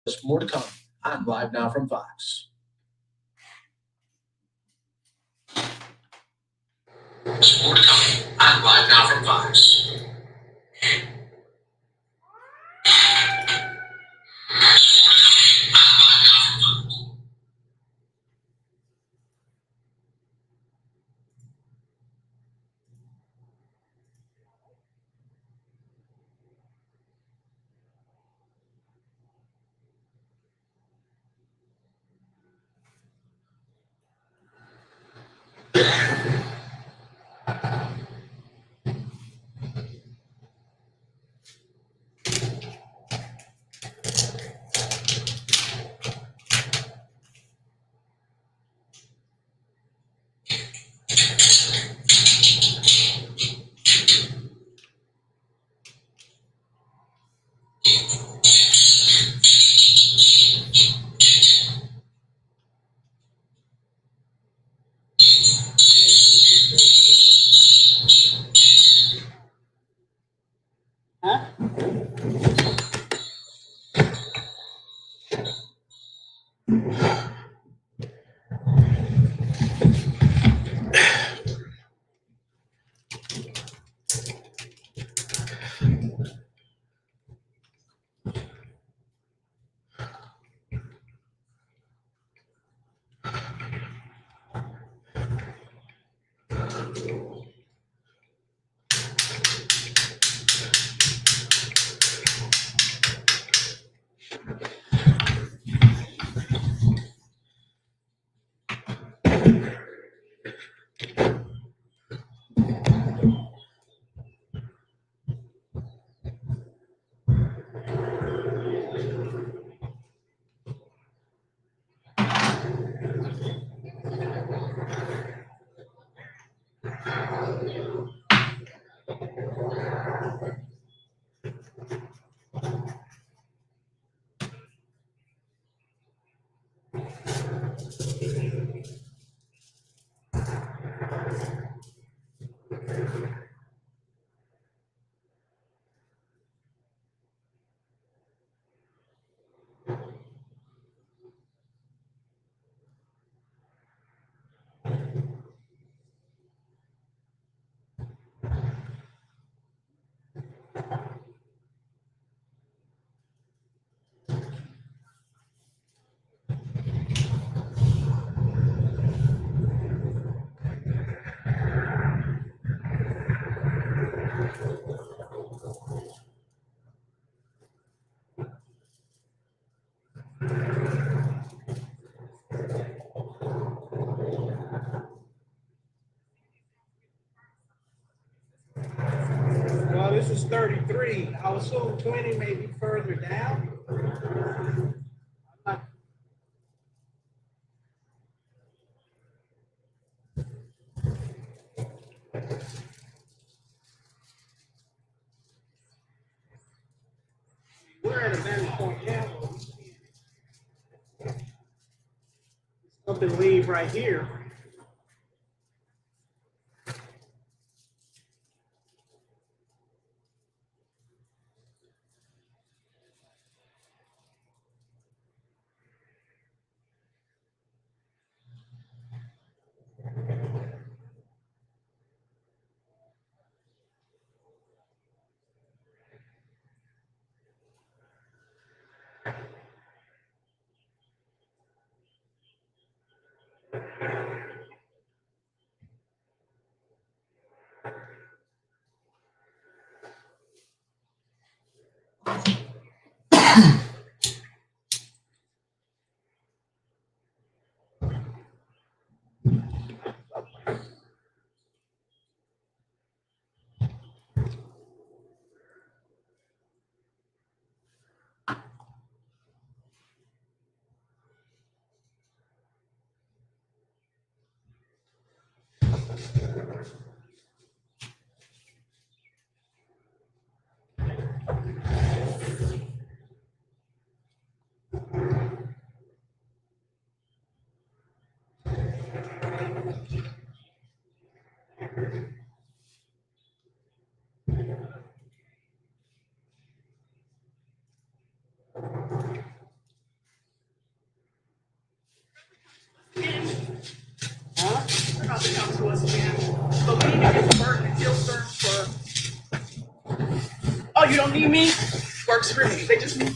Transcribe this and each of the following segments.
There's more to come. I'm live now from Fox. There's more to come. I'm live now from Fox. Well, this is 33. I was assume 20 may be further down. We're at a vantage point now. Up and leave right here. how to come to us again. But we need to get the burden and guilt terms for. Oh, you don't need me? Works for me. They just need.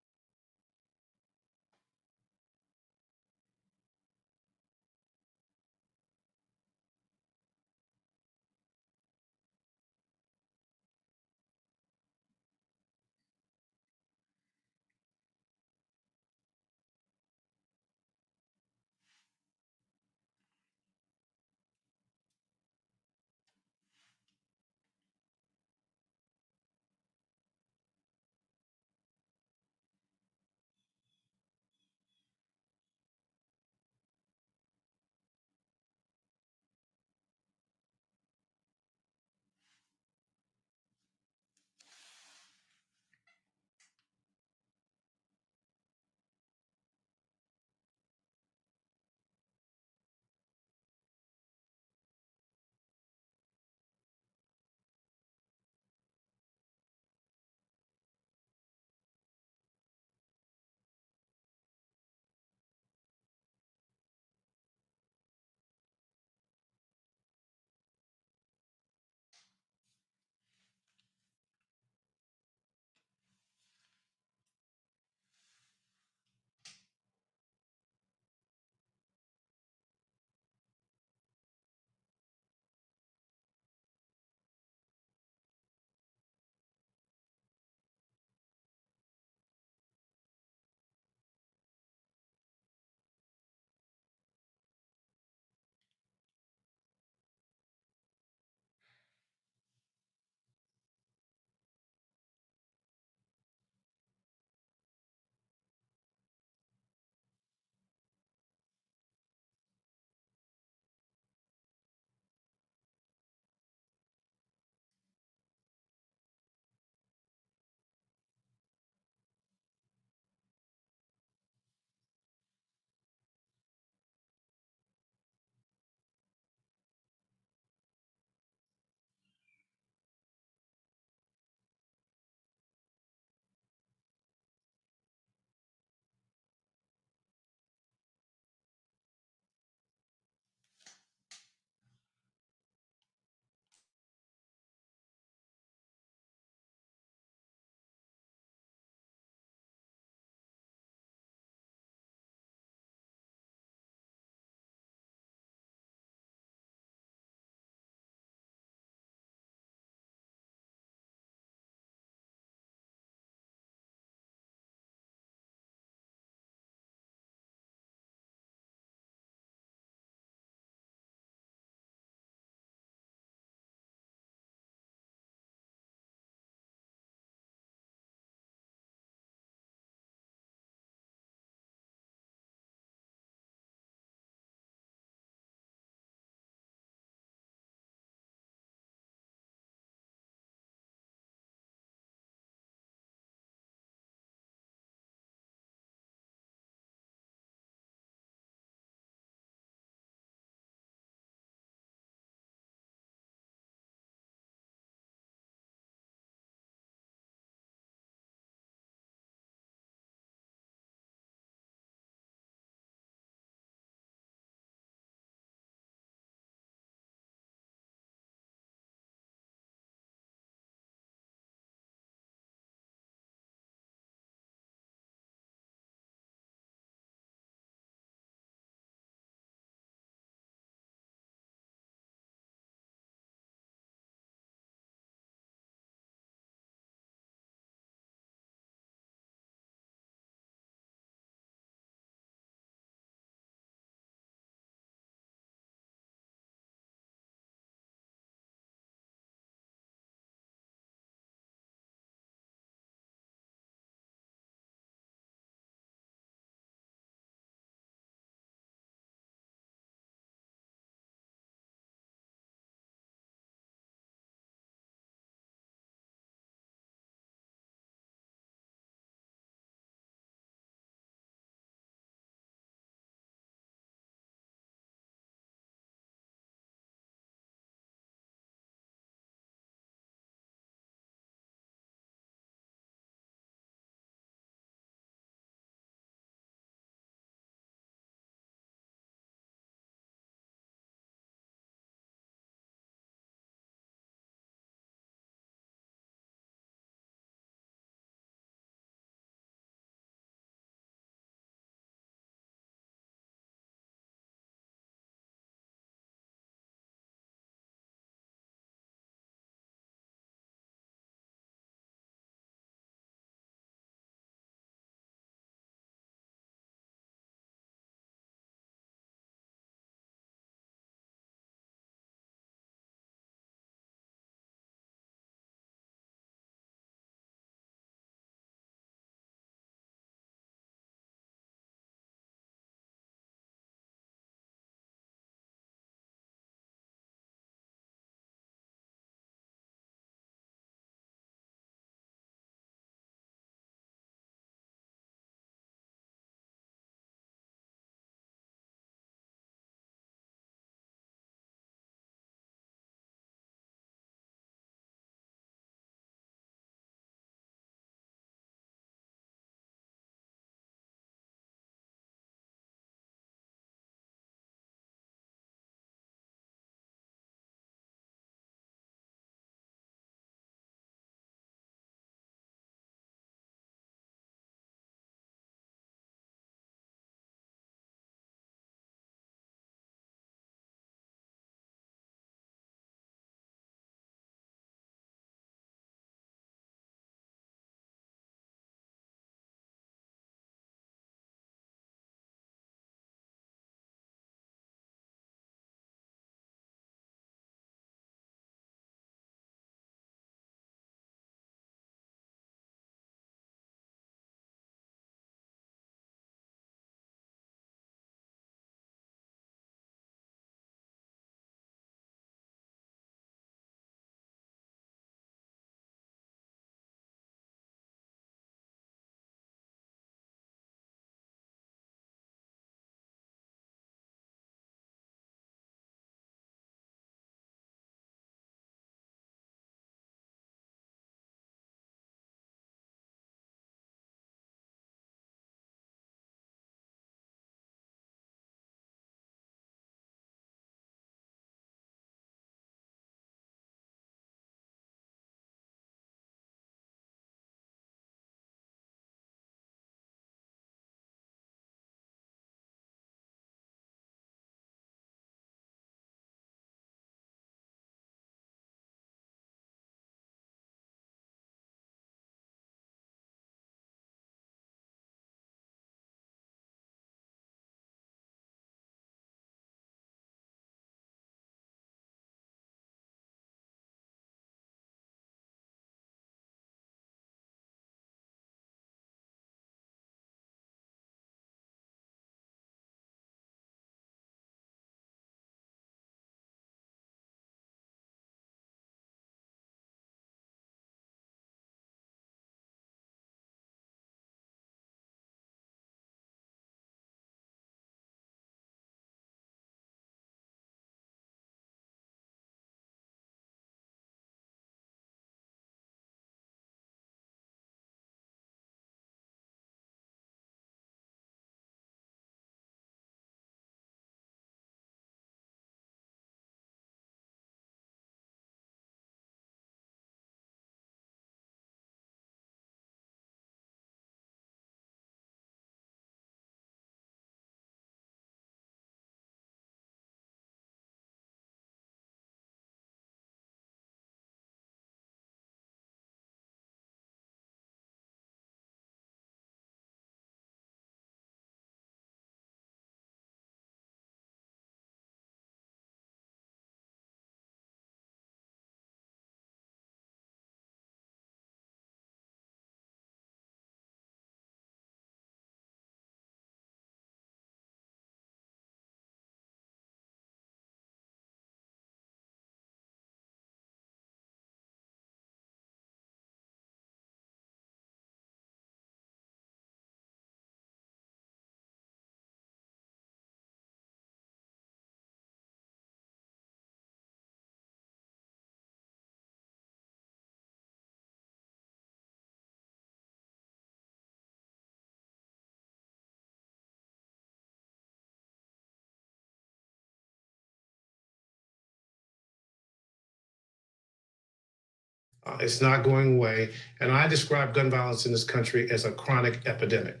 It's not going away. And I describe gun violence in this country as a chronic epidemic.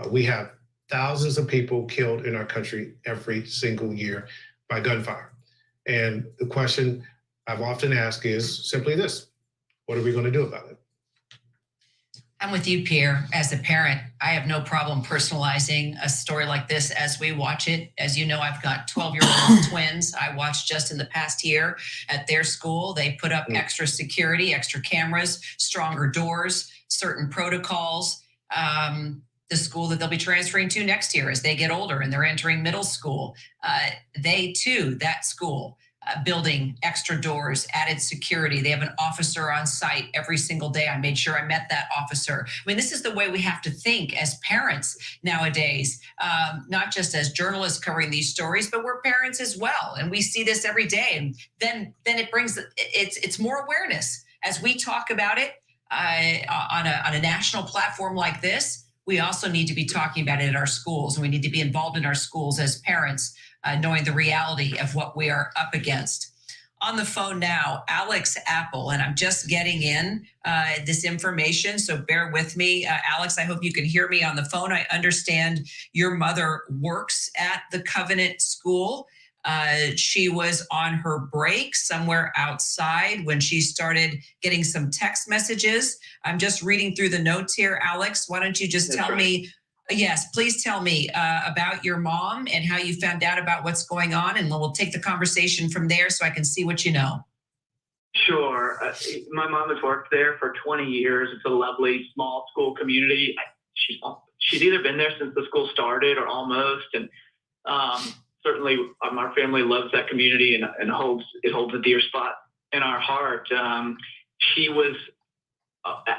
We have thousands of people killed in our country every single year by gunfire. And the question I've often asked is simply this: what are we going to do about it? I'm with you, Pierre. As a parent, I have no problem personalizing a story like this as we watch it. As you know, I've got 12-year-old twins. I watched just in the past year at their school. They put up extra security, extra cameras, stronger doors, certain protocols. The school that they'll be transferring to next year as they get older and they're entering middle school, they too, that school, building extra doors, added security. They have an officer on site every single day. I made sure I met that officer. I mean, this is the way we have to think as parents nowadays, not just as journalists covering these stories, but we're parents as well. And we see this every day. And then it brings, it's more awareness. As we talk about it on a national platform like this, we also need to be talking about it at our schools, and we need to be involved in our schools as parents, knowing the reality of what we are up against. On the phone now, Alex Apple, and I'm just getting in this information, so bear with me. Alex, I hope you can hear me on the phone. I understand your mother works at the Covenant School. She was on her break somewhere outside when she started getting some text messages. I'm just reading through the notes here. Alex, why don't you just tell me, yes, please tell me about your mom and how you found out about what's going on, and we'll take the conversation from there so I can see what you know. Sure. My mom has worked there for 20 years. It's a lovely small school community. She's either been there since the school started or almost, and certainly our family loves that community and it holds a dear spot in our heart. She was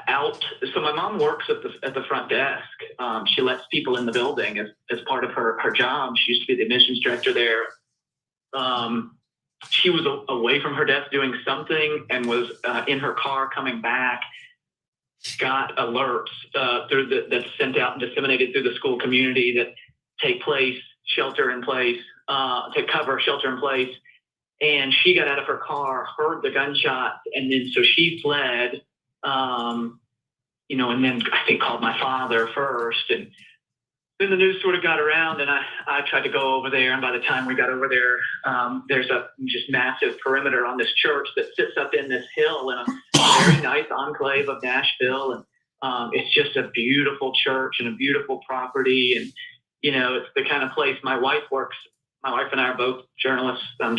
out. So my mom works at the front desk. She lets people in the building as part of her job. She used to be the admissions director there. She was away from her desk doing something and was in her car coming back. Got alerts that's sent out and disseminated through the school community that take place, shelter in place, to cover shelter in place. And she got out of her car, heard the gunshots, and then so she fled. And then I think called my father first, and then the news sort of got around, and I tried to go over there, and by the time we got over there, there's a just massive perimeter on this church that sits up in this hill in a very nice enclave of Nashville, and it's just a beautiful church and a beautiful property, and it's the kind of place my wife works. My wife and I are both journalists. I'm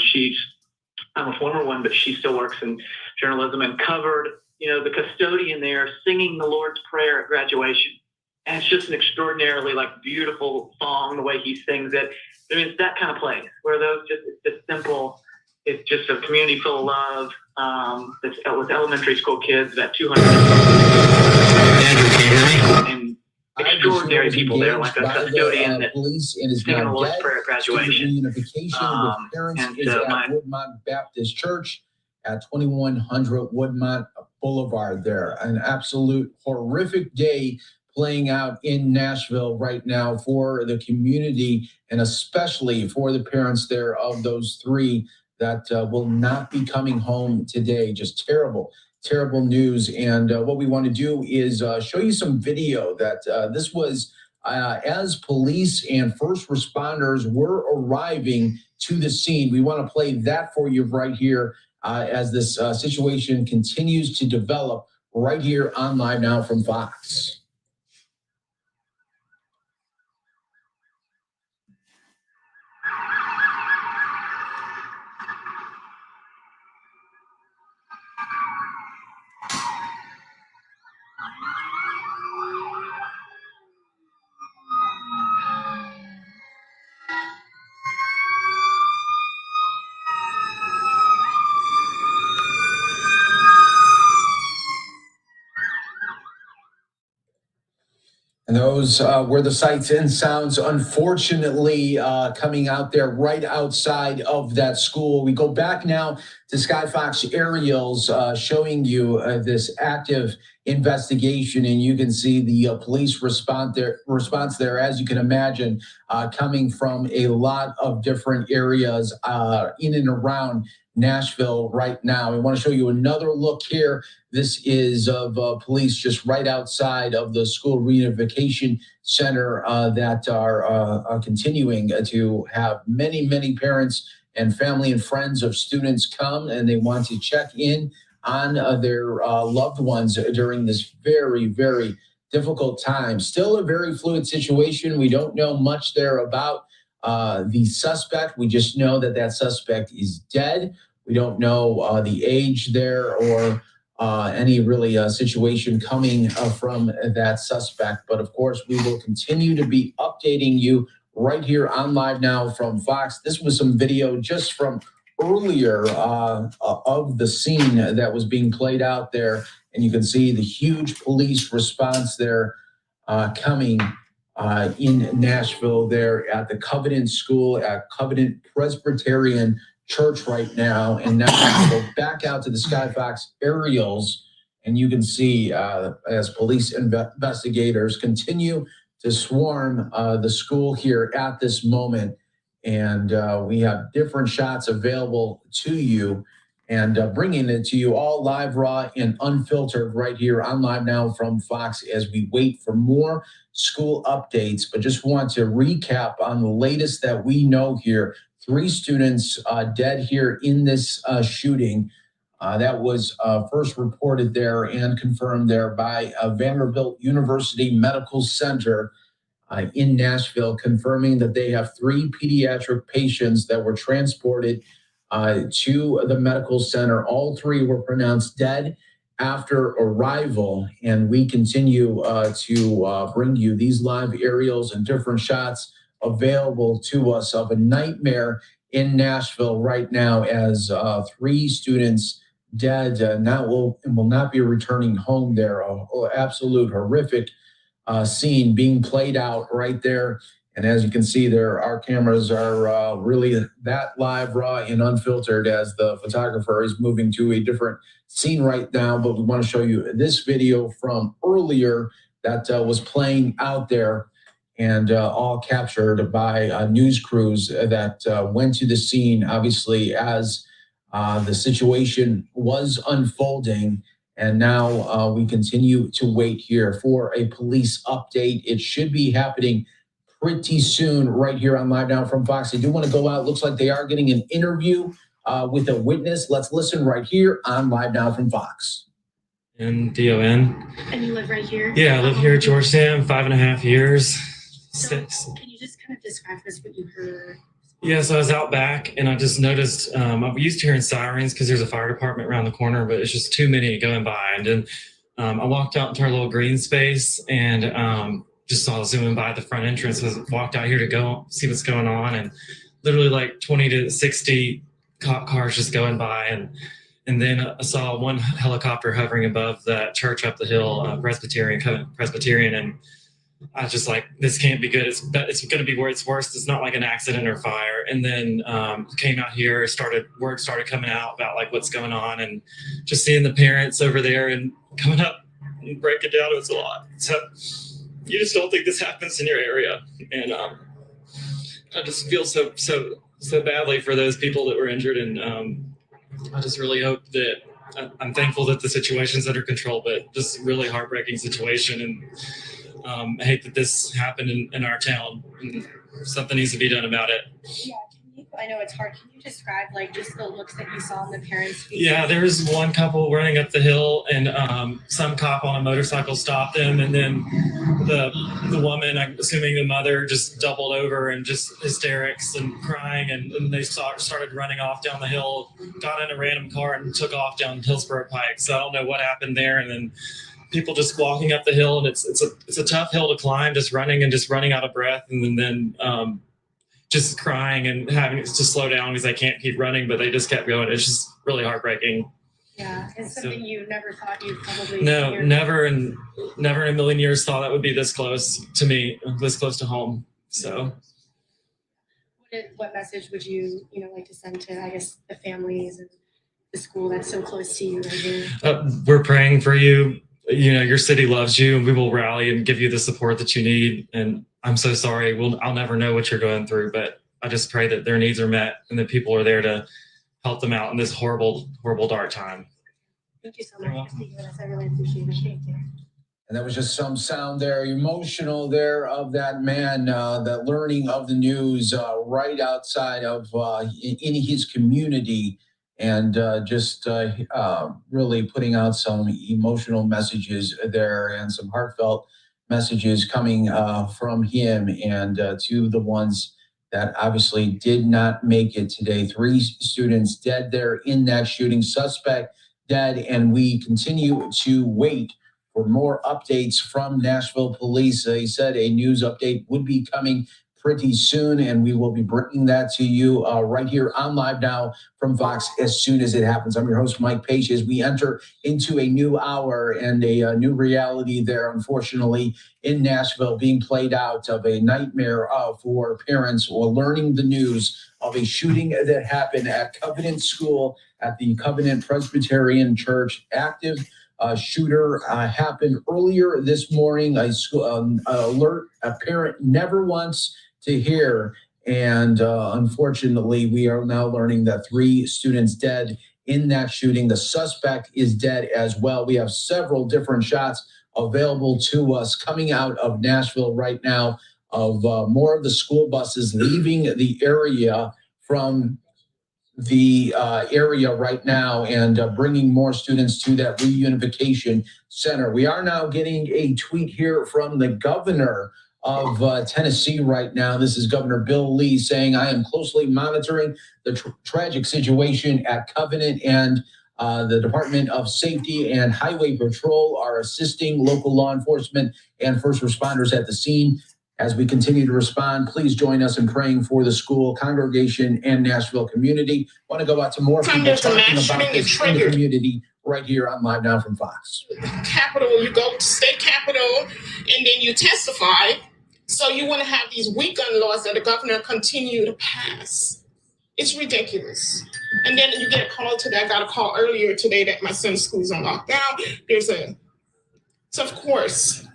a former one, but she still works in journalism, and covered the custodian there singing the Lord's Prayer at graduation. And it's just an extraordinarily beautiful song, the way he sings it. I mean, it's that kind of place where it's just simple. It's just a community full of love. It's with elementary school kids, about 200 and extraordinary people there, like a custodian that police and is singing the not Lord's dead. Prayer at graduation. Reunification with parents is at Woodmont Baptist Church at 2100 Woodmont Boulevard there. An absolute horrific day playing out in Nashville right now for the community, and especially for the parents there of those three that will not be coming home today. Just terrible news. And what we want to do is show you some video that this was as police and first responders were arriving to the scene. We want to play that for you right here as this situation continues to develop right here on Live Now from Fox. And those were the sights and sounds, unfortunately, coming out there right outside of that school. We go back now to Sky Fox aerials showing you this active investigation, and you can see the police response there, as you can imagine, coming from a lot of different areas in and around Nashville right now. We want to show you another look here. This is of police just right outside of the school reunification center that are continuing to have many, many parents and family and friends of students come, and they want to check in on their loved ones during this very, very difficult time. Still a very fluid situation. We don't know much there about the suspect. We just know that that suspect is dead. We don't know the age there or any really situation coming from that suspect. But of course, we will continue to be updating you right here on Live Now from Fox. This was some video just from earlier of the scene that was being played out there. And you can see the huge police response there coming in Nashville there at the Covenant School, at Covenant Presbyterian Church right now. And now we'll go back out to the Skyfox aerials, and you can see as police investigators continue to swarm the school here at this moment. And we have different shots available to you, and bringing it to you all live, raw, and unfiltered right here on Live Now from Fox as we wait for more school updates. But just want to recap on the latest that we know here. 3 students dead here in this shooting. That was first reported there and confirmed there by Vanderbilt University Medical Center in Nashville, confirming that they have 3 pediatric patients that were transported to the medical center. All 3 were pronounced dead after arrival, and we continue to bring you these live aerials and different shots available to us of a nightmare in Nashville right now as 3 students dead now will not be returning home there. Absolute horrific scene being played out right there. And as you can see there, our cameras are really that live, raw, and unfiltered as the photographer is moving to a different scene right now. But we want to show you this video from earlier that was playing out there, and all captured by news crews that went to the scene, obviously, as the situation was unfolding. And now we continue to wait here for a police update. It should be happening pretty soon right here on Live Now from Fox. They do want to go out. Looks like they are getting an interview with a witness. Let's listen right here on Live Now from Fox. N-D-O-N. And you live right here? Yeah, I live here at Georgetown, 5.5 years. So can you just kind of describe for us what you heard? Yeah, so I was out back and I just noticed, I'm used to hearing sirens because there's a fire department around the corner, but it's just too many going by. And then I walked out into our little green space and just saw zooming by the front entrance. I walked out here to go see what's going on, and literally like 20 to 60 cop cars just going by. And then I saw one helicopter hovering above that church up the hill, Presbyterian, and I was just like, this can't be good. It's going to be where it's worse. It's not like an accident or fire. And then came out here, word started coming out about like what's going on, and just seeing the parents over there and coming up and breaking down, it was a lot. So you just don't think this happens in your area. And I just feel so badly for those people that were injured. And I just really hope that I'm thankful that the situation's under control, but just really heartbreaking situation. And I hate that this happened in our town. Something needs to be done about it. Yeah, I know it's hard. Can you describe like just the looks that you saw on the parents' faces? Yeah, there was one couple running up the hill, and some cop on a motorcycle stopped them, and then the woman, I'm assuming the mother, just doubled over and just hysterics and crying, and they started running off down the hill, got in a random car and took off down Hillsborough Pike. So I don't know what happened there, and then people just walking up the hill, and it's a tough hill to climb, just running out of breath, and then just crying and having to slow down because I can't keep running, but they just kept going. It's just really heartbreaking. Yeah, it's something you never thought you'd probably never in a million years thought that would be this close to me, this close to home. So what message would you like to send to, I guess, the families and the school that's so close to you right here? We're praying for you. Your city loves you, and we will rally and give you the support that you need. And I'm so sorry. I'll never know what you're going through, but I just pray that their needs are met and that people are there to help them out in this horrible, horrible dark time. Thank you so much for speaking with us. I really appreciate it. Thank you. And that was just some sound there, emotional there of that man, the learning of the news right outside of in his community, and just really putting out some emotional messages there and some heartfelt messages coming from him and to the ones that obviously did not make it today. 3 students dead there in that shooting, suspect dead, and we continue to wait for more updates from Nashville police. They said a news update would be coming pretty soon, and we will be bringing that to you right here on Live Now from Fox as soon as it happens. I'm your host, Mike Page, as we enter into a new hour and a new reality there, unfortunately, in Nashville, being played out of a nightmare for parents or learning the news of a shooting that happened at Covenant School at the Covenant Presbyterian Church. Active shooter happened earlier this morning. A school alert a parent never wants to hear. And unfortunately, we are now learning that 3 students dead in that shooting. The suspect is dead as well. We have several different shots available to us coming out of Nashville right now of more of the school buses leaving the area from the area right now and bringing more students to that reunification center. We are now getting a tweet here from the governor of Tennessee right now. This is Governor Bill Lee saying, I am closely monitoring the tragic situation at Covenant, and the Department of Safety and Highway Patrol are assisting local law enforcement and first responders at the scene. As we continue to respond, please join us in praying for the school, congregation, and Nashville community. Want to go out to more people talking about this in the community right here on Live Now from Fox. Capitol, you go to state capitol, and then you testify. So you want to have these weak gun laws that the governor continue to pass. It's ridiculous. And then you get a call today. I got a call earlier today that my son's school's on lockdown. So of course,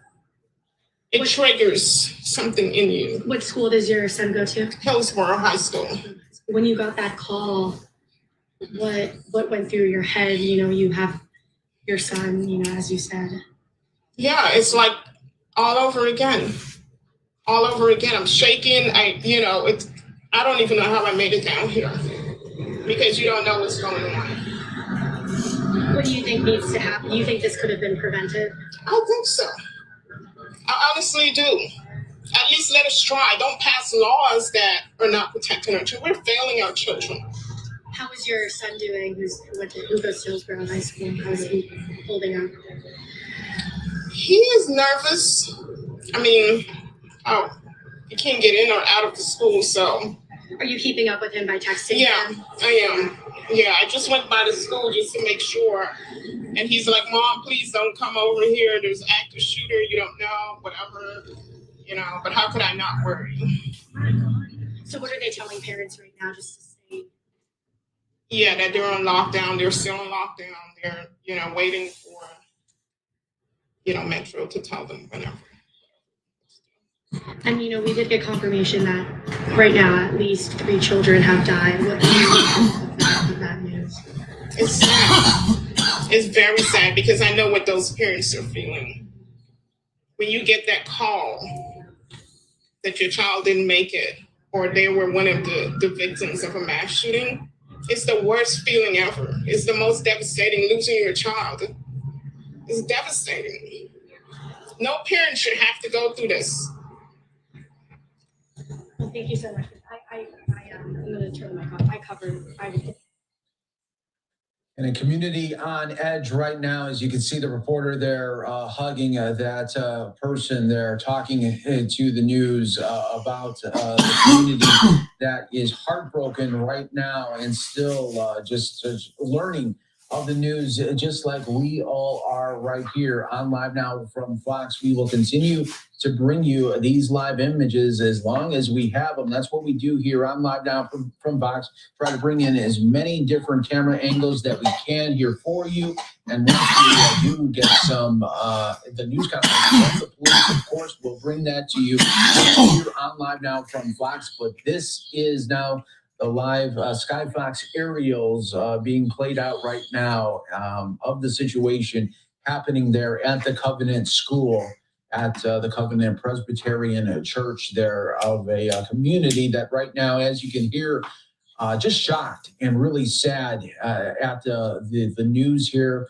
it triggers something in you. What school does your son go to? Hillsborough High School. When you got that call, what went through your head? You know, you have your son, you know, as you said. Yeah, it's like all over again. All over again. I'm shaking. I don't even know how I made it down here because you don't know what's going on. What do you think needs to happen? Do you think this could have been prevented? I think so. I honestly do. At least let us try. Don't pass laws that are not protecting our children. We're failing our children. How is your son doing? Who goes to Hillsborough High School? How is he holding up? He is nervous. I mean, he can't get in or out of the school, so. Are you keeping up with him by texting him? I am. Yeah, I just went by the school just to make sure. And he's like, Mom, please don't come over here. There's an active shooter. You don't know, whatever. You know, but how could I not worry? So what are they telling parents right now just to say? Yeah, that they're on lockdown. They're still on lockdown. They're, waiting for, Metro to tell them whenever. And, we did get confirmation that right now at least 3 children have died. What do you think of that news? It's sad. It's very sad because I know what those parents are feeling. When you get that call that your child didn't make it or they were one of the victims of a mass shooting, it's the worst feeling ever. It's the most devastating, losing your child. It's devastating. No parent should have to go through this. Well, thank you so much. I'm going to turn the mic off. In a community on edge right now, as you can see the reporter there hugging that person there, talking to the news about the community that is heartbroken right now and still just learning of the news, just like we all are right here on Live Now from Fox. We will continue to bring you these live images as long as we have them. That's what we do here on Live Now from Fox. Try to bring in as many different camera angles that we can here for you. And once we do get some the news conference from the police, of course, we'll bring that to you here on Live Now from Fox. But this is now the live Skyfox aerials being played out right now of the situation happening there at the Covenant School, at the Covenant Presbyterian Church there, of a community that right now, as you can hear, just shocked and really sad at the news here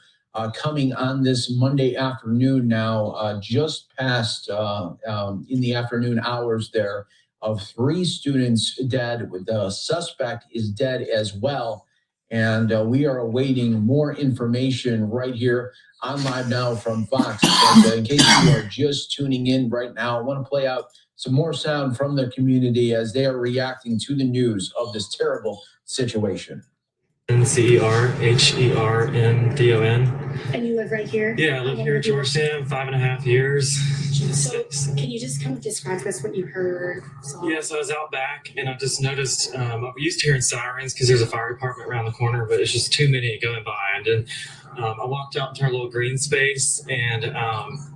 coming on this Monday afternoon now, just past in the afternoon hours there, of 3 students dead. The suspect is dead as well. And we are awaiting more information right here on Live Now from Fox. But in case you are just tuning in right now, I want to play out some more sound from the community as they are reacting to the news of this terrible situation. Nchermdon. And you live right here? Yeah, I live here in Georgetown, 5.5 years. So can you just kind of describe to us what you heard? Yeah, so I was out back and I just noticed, I'm used to hearing sirens because there's a fire department around the corner, but it's just too many going by. And then I walked out into our little green space and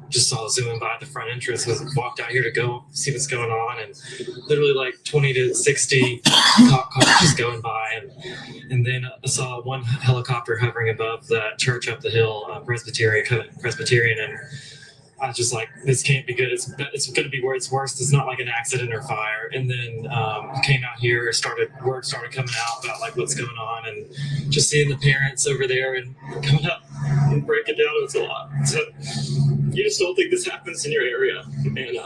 just saw zooming by at the front entrance. I walked out here to go see what's going on, and literally like 20 to 60 cop cars just going by. And then I saw one helicopter hovering above that church up the hill, Presbyterian, and I was just like, this can't be good. It's going to be where it's worse. It's not like an accident or fire. And then came out here, word started coming out about like what's going on, and just seeing the parents over there and coming up and breaking down. It was a lot. So you just don't think this happens in your area, and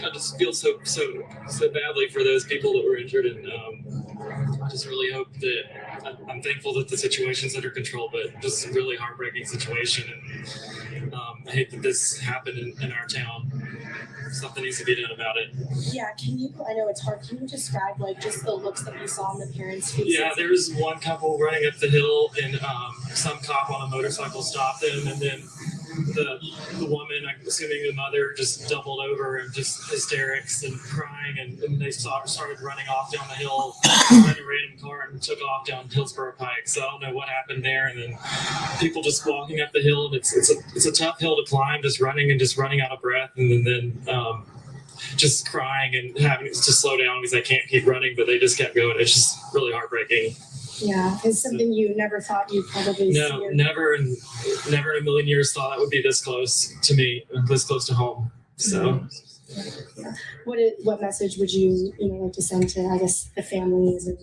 I just feel so badly for those people that were injured, and I just really hope that I'm thankful that the situation's under control, but just a really heartbreaking situation, and I hate that this happened in our town. Something needs to be done about it. Yeah, I know it's hard, can you describe like just the looks that you saw on the parents' faces? Yeah, there's one couple running up the hill, and some cop on a motorcycle stopped them, and then the woman, I'm assuming the mother, just doubled over and just hysterics and crying, and they started running off down the hill, ran a random car and took off down Hillsborough Pike. So I don't know what happened there, and then people just walking up the hill, and it's a tough hill to climb, just running out of breath, and then just crying and having to slow down because they can't keep running, but they just kept going. It's just really heartbreaking. Yeah, it's something you never thought you'd probably see. No, never in a million years thought that would be this close to me, this close to home. So, yeah. What message would you like to send to, I guess, the families and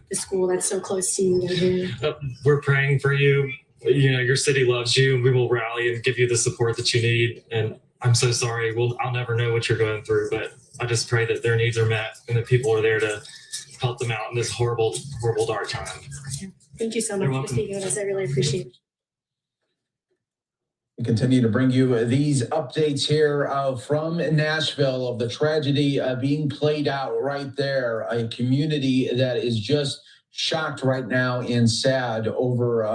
the school that's so close to you right here? We're praying for you. Your city loves you, and we will rally and give you the support that you need. And I'm so sorry. I'll never know what you're going through, but I just pray that their needs are met and that people are there to help them out in this horrible, horrible, dark time. Thank you so much for speaking with us. I really appreciate it. We continue to bring you these updates here from Nashville of the tragedy being played out right there. A community that is just shocked right now and sad over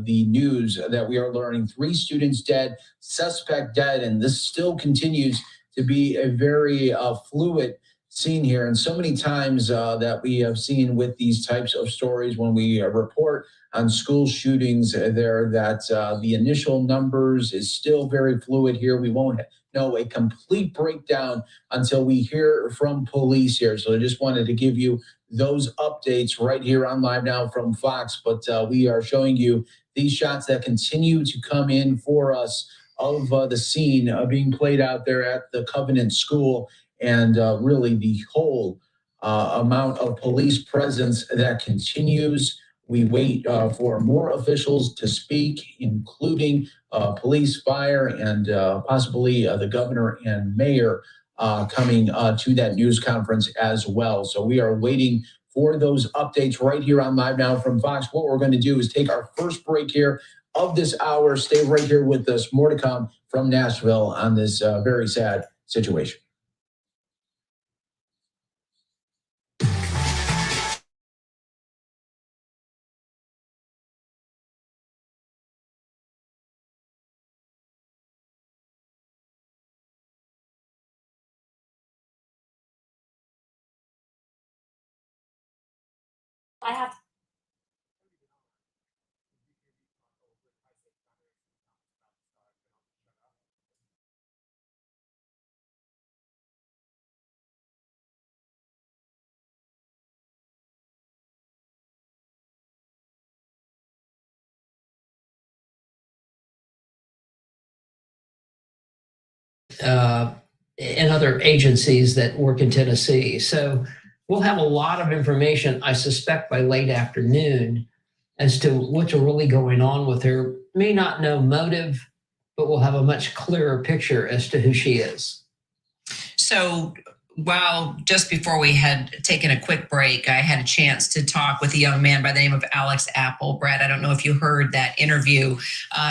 the news that we are learning. 3 students dead, suspect dead, and this still continues to be a very fluid scene here. And so many times that we have seen with these types of stories when we report on school shootings there, that the initial numbers is still very fluid here. We won't know a complete breakdown until we hear from police here. So I just wanted to give you those updates right here on Live Now from Fox. But we are showing you these shots that continue to come in for us of the scene being played out there at the Covenant School, and really the whole amount of police presence that continues. We wait for more officials to speak, including police, fire, and possibly the governor and mayor coming to that news conference as well. So we are waiting for those updates right here on Live Now from Fox. What we're going to do is take our first break here of this hour. Stay right here with us. More to come from Nashville on this very sad situation. I have and other agencies that work in Tennessee. So we'll have a lot of information, I suspect, by late afternoon as to what's really going on with her. May not know motive, but we'll have a much clearer picture as to who she is. So while just before we had taken a quick break, I had a chance to talk with a young man by the name of Alex Apple. Brad, I don't know if you heard that interview.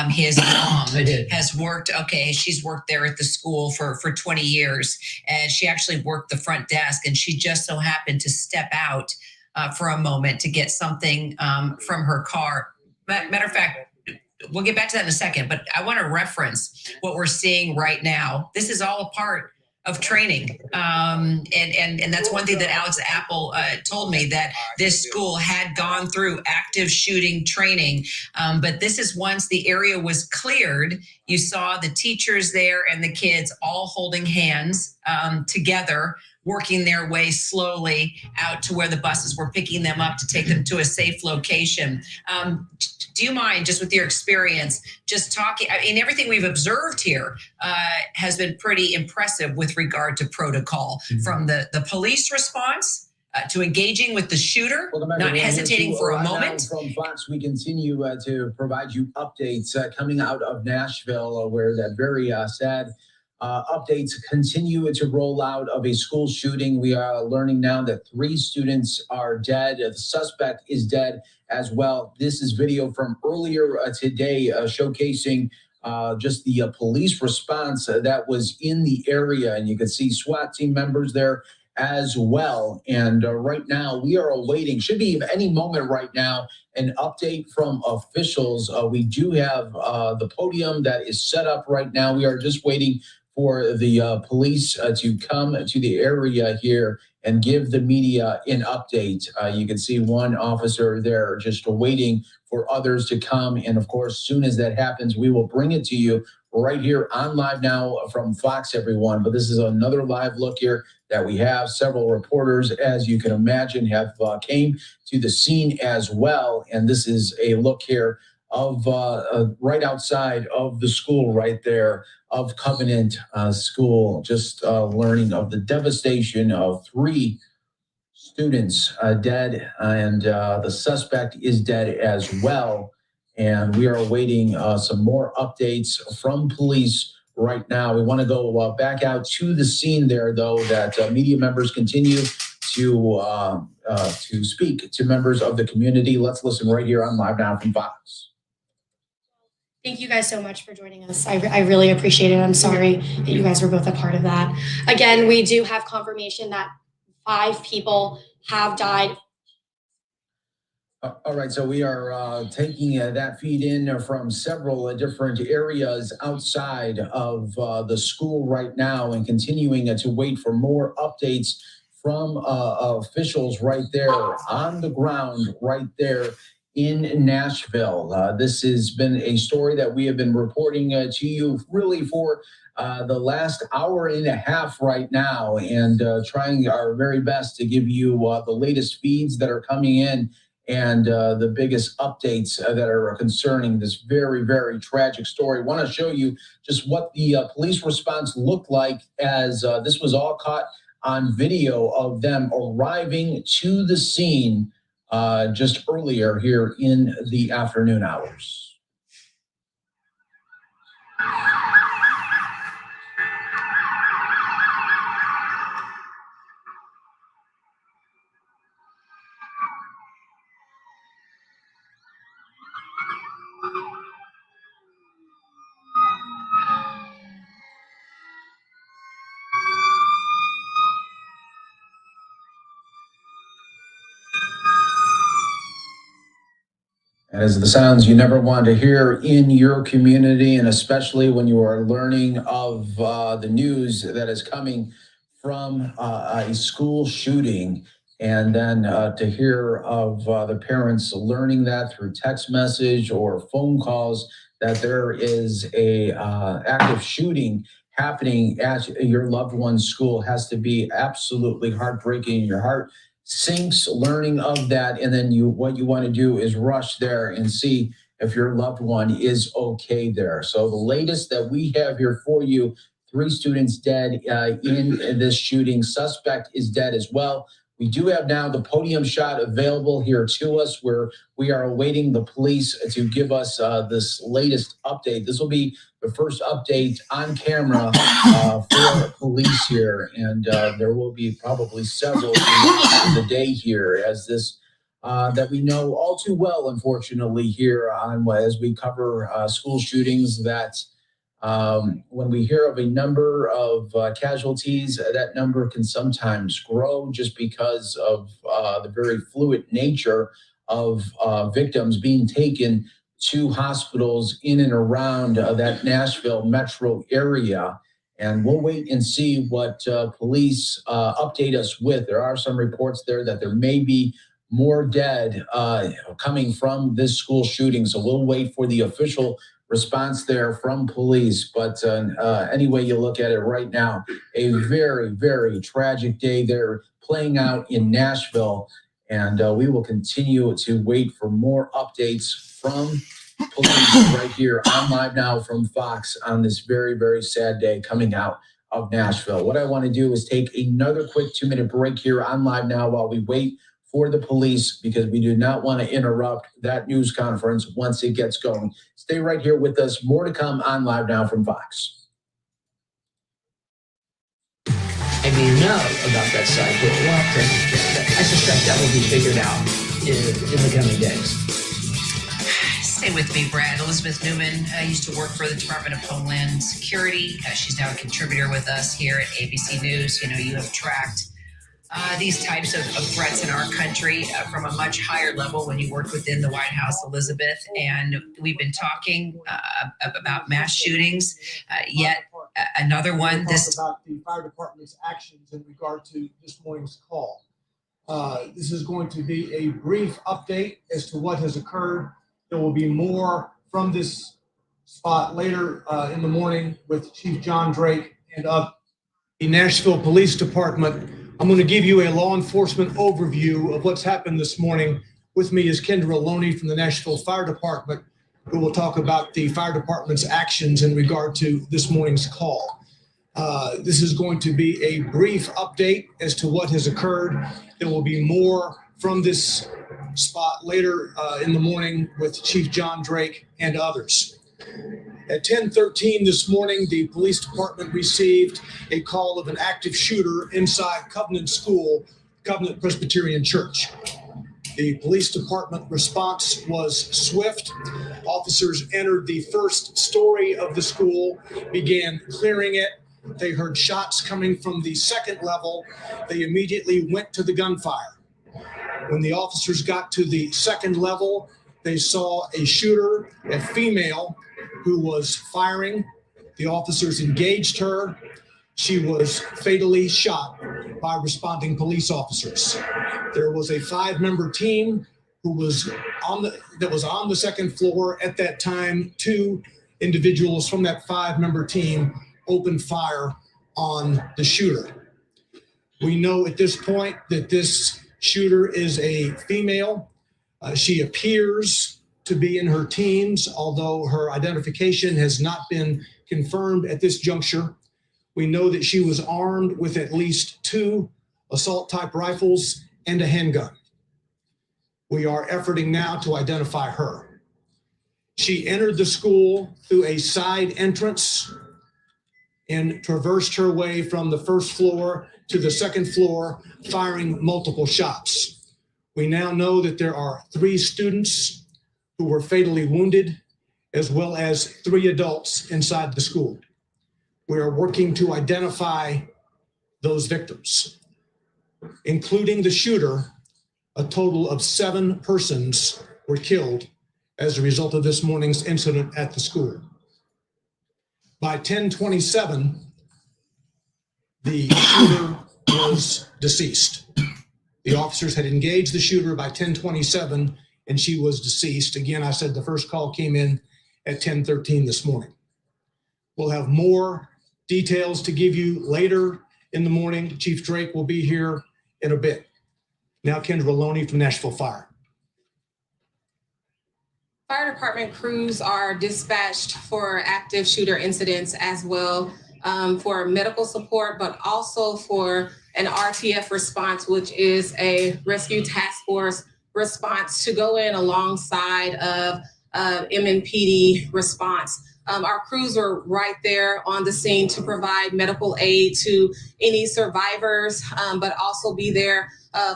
His mom has worked, she's worked there at the school for 20 years. And she actually worked the front desk, and she just so happened to step out for a moment to get something from her car. Matter of fact, we'll get back to that in a second, but I want to reference what we're seeing right now. This is all a part of training. And that's one thing that Alex Apple told me, that this school had gone through active shooting training. But this is once the area was cleared, you saw the teachers there and the kids all holding hands together, working their way slowly out to where the buses were picking them up to take them to a safe location. Do you mind, just with your experience, just talking? I mean, everything we've observed here has been pretty impressive with regard to protocol, from the police response to engaging with the shooter, not hesitating for a moment. From Fox, we continue to provide you updates coming out of Nashville, where that very sad updates continue to roll out of a school shooting. We are learning now that 3 students are dead. The suspect is dead as well. This is video from earlier today showcasing just the police response that was in the area. And you can see SWAT team members there as well. And right now we are awaiting, should be any moment right now, an update from officials. We do have the podium that is set up right now. We are just waiting for the police to come to the area here and give the media an update. You can see one officer there just waiting for others to come. And of course, as soon as that happens, we will bring it to you right here on Live Now from Fox, everyone. But this is another live look here that we have. Several reporters, as you can imagine, have came to the scene as well. And this is a look here of right outside of the school right there of Covenant School, just learning of the devastation of 3 students dead, and the suspect is dead as well. And we are awaiting some more updates from police right now. We want to go back out to the scene there, though, that media members continue to speak to members of the community. Let's listen right here on Live Now from Fox. Thank you guys so much for joining us. I really appreciate it. I'm sorry that you guys were both a part of that. Again, we do have confirmation that 5 people have died. All right, so we are taking that feed in from several different areas outside of the school right now, and continuing to wait for more updates from officials right there on the ground right there in Nashville. This has been a story that we have been reporting to you really for the last hour and a half right now, and trying our very best to give you the latest feeds that are coming in, and the biggest updates that are concerning this very, very tragic story. I want to show you just what the police response looked like as this was all caught on video of them arriving to the scene just earlier here in the afternoon hours. As the sounds you never want to hear in your community, and especially when you are learning of the news that is coming from a school shooting, and then to hear of the parents learning that through text message or phone calls that there is a active shooting happening at your loved one's school has to be absolutely heartbreaking. Your heart sinks learning of that, and then what you want to do is rush there and see if your loved one is okay there. So the latest that we have here for you 3 students dead in this shooting. Suspect is dead as well. We do have now the podium shot available here to us, where we are awaiting the police to give us this latest update. This will be the first update on camera for police here, and there will be probably several in the day here as this that we know all too well, unfortunately, here on as we cover school shootings. That when we hear of a number of casualties, that number can sometimes grow just because of the very fluid nature of victims being taken to hospitals in and around that Nashville metro area. And we'll wait and see what police update us with. There are some reports there that there may be more dead coming from this school shooting. So we'll wait for the official response there from police. But any way you look at it right now, a very, very tragic day there playing out in Nashville. And we will continue to wait for more updates from police right here on Live Now from Fox on this very, very sad day coming out of Nashville. What I want to do is take another quick 2-minute break here on Live Now while we wait for the police, because we do not want to interrupt that news conference once it gets going. Stay right here with us. More to come on Live Now from Fox. I mean, about that side, but we'll have to, I suspect that will be figured out in the coming days. Stay with me, Brad. Elizabeth Newman used to work for the Department of Homeland Security. She's now a contributor with us here at ABC News. You know, you have tracked these types of threats in our country from a much higher level when you worked within the White House, Elizabeth. And we've been talking about mass shootings, yet another one. This about the fire department's actions in regard to this morning's call. This is going to be a brief update as to what has occurred. There will be more from this spot later in the morning with Chief John Drake and the Nashville Police Department. I'm going to give you a law enforcement overview of what's happened this morning. With me is Kendra Loney from the Nashville Fire Department, who will talk about the fire department's actions in regard to this morning's call. This is going to be a brief update as to what has occurred. There will be more from this spot later in the morning with Chief John Drake and others. At 10:13 this morning, the police department received a call of an active shooter inside Covenant School, Covenant Presbyterian Church. The police department response was swift. Officers entered the first story of the school, began clearing it. They heard shots coming from the second level. They immediately went to the gunfire. When the officers got to the second level, they saw a shooter, a female, who was firing. The officers engaged her. She was fatally shot by responding police officers. There was a 5-member team who was on the second floor at that time. 2 individuals from that 5-member team opened fire on the shooter. We know at this point that this shooter is a female. She appears to be in her teens, although her identification has not been confirmed at this juncture. We know that she was armed with at least 2 assault-type rifles and a handgun. We are efforting now to identify her. She entered the school through a side entrance and traversed her way from the first floor to the second floor, firing multiple shots. We now know that there are 3 students who were fatally wounded, as well as 3 adults inside the school. We are working to identify those victims, including the shooter. A total of 7 persons were killed as a result of this morning's incident at the school. By 10:27, the shooter was deceased. The officers had engaged the shooter by 10:27, and she was deceased. Again, I said the first call came in at 10:13 this morning. We'll have more details to give you later in the morning. Chief Drake will be here in a bit. Now, Kendra Loney from Nashville Fire. Fire department crews are dispatched for active shooter incidents as well for medical support, but also for an RTF response, which is a rescue task force response to go in alongside of MNPD response. Our crews were right there on the scene to provide medical aid to any survivors, but also be there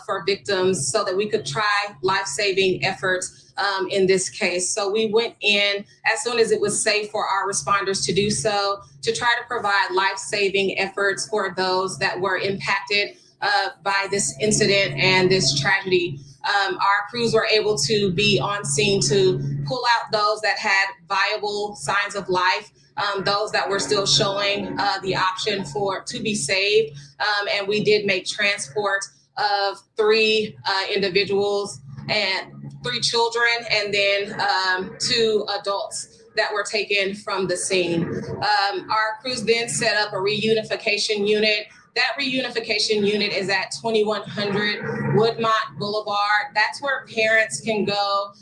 for victims so that we could try life-saving efforts in this case. So we went in as soon as it was safe for our responders to do so, to try to provide life-saving efforts for those that were impacted by this incident and this tragedy. Our crews were able to be on scene to pull out those that had viable signs of life, those that were still showing the option to be saved. And we did make transport of 3 individuals and 3 children, and then 2 adults that were taken from the scene. Our crews then set up a reunification unit. That reunification unit is at 2100 Woodmont Boulevard. That's where parents can go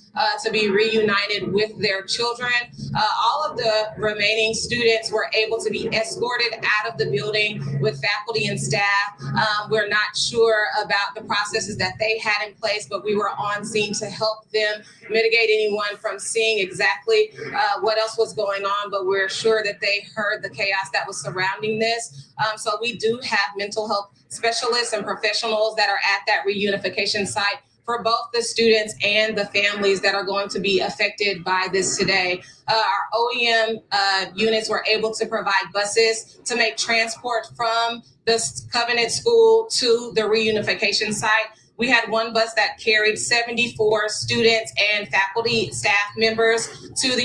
to be reunited with their children. All of the remaining students were able to be escorted out of the building with faculty and staff. We're not sure about the processes that they had in place, but we were on scene to help them mitigate anyone from seeing exactly what else was going on, but we're sure that they heard the chaos that was surrounding this. So we do have mental health specialists and professionals that are at that reunification site for both the students and the families that are going to be affected by this today. Our OEM units were able to provide buses to make transport from the Covenant School to the reunification site. We had one bus that carried 74 students and faculty staff members to the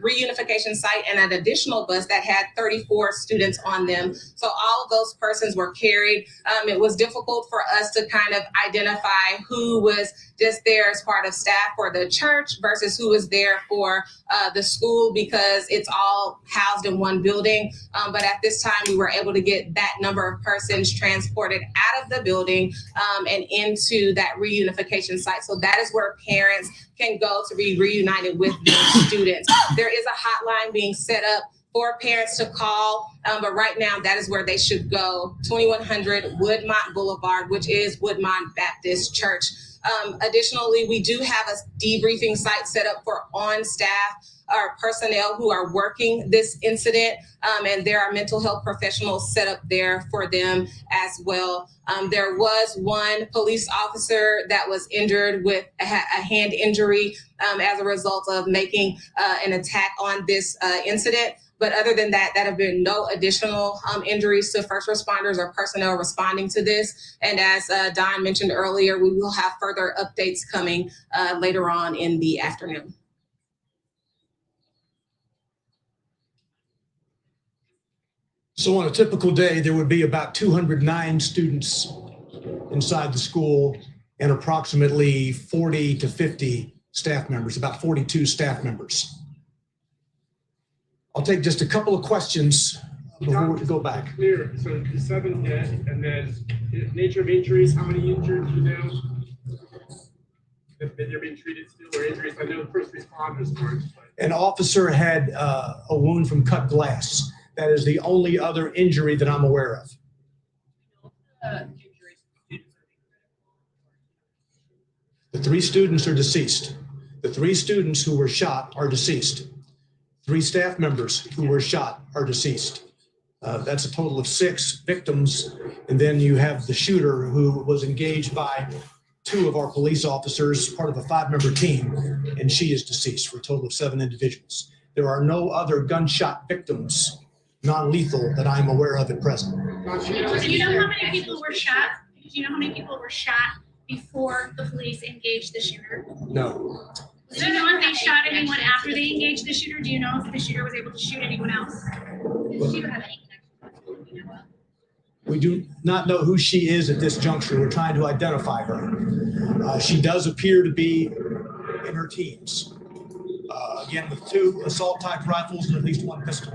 reunification site, and an additional bus that had 34 students on them. So all of those persons were carried. It was difficult for us to kind of identify who was just there as part of staff for the church versus who was there for the school, because it's all housed in one building. But at this time, we were able to get that number of persons transported out of the building and into that reunification site. So that is where parents can go to be reunited with their students. There is a hotline being set up for parents to call, but right now that is where they should go, 2100 Woodmont Boulevard, which is Woodmont Baptist Church. Additionally, we do have a debriefing site set up for on-staff personnel who are working this incident, and there are mental health professionals set up there for them as well. There was one police officer that was injured with a hand injury as a result of making an attack on this incident. But other than that, there have been no additional injuries to first responders or personnel responding to this. And as Don mentioned earlier, we will have further updates coming later on in the afternoon. So on a typical day, there would be about 209 students inside the school and approximately 40 to 50 staff members, about 42 staff members. I'll take just a couple of questions before we go back. Clear. So the 7 dead, and then the nature of injuries, how many injured, you know? If they're being treated still, or injuries? I know the first responders weren't. An officer had a wound from cut glass. That is the only other injury that I'm aware of. The 3 students are deceased. The 3 students who were shot are deceased. 3 staff members who were shot are deceased. That's a total of 6 victims. And then you have the shooter who was engaged by 2 of our police officers, part of a 5-member team, and she is deceased for a total of 7 individuals. There are no other gunshot victims, non-lethal, that I'm aware of at present. Do you know how many people were shot? Do you know how many people were shot before the police engaged the shooter? No. Do you know if they shot anyone after they engaged the shooter? Do you know if the shooter was able to shoot anyone else? Did the shooter have any connection? We do not know who she is at this juncture. We're trying to identify her. She does appear to be in her teens. Again, with 2 assault-type rifles and at least 1 pistol.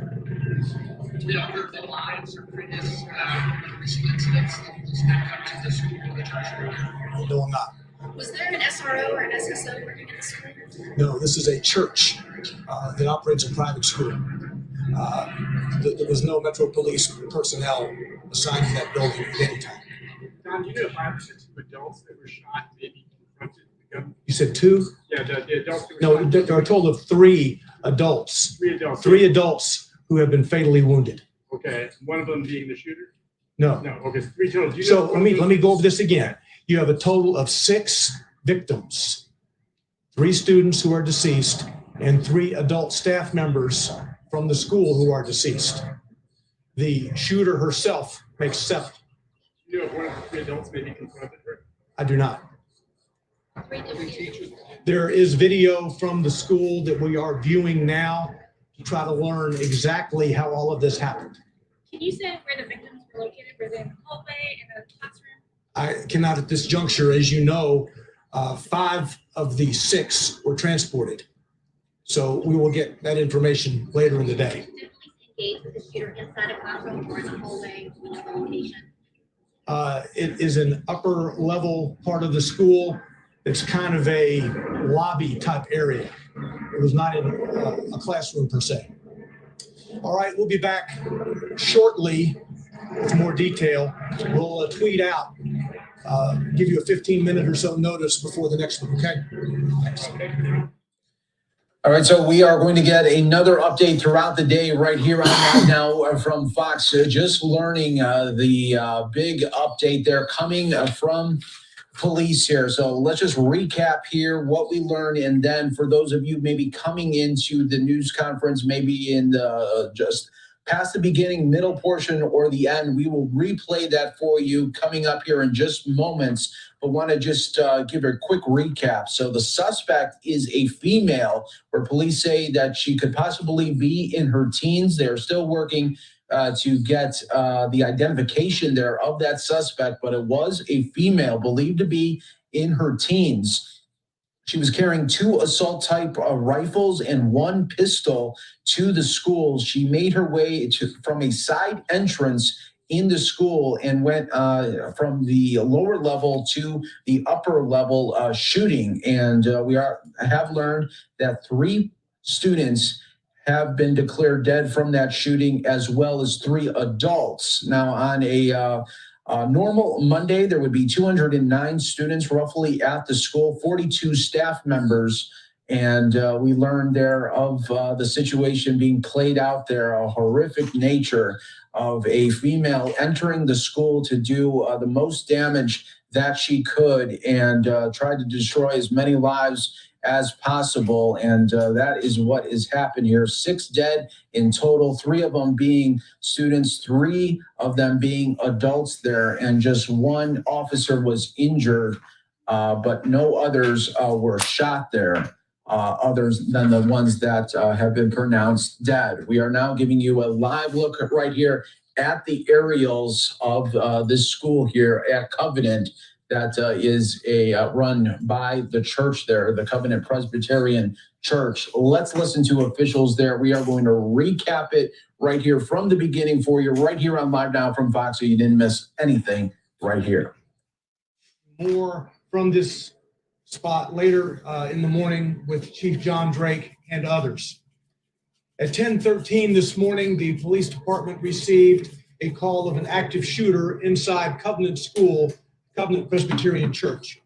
Did other lives or previous recent incidents that come to the school or the church? No, I'm not. Was there an SRO or an SSO working in the school? No, this is a church that operates a private school. there was no Metro Police personnel assigned to that building at any time. Don, do you know if 5 or 6 adults that were shot maybe confronted the gun? You said 2? Yeah, the adults that were No, shot. there are a total of 3 adults. 3 adults. 3 adults who have been fatally wounded. Okay, one of them being the shooter? No. No, okay, 3 total. Do you So know let me go over this again. You have a total of 6 victims, 3 students who are deceased, and 3 adult staff members from the school who are deceased. The shooter herself makes 7. Do you know if one of the 3 adults maybe confronted her? I do not. There is video from the school that we are viewing now to try to learn exactly how all of this happened. Can you say where the victims were located? Were they in the hallway, in the classroom? I cannot at this juncture, as you know, 5 of the 6 were transported. So we will get that information later in the day. Did police engage with the shooter inside a classroom or in the hallway, whichever location? It is an upper level part of the school. It's kind of a lobby type area. It was not in a classroom per se. All right, we'll be back shortly with more detail. We'll tweet out, give you a 15-minute or so notice before the next one, okay? Thanks. All right, so we are going to get another update throughout the day right here on Live Now from Fox. Just learning the big update there coming from police here. So let's just recap here what we learned, and then for those of you maybe coming into the news conference, maybe in the just past the beginning, middle portion, or the end, we will replay that for you coming up here in just moments. But want to just give a quick recap. So the suspect is a female, where police say that she could possibly be in her teens. They're still working to get the identification there of that suspect, but it was a female believed to be in her teens. She was carrying 2 assault type rifles and 1 pistol to the school. She made her way from a side entrance in the school and went from the lower level to the upper level shooting. And we have learned that 3 students have been declared dead from that shooting, as well as 3 adults. Now, on a normal Monday, there would be 209 students roughly at the school, 42 staff members. And we learned there of the situation being played out there, a horrific nature of a female entering the school to do the most damage that she could and try to destroy as many lives as possible. And that is what has happened here. 6 dead in total, 3 of them being students, 3 of them being adults there, and just 1 officer was injured, but no others were shot there. Others than the ones that have been pronounced dead. We are now giving you a live look right here at the aerials of this school here at Covenant that is run by the church there, the Covenant Presbyterian Church. Let's listen to officials there. We are going to recap it right here from the beginning for you, right here on Live Now from Fox, so you didn't miss anything right here. More from this spot later in the morning with Chief John Drake and others. At 10:13 this morning, the police department received a call of an active shooter inside Covenant School, Covenant Presbyterian Church.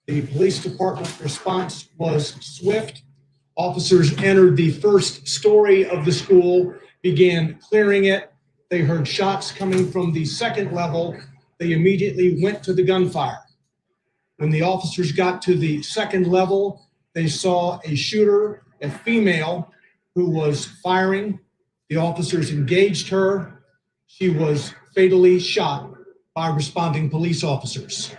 The police department response was swift. Officers entered the first story of the school, began clearing it. They heard shots coming from the second level. They immediately went to the gunfire. When the officers got to the second level, they saw a shooter, a female, who was firing. The officers engaged her. She was fatally shot by responding police officers.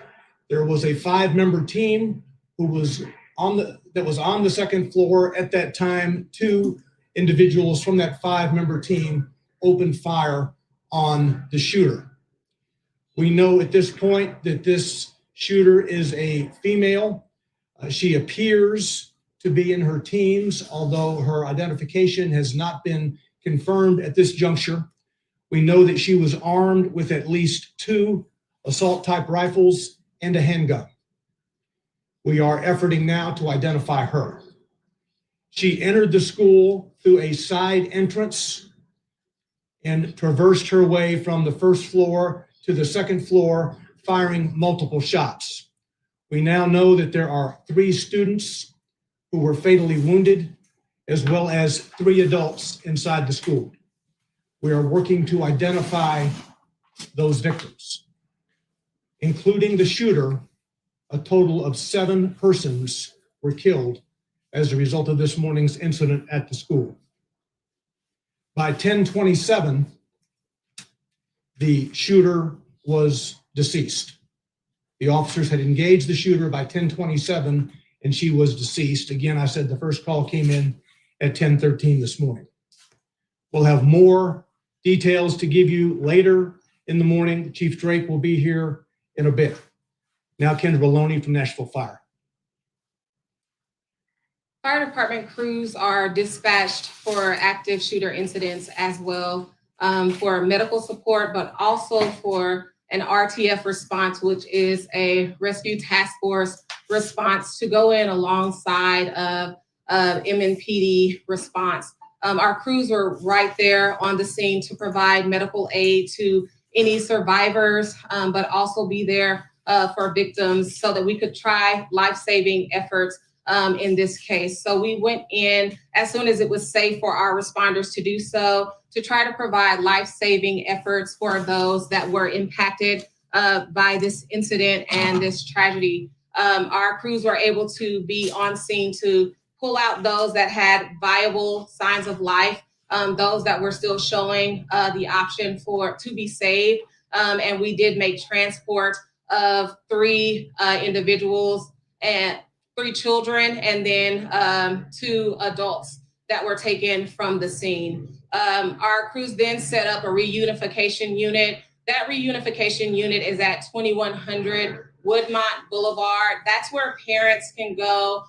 There was a 5-member team who was on the second floor at that time. 2 individuals from that 5-member team opened fire on the shooter. We know at this point that this shooter is a female. She appears to be in her teens, although her identification has not been confirmed at this juncture. We know that she was armed with at least 2 assault-type rifles and a handgun. We are efforting now to identify her. She entered the school through a side entrance and traversed her way from the first floor to the second floor, firing multiple shots. We now know that there are 3 students who were fatally wounded, as well as 3 adults inside the school. We are working to identify those victims, including the shooter. A total of 7 persons were killed as a result of this morning's incident at the school. By 10:27, the shooter was deceased. The officers had engaged the shooter by 10:27, and she was deceased. Again, I said the first call came in at 10:13 this morning. We'll have more details to give you later in the morning. Chief Drake will be here in a bit. Now, Kendra Maloney from Nashville Fire. Fire department crews are dispatched for active shooter incidents as well, for medical support, but also for an RTF response, which is a rescue task force response to go in alongside of MNPD response. Our crews were right there on the scene to provide medical aid to any survivors, but also be there for victims so that we could try life-saving efforts in this case. So we went in as soon as it was safe for our responders to do so, to try to provide life-saving efforts for those that were impacted by this incident and this tragedy. Our crews were able to be on scene to pull out those that had viable signs of life, those that were still showing the option to be saved. And we did make transport of 3 individuals and 3 children, and then 2 adults that were taken from the scene. Our crews then set up a reunification unit. That reunification unit is at 2100 Woodmont Boulevard. That's where parents can go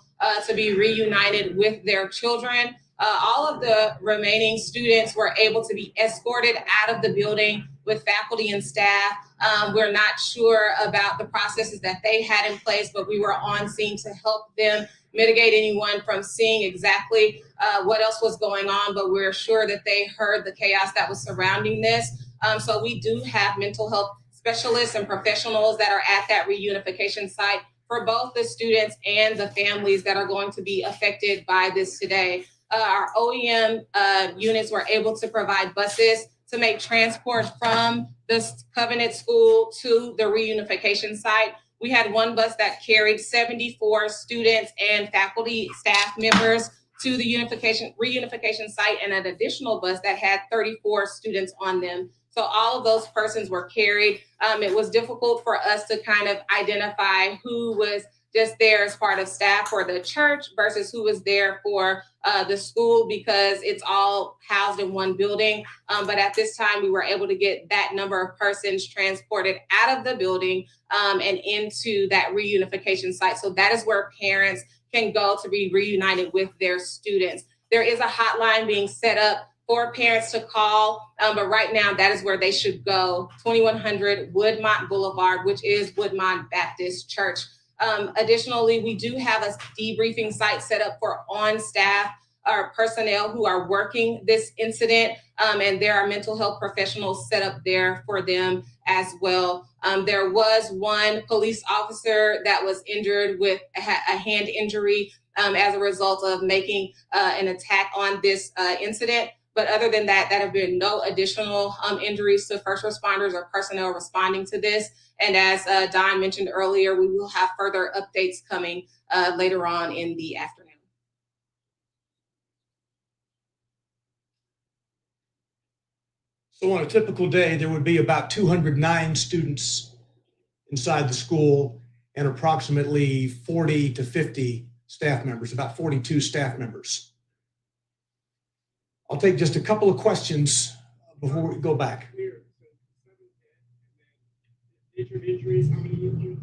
to be reunited with their children. All of the remaining students were able to be escorted out of the building with faculty and staff. We're not sure about the processes that they had in place, but we were on scene to help them mitigate anyone from seeing exactly what else was going on, but we're sure that they heard the chaos that was surrounding this. So we do have mental health specialists and professionals that are at that reunification site for both the students and the families that are going to be affected by this today. Our OEM units were able to provide buses to make transport from the Covenant School to the reunification site. We had one bus that carried 74 students and faculty staff members to the reunification site, and an additional bus that had 34 students on them. So all of those persons were carried. It was difficult for us to kind of identify who was just there as part of staff for the church versus who was there for the school, because it's all housed in one building. But at this time, we were able to get that number of persons transported out of the building and into that reunification site. So that is where parents can go to be reunited with their students. There is a hotline being set up for parents to call, but right now that is where they should go, 2100 Woodmont Boulevard, which is Woodmont Baptist Church. Additionally, we do have a debriefing site set up for on-staff personnel who are working this incident, and there are mental health professionals set up there for them as well. There was one police officer that was injured with a hand injury as a result of making an attack on this incident. But other than that, there have been no additional injuries to first responders or personnel responding to this. And as Don mentioned earlier, we will have further updates coming later on in the afternoon. So on a typical day, there would be about 209 students inside the school and approximately 40 to 50 staff members, about 42 staff members. I'll take just a couple of questions before we go back. Injuries, how many injuries?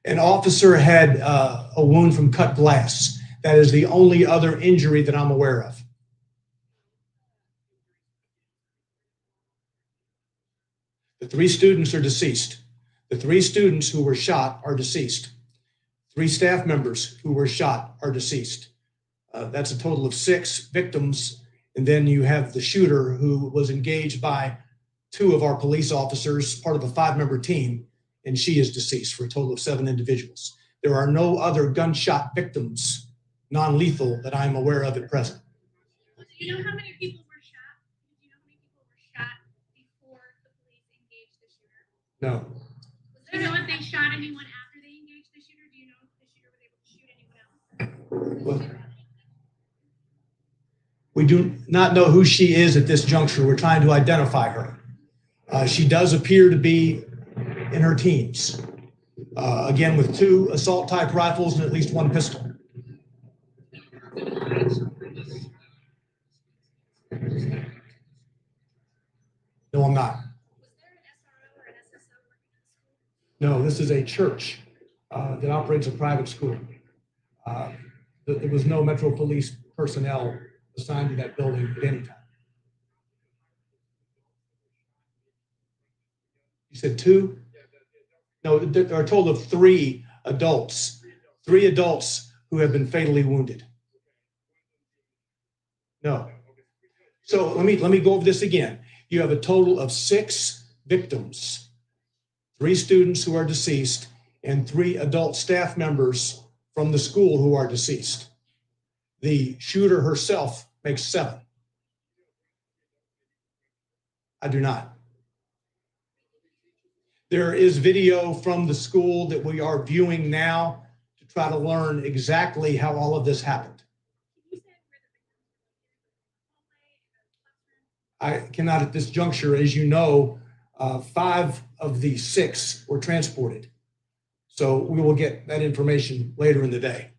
An officer had a wound from cut glass. That is the only other injury that I'm aware of. The 3 students are deceased. The 3 students who were shot are deceased. 3 staff members who were shot are deceased. That's a total of 6 victims. And then you have the shooter who was engaged by 2 of our police officers, part of a 5-member team, and she is deceased for a total of 7 individuals. There are no other gunshot victims, non-lethal, that I'm aware of at present. Do you know how many people were shot? Do you know how many people were shot before the police engaged the shooter? No. Do you know if they shot anyone after they engaged the shooter? Do you know if the shooter was able to shoot anyone else? Well, we do not know who she is at this juncture. We're trying to identify her. She does appear to be in her teens. Again, with 2 assault-type rifles and at least 1 pistol. No, I'm not. Was there an SRO or an SSO working at the school? No, this is a church that operates a private school. There was no Metro Police personnel assigned to that building at any time. You said 2? No, there are a total of 3 adults. 3 adults who have been fatally wounded. No. So let me go over this again. You have a total of 6 victims, 3 students who are deceased, and 3 adult staff members from the school who are deceased. The shooter herself makes 7. I do not. There is video from the school that we are viewing now to try to learn exactly how all of this happened. I cannot at this juncture, as you know, 5 of the 6 were transported. So we will get that information later in the day.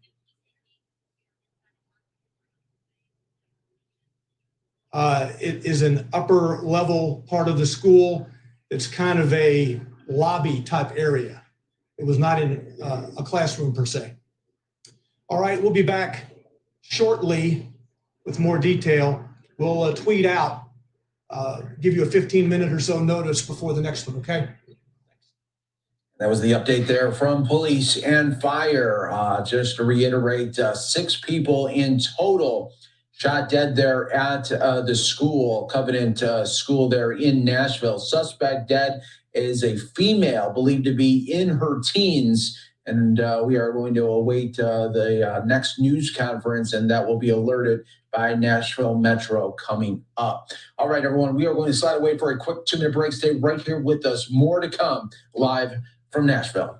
It is an upper level part of the school. It's kind of a lobby type area. It was not in a classroom per se. All right, we'll be back shortly with more detail. We'll tweet out, give you a 15-minute or so notice before the next one, okay? That was the update there from police and fire. Just to reiterate, 6 people in total shot dead there at the school, Covenant School there in Nashville. Suspect dead is a female believed to be in her teens. And we are going to await the next news conference, and that will be alerted by Nashville Metro coming up. All right, everyone, we are going to slide away for a quick 2-minute break. Stay right here with us. More to come live from Nashville.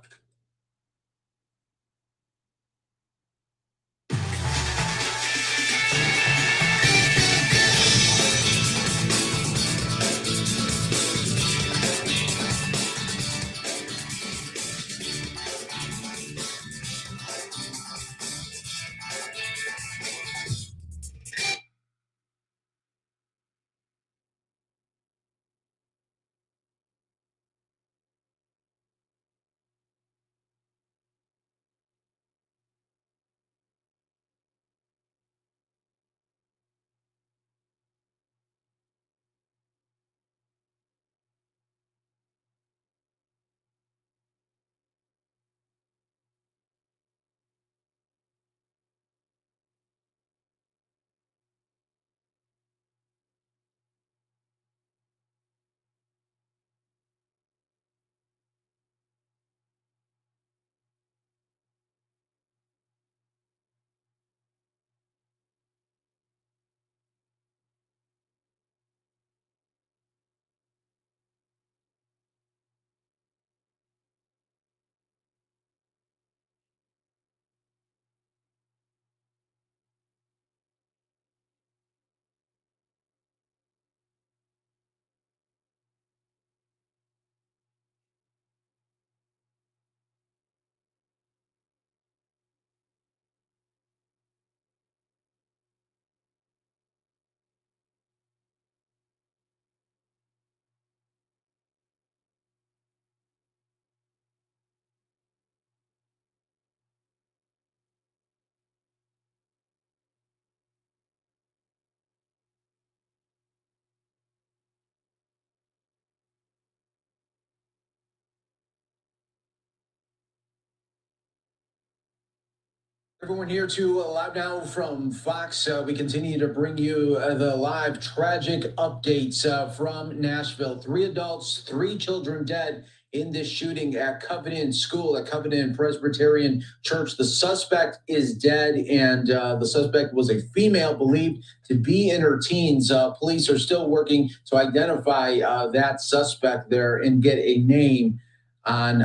Everyone here to Live Now from Fox. We continue to bring you the live tragic updates from Nashville. 3 adults, 3 children dead in this shooting at Covenant School, at Covenant Presbyterian Church. The suspect is dead, and the suspect was a female believed to be in her teens. Police are still working to identify that suspect there and get a name on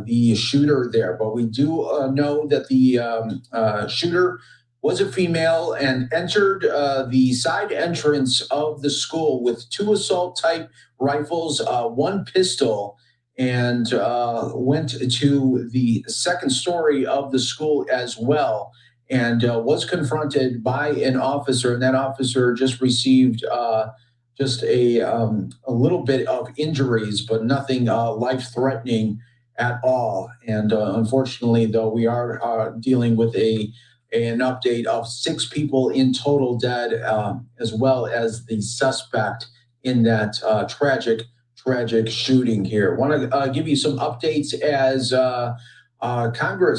the shooter there. But we do know that the shooter was a female and entered the side entrance of the school with 2 assault-type rifles, 1 pistol, and went to the second story of the school as well, and was confronted by an officer, and that officer just received just a little bit of injuries, but nothing life-threatening at all. And unfortunately, though, we are dealing with an update of 6 people in total dead, as well as the suspect in that tragic shooting here. Want to give you some updates as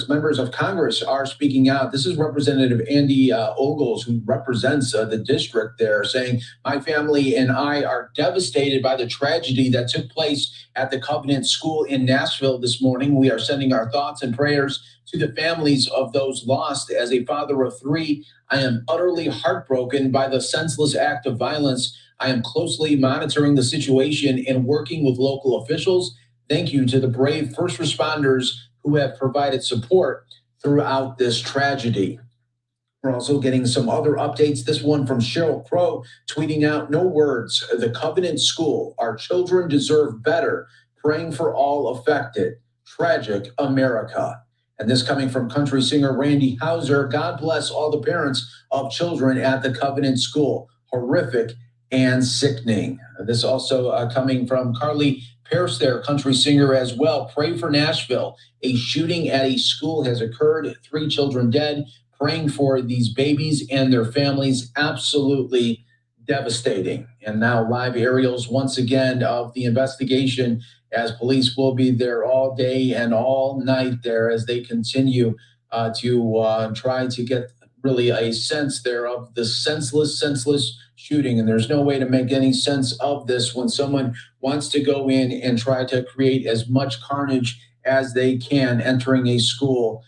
members of Congress are speaking out. This is Representative Andy Ogles, who represents the district there, saying, "My family and I are devastated by the tragedy that took place at the Covenant School in Nashville this morning. We are sending our thoughts and prayers to the families of those lost. As a father of 3, I am utterly heartbroken by the senseless act of violence. I am closely monitoring the situation and working with local officials. Thank you to the brave first responders who have provided support throughout this tragedy." We're also getting some other updates. This one from Cheryl Crow tweeting out, "No words, the Covenant School. Our children deserve better. Praying for all affected. Tragic America." And this coming from country singer Randy Houser. "God bless all the parents of children at the Covenant School. Horrific and sickening." This also coming from Carly Pierce, their country singer as well. "Pray for Nashville. A shooting at a school has occurred. 3 children dead. Praying for these babies and their families. Absolutely devastating." And now live aerials once again of the investigation, as police will be there all day and all night there as they continue to try to get really a sense there of the senseless shooting. And there's no way to make any sense of this when someone wants to go in and try to create as much carnage as they can, entering a school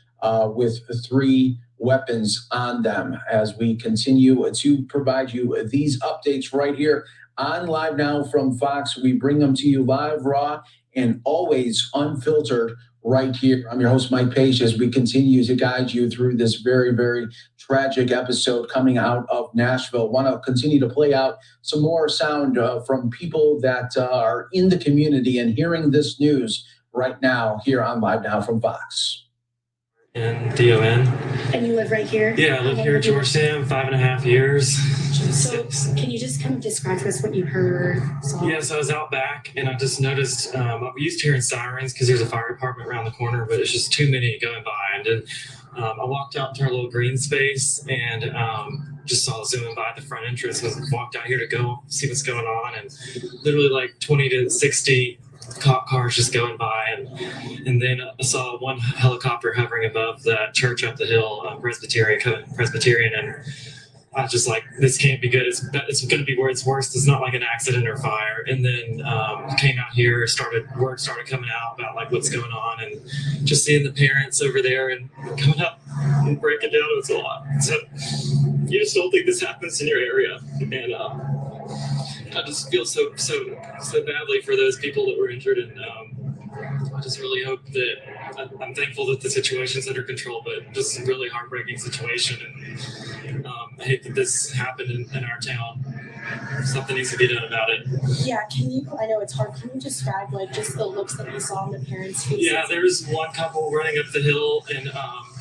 with 3 weapons on them. As we continue to provide you these updates right here on Live Now from Fox, we bring them to you live, raw, and always unfiltered right here. I'm your host, Mike Page, as we continue to guide you through this very, very tragic episode coming out of Nashville. Want to continue to play out some more sound from people that are in the community and hearing this news right now here on Live Now from Fox. And DON. And you live right here? Yeah, I live here at Georgetown, 5.5 years. So can you just kind of describe to us what you heard, saw? Yeah, so I was out back and I just noticed, we used to hearing sirens because there's a fire department around the corner, but it's just too many going by. And then I walked out into our little green space and just saw zooming by the front entrance. I walked out here to go see what's going on, and literally like 20 to 60 cop cars just going by, and then I saw 1 helicopter hovering above that church up the hill, Presbyterian, and I was just like, this can't be good. It's going to be where it's worse. It's not like an accident or fire. And then came out here, word started coming out about like what's going on, and just seeing the parents over there and coming up and breaking down, it was a lot. So you just don't think this happens in your area, and I just feel so badly for those people that were injured, and I just really hope that I'm thankful that the situation's under control, but just a really heartbreaking situation, and I hate that this happened in our town. Something needs to be done about it. Yeah, I know it's hard, can you describe like just the looks that you saw on the parents' faces? Yeah, there was 1 couple running up the hill, and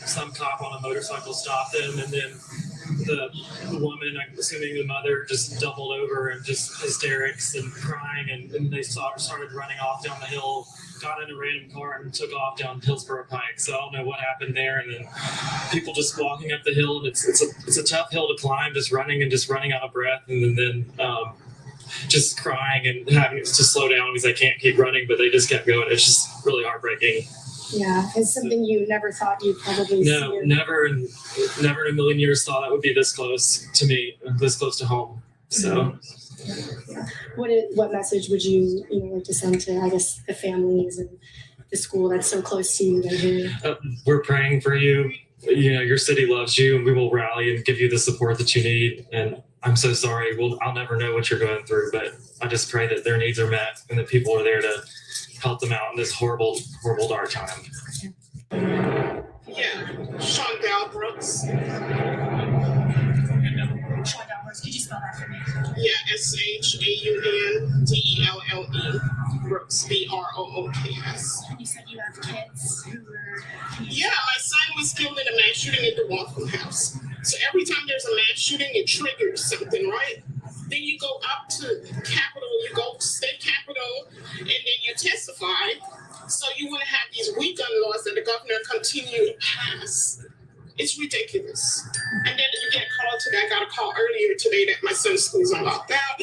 some cop on a motorcycle stopped them, and then the woman, I'm assuming the mother, just doubled over and just hysterics and crying, and they started running off down the hill, got in a random car and took off down Hillsborough Pike. So I don't know what happened there. And then people just walking up the hill, and it's a tough hill to climb, just running out of breath, and then just crying and having to slow down because they can't keep running, but they just kept going. It's just really heartbreaking. Yeah, it's something you never thought you'd probably see. No, never in a million years thought it would be this close to me, this close to home. So, What message would you like to send to, I guess, the families and the school that's so close to you right here? we're praying for you. You know, your city loves you, and we will rally and give you the support that you need. And I'm so sorry. I'll never know what you're going through, but I just pray that their needs are met and that people are there to help them out in this horrible, horrible, dark time. Yeah, Shondell Brooks. Shondell Brooks, could you spell that for me? Yeah, SHAUNDELLE. Brooks, BROOKS. And you said you have kids who were. Yeah, my son was killed in a mass shooting at the Waffle House. So every time there's a mass shooting, it triggers something, right? Then you go up to Capitol, you go to state Capitol, and then you testify. So you want to have these weak gun laws that the governor continue to pass. It's ridiculous. And then you get a call today. I got a call earlier today that my son's school's on lockdown.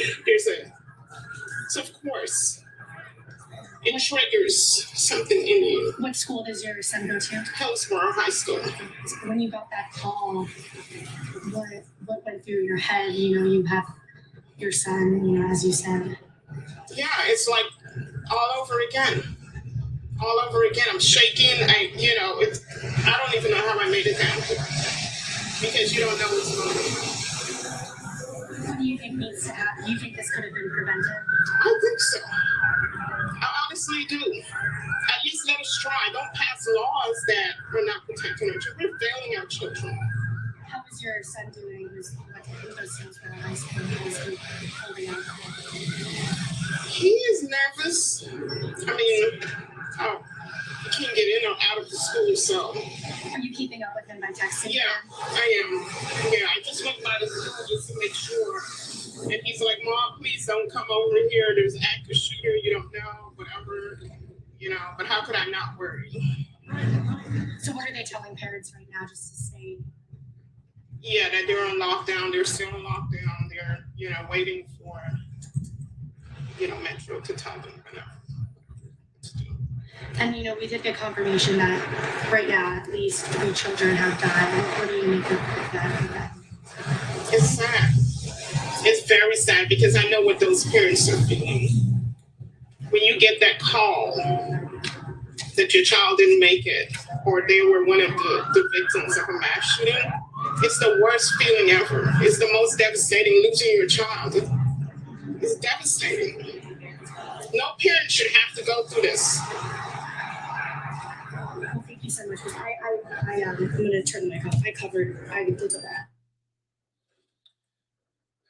So of course, it triggers something in you. What school does your son go to? Hillsborough High School. When you got that call, what went through your head? You have your son, as you said. Yeah, it's like all over again. All over again. I'm shaking. I don't even know how I made it down here because you don't know what's going on. What do you think needs to happen? Do you think this could have been prevented? I think so. I honestly do. At least let us try. Don't pass laws that are not protecting our children. We're failing our children. How is your son doing? Those things for high school? How is he holding up? He is nervous. I mean, he can't get in or out of the school, so. Are you keeping up with him by texting? Yeah, I am. Yeah, I just went by the school just to make sure. And he's like, Mom, please don't come over here. There's an active shooter. You don't know, whatever. But how could I not worry? So what are they telling parents right now, just to stay? Yeah, that they're on lockdown. They're still on lockdown. They're, waiting for, Metro to tell them, And we did get confirmation that right now at least 3 children have died. What do you make of that? It's sad. It's very sad because I know what those parents are feeling. When you get that call that your child didn't make it or they were one of the victims of a mass shooting, it's the worst feeling ever. It's the most devastating. Losing your child. It's devastating. No parent should have to go through this. Well, thank you so much. I'm going to turn the mic off. I did that.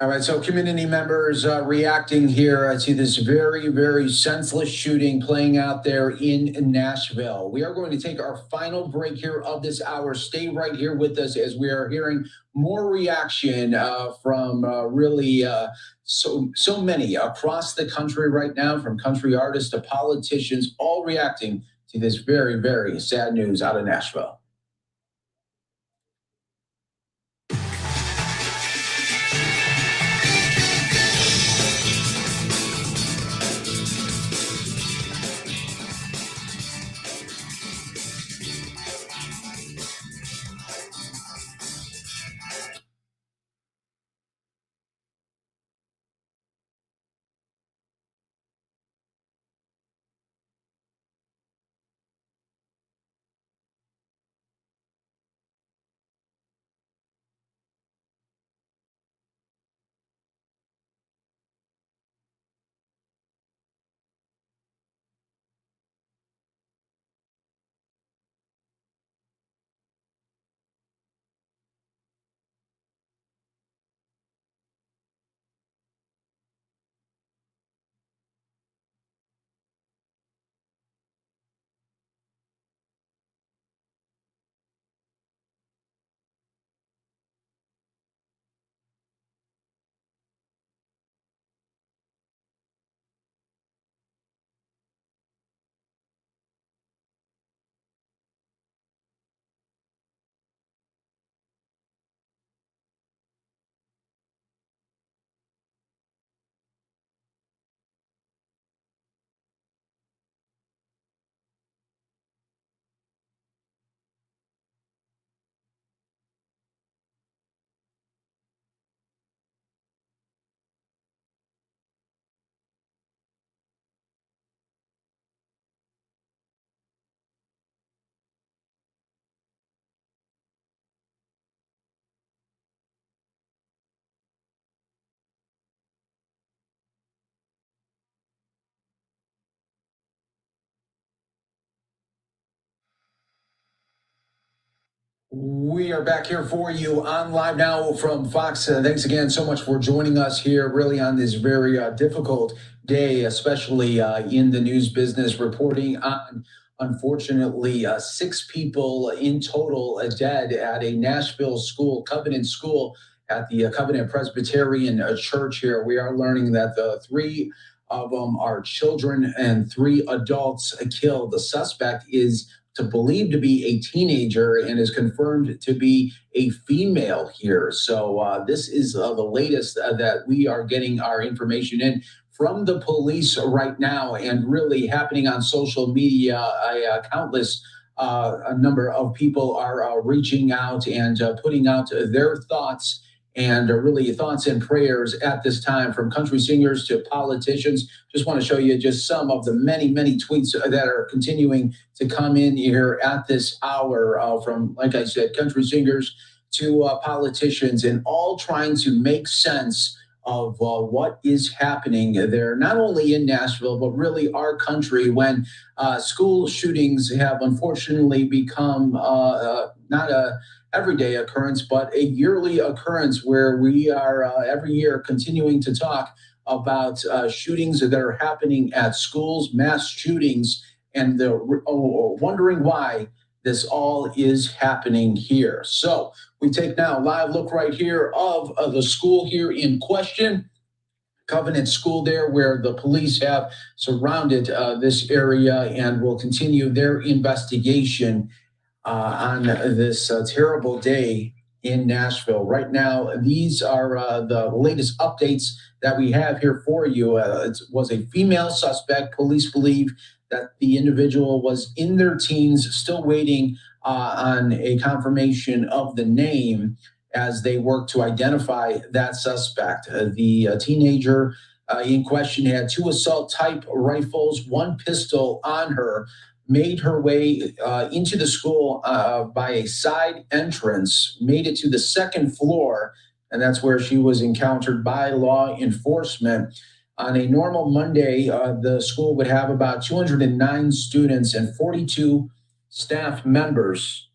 All right, so community members reacting here to this very, very senseless shooting playing out there in Nashville. We are going to take our final break here of this hour. Stay right here with us as we are hearing more reaction from really so many across the country right now, from country artists to politicians, all reacting to this very, very sad news out of Nashville. We are back here for you on Live Now from Fox. Thanks again so much for joining us here really on this very difficult day, especially in the news business, reporting on, unfortunately, 6 people in total dead at a Nashville school, Covenant School, at the Covenant Presbyterian Church here. We are learning that the 3 of them are children and 3 adults killed. The suspect is believed to be a teenager and is confirmed to be a female here. So this is the latest that we are getting our information in from the police right now, and really happening on social media. Countless a number of people are reaching out and putting out their thoughts and really thoughts and prayers at this time, from country singers to politicians. Just want to show you just some of the many, many tweets that are continuing to come in here at this hour, from, like I said, country singers to politicians, and all trying to make sense of what is happening there, not only in Nashville, but really our country, when school shootings have unfortunately become not a everyday occurrence, but a yearly occurrence, where we are every year continuing to talk about shootings that are happening at schools, mass shootings, and wondering why this all is happening here. So we take now a live look right here of the school here in question, Covenant School there, where the police have surrounded this area and will continue their investigation on this terrible day in Nashville. Right now, these are the latest updates that we have here for you. It was a female suspect. Police believe that the individual was in their teens, still waiting on a confirmation of the name as they work to identify that suspect. The teenager in question had 2 assault-type rifles, 1 pistol on her, made her way into the school by a side entrance, made it to the 2nd floor, and that's where she was encountered by law enforcement. On a normal Monday, the school would have about 209 students and 42 staff members.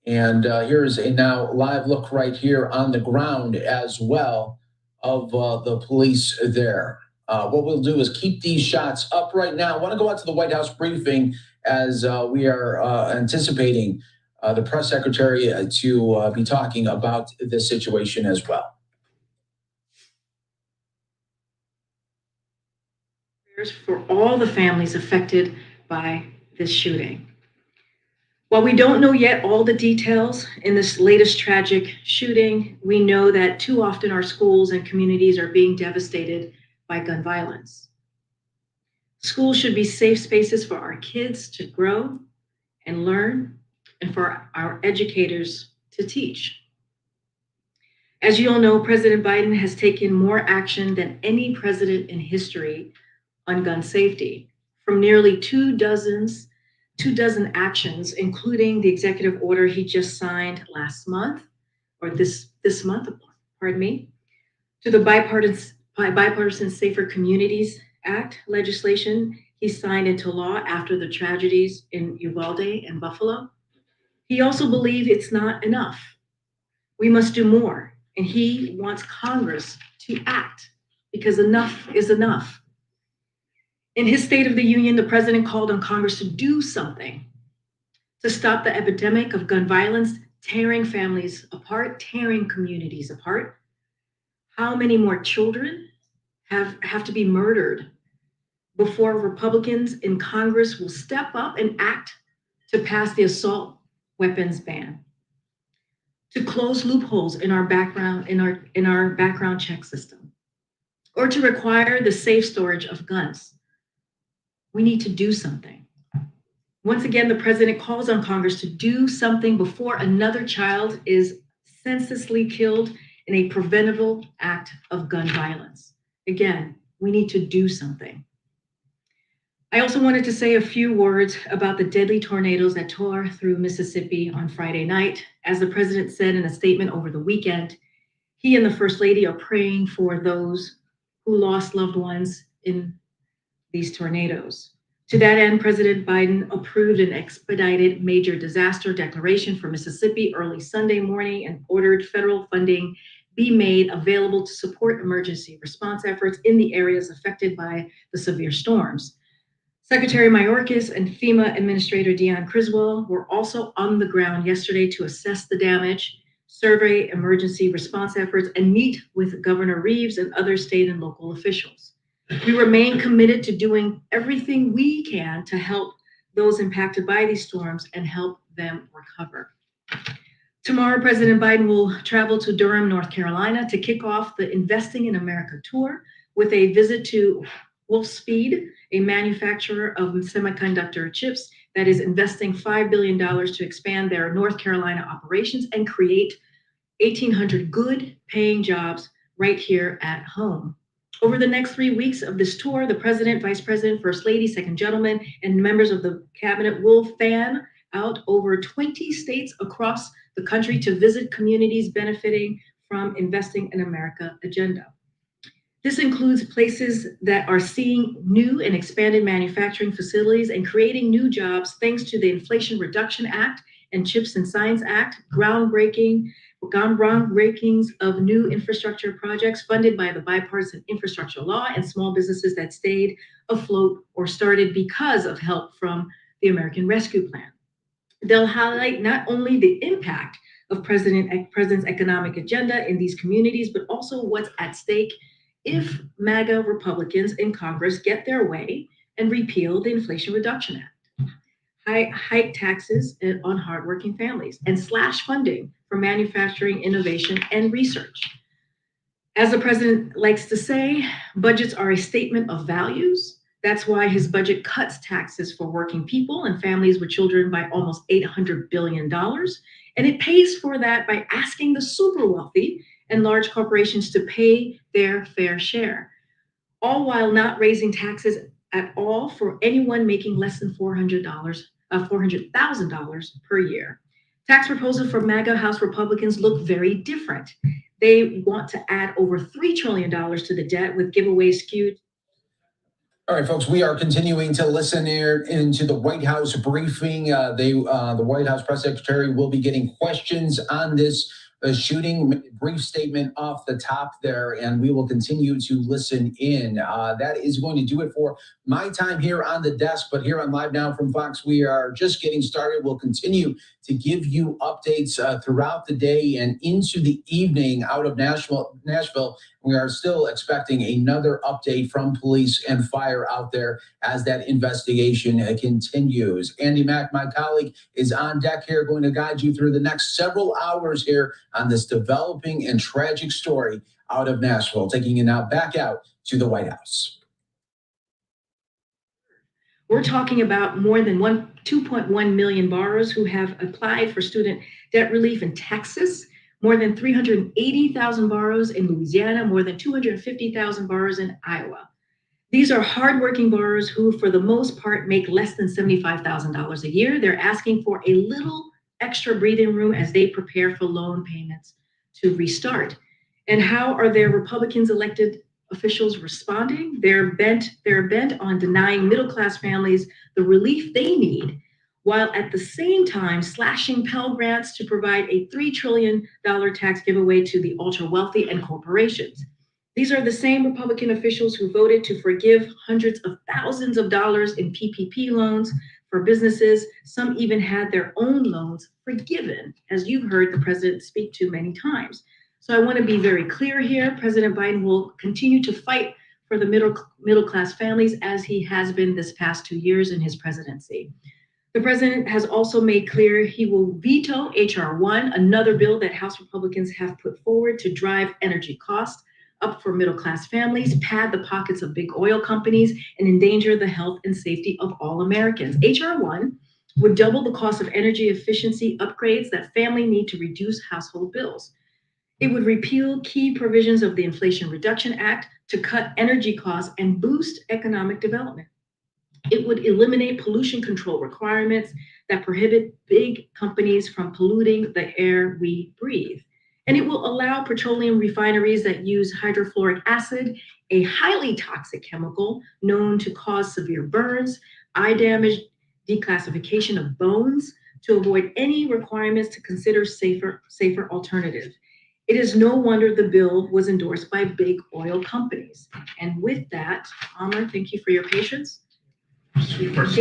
And here's a now live look right here on the ground as well of the police there. What we'll do is keep these shots up right now. I want to go out to the White House briefing as we are anticipating the press secretary to be talking about this situation as well. For all the families affected by this shooting. While we don't know yet all the details in this latest tragic shooting, we know that too often our schools and communities are being devastated by gun violence. Schools should be safe spaces for our kids to grow and learn, and for our educators to teach. As you all know, President Biden has taken more action than any president in history on gun safety, from nearly 24 actions, including the executive order he just signed last month, or this month, pardon me, to the bipartisan Safer Communities Act legislation he signed into law after the tragedies in Uvalde and Buffalo. He also believes it's not enough. We must do more, and he wants Congress to act, because enough is enough. In his State of the Union, the president called on Congress to do something to stop the epidemic of gun violence, tearing families apart, tearing communities apart. How many more children have to be murdered before Republicans in Congress will step up and act to pass the assault weapons ban, to close loopholes in our background check system, or to require the safe storage of guns? We need to do something. Once again, the president calls on Congress to do something before another child is senselessly killed in a preventable act of gun violence. Again, we need to do something. I also wanted to say a few words about the deadly tornadoes that tore through Mississippi on Friday night. As the president said in a statement over the weekend, he and the First Lady are praying for those who lost loved ones in these tornadoes. To that end, President Biden approved an expedited major disaster declaration for Mississippi early Sunday morning and ordered federal funding be made available to support emergency response efforts in the areas affected by the severe storms. Secretary Mayorkas and FEMA Administrator Deon Criswell were also on the ground yesterday to assess the damage, survey emergency response efforts, and meet with Governor Reeves and other state and local officials. We remain committed to doing everything we can to help those impacted by these storms and help them recover. Tomorrow, President Biden will travel to Durham, North Carolina to kick off the Investing in America tour with a visit to Wolfspeed, a manufacturer of semiconductor chips that is investing $5 billion to expand their North Carolina operations and create 1,800 good paying jobs right here at home. Over the next 3 weeks of this tour, the President, Vice President, First Lady, Second Gentleman, and members of the cabinet will fan out over 20 states across the country to visit communities benefiting from Investing in America agenda. This includes places that are seeing new and expanded manufacturing facilities and creating new jobs thanks to the Inflation Reduction Act and CHIPS and Science Act, groundbreakings of new infrastructure projects funded by the bipartisan infrastructure law, and small businesses that stayed afloat or started because of help from the American Rescue Plan. They'll highlight not only the impact of President's economic agenda in these communities, but also what's at stake if MAGA Republicans in Congress get their way and repeal the Inflation Reduction Act, hike taxes on hardworking families, and slash funding for manufacturing, innovation, and research. As the president likes to say, budgets are a statement of values. That's why his budget cuts taxes for working people and families with children by almost $800 billion. And it pays for that by asking the super wealthy and large corporations to pay their fair share, all while not raising taxes at all for anyone making less than $400,000 per year. Tax proposals for MAGA House Republicans look very different. They want to add over $3 trillion to the debt with giveaways skewed. All right, folks, we are continuing to listen here into the White House briefing. The White House press secretary will be getting questions on this shooting. Brief statement off the top there, and we will continue to listen in. That is going to do it for my time here on the desk, but here on Live Now from Fox, we are just getting started. We'll continue to give you updates throughout the day and into the evening out of Nashville. We are still expecting another update from police and fire out there as that investigation continues. Andy Mack, my colleague, is on deck here, going to guide you through the next several hours here on this developing and tragic story out of Nashville, taking you now back out to the White House. We're talking about more than 2.1 million borrowers who have applied for student debt relief in Texas, more than 380,000 borrowers in Louisiana, more than 250,000 borrowers in Iowa. These are hardworking borrowers who, for the most part, make less than $75,000 a year. They're asking for a little extra breathing room as they prepare for loan payments to restart. And how are their Republicans elected officials responding? They're bent on denying middle-class families the relief they need, while at the same time slashing Pell Grants to provide a $3 trillion tax giveaway to the ultra-wealthy and corporations. These are the same Republican officials who voted to forgive hundreds of thousands of dollars in PPP loans for businesses. Some even had their own loans forgiven, as you've heard the president speak to many times. So I want to be very clear here. President Biden will continue to fight for the middle-class families as he has been this past 2 years in his presidency. The president has also made clear he will veto H.R. 1, another bill that House Republicans have put forward to drive energy costs up for middle-class families, pad the pockets of big oil companies, and endanger the health and safety of all Americans. H.R. 1 would double the cost of energy efficiency upgrades that families need to reduce household bills. It would repeal key provisions of the Inflation Reduction Act to cut energy costs and boost economic development. It would eliminate pollution control requirements that prohibit big companies from polluting the air we breathe. And it will allow petroleum refineries that use hydrofluoric acid, a highly toxic chemical known to cause severe burns, eye damage, declassification of bones, to avoid any requirements to consider safer alternatives. It is no wonder the bill was endorsed by big oil companies. And with that, Amr, thank you for your patience. First,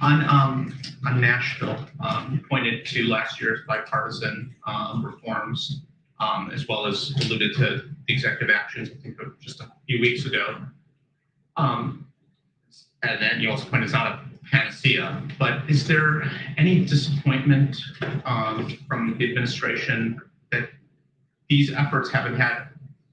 on Nashville, you pointed to last year's bipartisan reforms, as well as alluded to the executive actions, I think, of just a few weeks ago. And then you also pointed it's not a panacea, but is there any disappointment from the administration that these efforts haven't had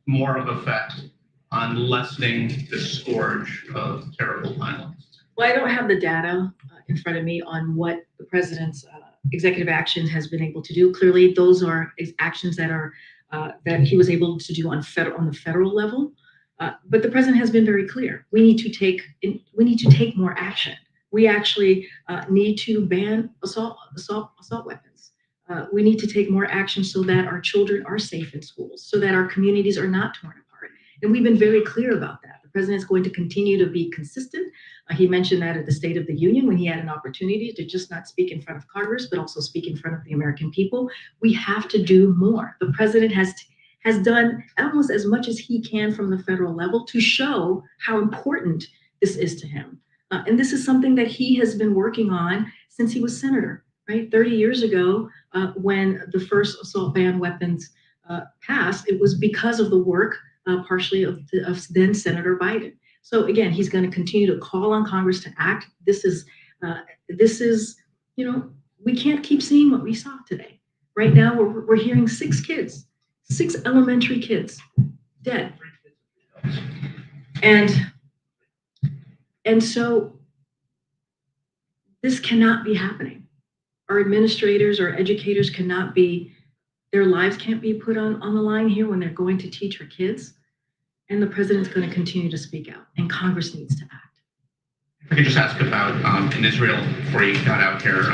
more of effect on lessening the scourge of terrible violence? Well, I don't have the data in front of me on what the president's executive action has been able to do. Clearly, those are actions that are that he was able to do on the federal level. But the president has been very clear. We need to take more action. We actually need to ban assault weapons. We need to take more action so that our children are safe in schools, so that our communities are not torn apart. And we've been very clear about that. The president is going to continue to be consistent. He mentioned that at the State of the Union when he had an opportunity to just not speak in front of Congress, but also speak in front of the American people. We have to do more. The president has done almost as much as he can from the federal level to show how important this is to him. And this is something that he has been working on since he was senator, right? 30 years ago, when the first assault ban weapons passed, it was because of the work partially of then Senator Biden. So again, he's going to continue to call on Congress to act. This is, we can't keep seeing what we saw today. Right now, we're hearing 6 elementary kids dead. And so this cannot be happening. Our administrators or educators their lives can't be put on the line here when they're going to teach our kids. And the president's going to continue to speak out, and Congress needs to act. If I could just ask about in Israel, before you got out here,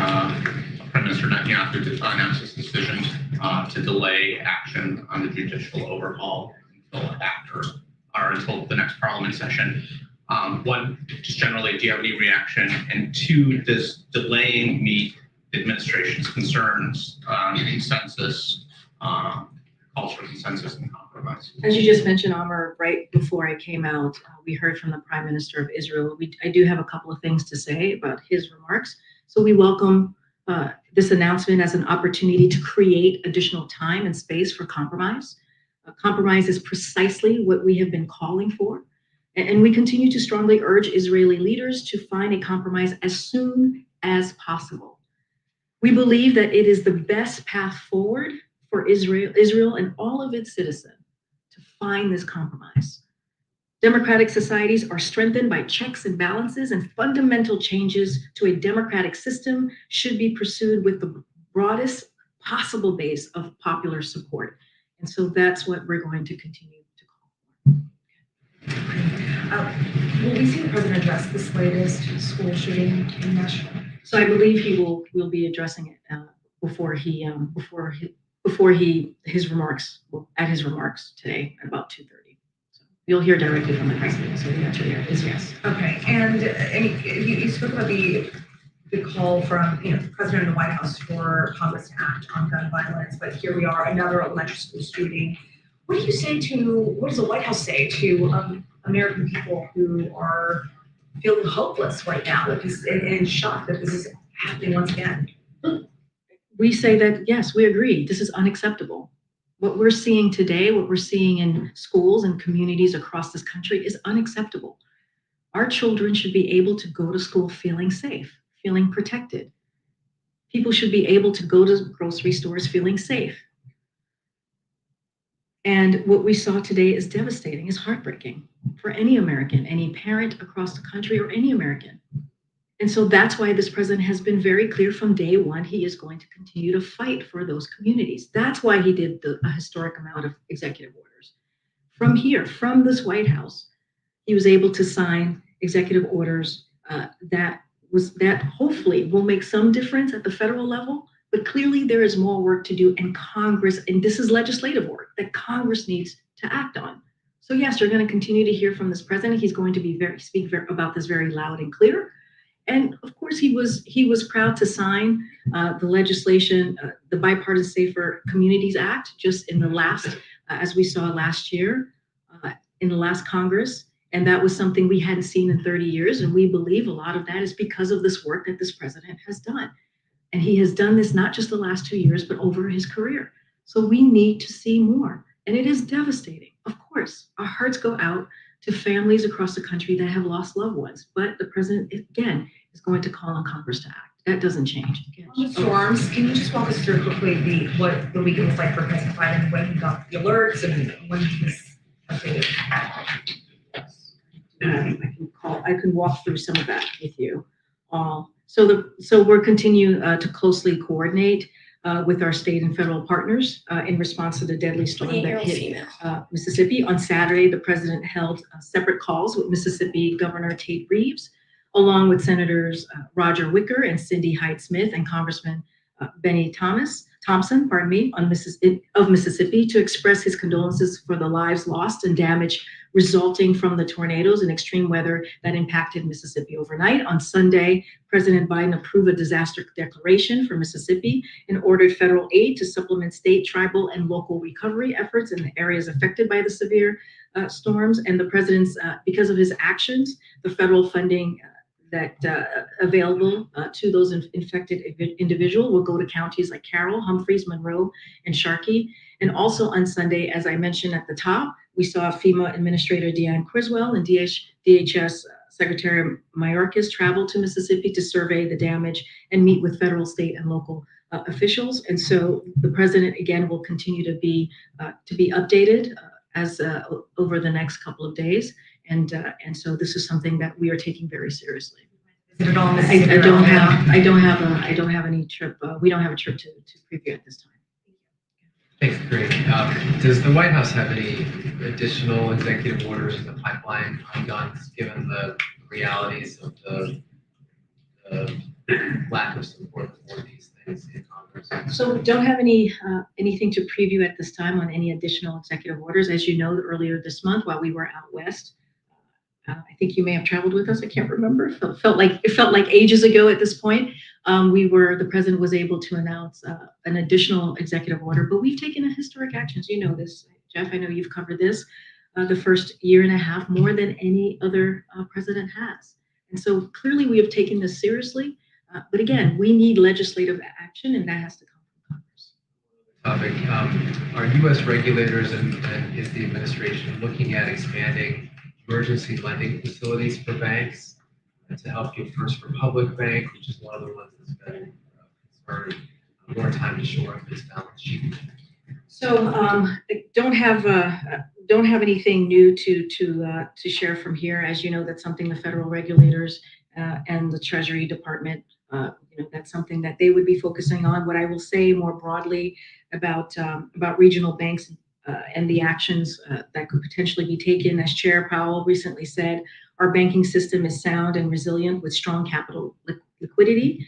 Prime Minister Netanyahu announced his decision to delay action on the judicial overhaul until the next parliament session. One, just generally, do you have any reaction? And two, does delaying meet the administration's concerns on consensus, calls for consensus and compromise? As you just mentioned, Amr, right before I came out, we heard from the Prime Minister of Israel. I do have a couple of things to say about his remarks. So we welcome this announcement as an opportunity to create additional time and space for compromise. Compromise is precisely what we have been calling for. And we continue to strongly urge Israeli leaders to find a compromise as soon as possible. We believe that it is the best path forward for Israel and all of its citizens to find this compromise. Democratic societies are strengthened by checks and balances, and fundamental changes to a democratic system should be pursued with the broadest possible base of popular support. And so that's what we're going to continue to call for. Will we see the president address this latest school shooting in Nashville? So I believe he will be addressing it before his remarks today at about 2:30. So you'll hear directly from the president. So the answer there is yes. Okay, and you spoke about the call from the president of the White House for Congress to act on gun violence, but here we are, another elementary school shooting. What does the White House say to American people who are feeling hopeless right now, and shocked that this is happening once again? We say that, yes, we agree. This is unacceptable. What we're seeing today, what we're seeing in schools and communities across this country is unacceptable. Our children should be able to go to school feeling safe, feeling protected. People should be able to go to grocery stores feeling safe. And what we saw today is devastating, is heartbreaking for any American, any parent across the country, or any American. And so that's why this president has been very clear from day one, he is going to continue to fight for those communities. That's why he did a historic amount of executive orders. From here, from this White House, he was able to sign executive orders that hopefully will make some difference at the federal level, but clearly there is more work to do, and Congress, and this is legislative work that Congress needs to act on. So yes, you're going to continue to hear from this president. He's going to speak about this very loud and clear. And of course, he was proud to sign the legislation, the Bipartisan Safer Communities Act, just in the last, as we saw last year, in the last Congress. And that was something we hadn't seen in 30 years. And we believe a lot of that is because of this work that this president has done. And he has done this not just the last 2 years, but over his career. So we need to see more. And it is devastating. Of course, our hearts go out to families across the country that have lost loved ones. But the president, again, is going to call on Congress to act. That doesn't change. On the storms, can you just walk us through quickly what the weekend was like for President Biden, when he got the alerts and when he was updated? I can walk through some of that with you. So we're continuing to closely coordinate with our state and federal partners in response to the deadly storm that hit Mississippi. On Saturday, the president held separate calls with Mississippi Governor Tate Reeves, along with Senators Roger Wicker and Cindy Hyde-Smith and Congressman Benny Thompson, of Mississippi, to express his condolences for the lives lost and damage resulting from the tornadoes and extreme weather that impacted Mississippi overnight. On Sunday, President Biden approved a disaster declaration for Mississippi and ordered federal aid to supplement state, tribal, and local recovery efforts in the areas affected by the severe storms. And the president's, because of his actions, the federal funding that available to those infected individuals will go to counties like Carroll, Humphreys, Monroe, and Sharkey. And also on Sunday, as I mentioned at the top, we saw FEMA Administrator Deanne Criswell and DHS Secretary Mayorkas travel to Mississippi to survey the damage and meet with federal, state, and local officials. And so the president, again, will continue to be updated as over the next couple of days. And so this is something that we are taking very seriously. I don't have any trip. We don't have a trip to preview at this time. Thanks, great. Does the White House have any additional executive orders in the pipeline on guns, given the realities of the lack of support for these things in Congress? So we don't have anything to preview at this time on any additional executive orders. As you know, earlier this month, while we were out west, I think you may have traveled with us. I can't remember. It felt like ages ago at this point. The president was able to announce an additional executive order, but we've taken historic actions. You know this, Jeff. I know you've covered this. The first year and a half, more than any other president has. And so clearly we have taken this seriously. But again, we need legislative action, and that has to come from Congress. Topic. Are U.S. regulators and is the administration looking at expanding emergency lending facilities for banks to help Give First Republic Bank, which is one of the ones that's been concerned, more time to shore up its balance sheet? So I don't have anything new to share from here. As you know, that's something the federal regulators and the Treasury Department, that's something that they would be focusing on. What I will say more broadly about regional banks and the actions that could potentially be taken, as Chair Powell recently said, our banking system is sound and resilient with strong capital liquidity.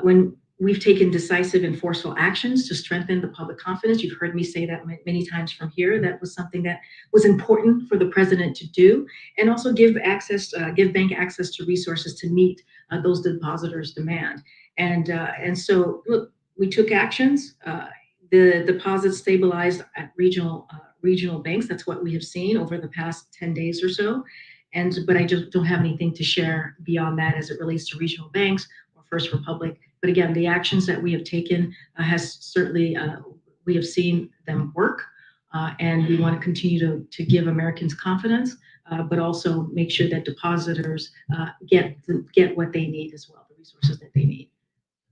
When we've taken decisive and forceful actions to strengthen the public confidence, you've heard me say that many times from here. That was something that was important for the president to do, and also give bank access to resources to meet those depositors' demand. And so, look, we took actions. The deposits stabilized at regional banks. That's what we have seen over the past 10 days or so. But I just don't have anything to share beyond that as it relates to regional banks or First Republic. But again, the actions that we have taken has certainly, we have seen them work. And we want to continue to give Americans confidence, but also make sure that depositors get what they need as well, the resources that they need.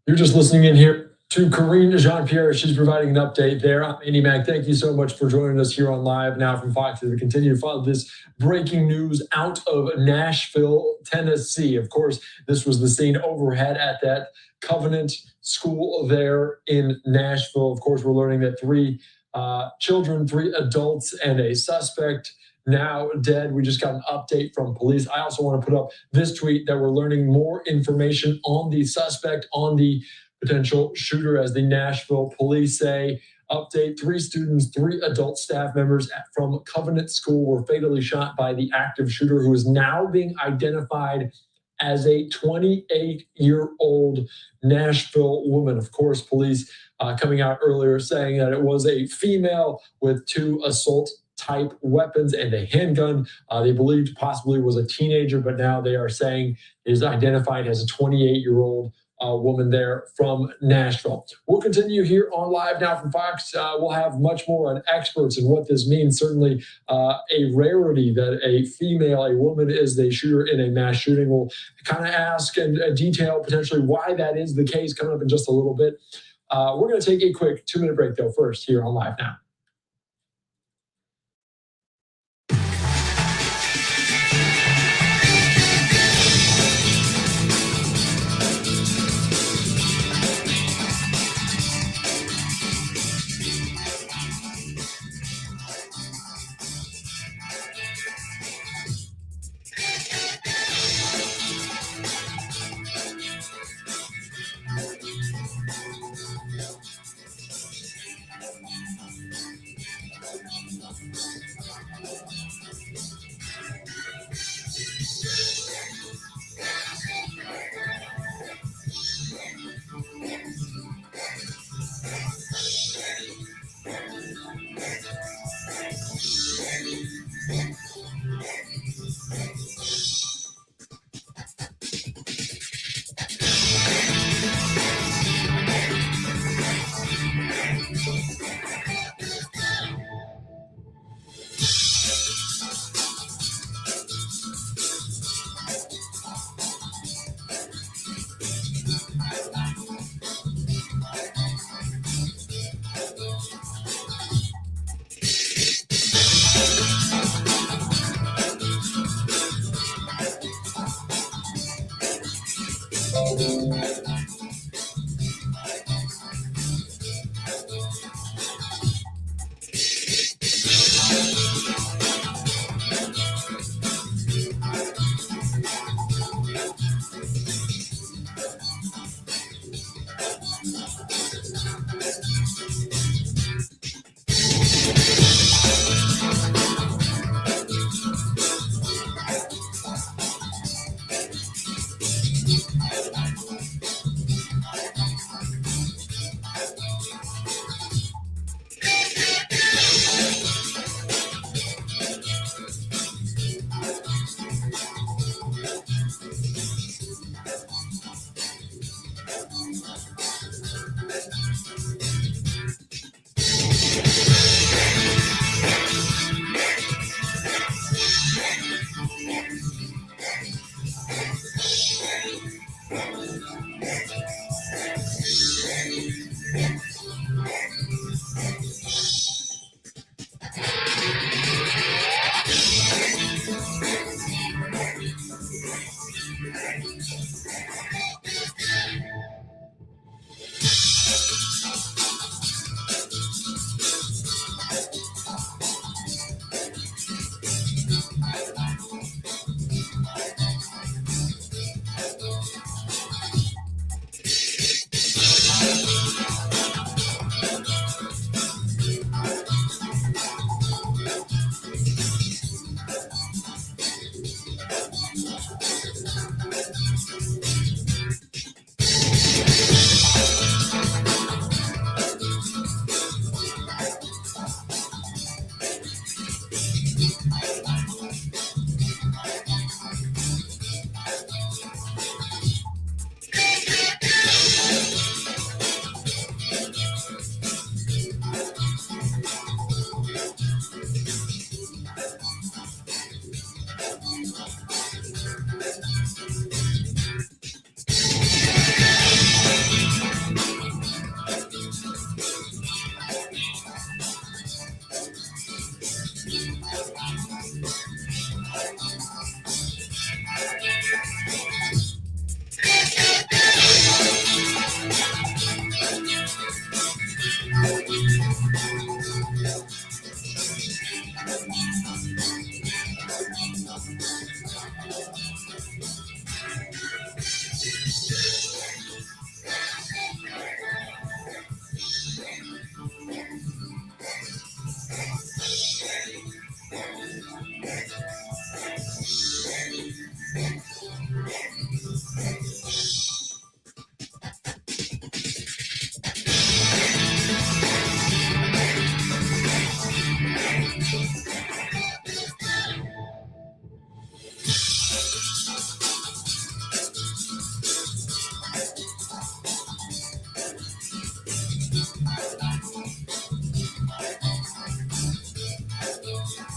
You're just listening in here to Karine Jean-Pierre. She's providing an update there. I'm Andy Mack. Thank you so much for joining us here on Live Now from Fox as we continue to follow this breaking news out of Nashville, Tennessee. Of course, this was the scene overhead at that Covenant school there in Nashville. Of course, we're learning that 3 children, 3 adults, and a suspect now dead. We just got an update from police. I also want to put up this tweet that we're learning more information on the suspect, on the potential shooter, as the Nashville police say. Update: 3 students, 3 adult staff members from Covenant School were fatally shot by the active shooter, who is now being identified as a 28-year-old Nashville woman. Of course, police coming out earlier saying that it was a female with 2 assault-type weapons and a handgun. They believed possibly was a teenager, but now they are saying is identified as a 28-year-old woman there from Nashville. We'll continue here on Live Now from Fox. We'll have much more on experts and what this means. Certainly a rarity that a woman is the shooter in a mass shooting. We'll kind of ask and detail potentially why that is the case coming up in just a little bit. We're going to take a quick 2-minute break though first here on Live Now.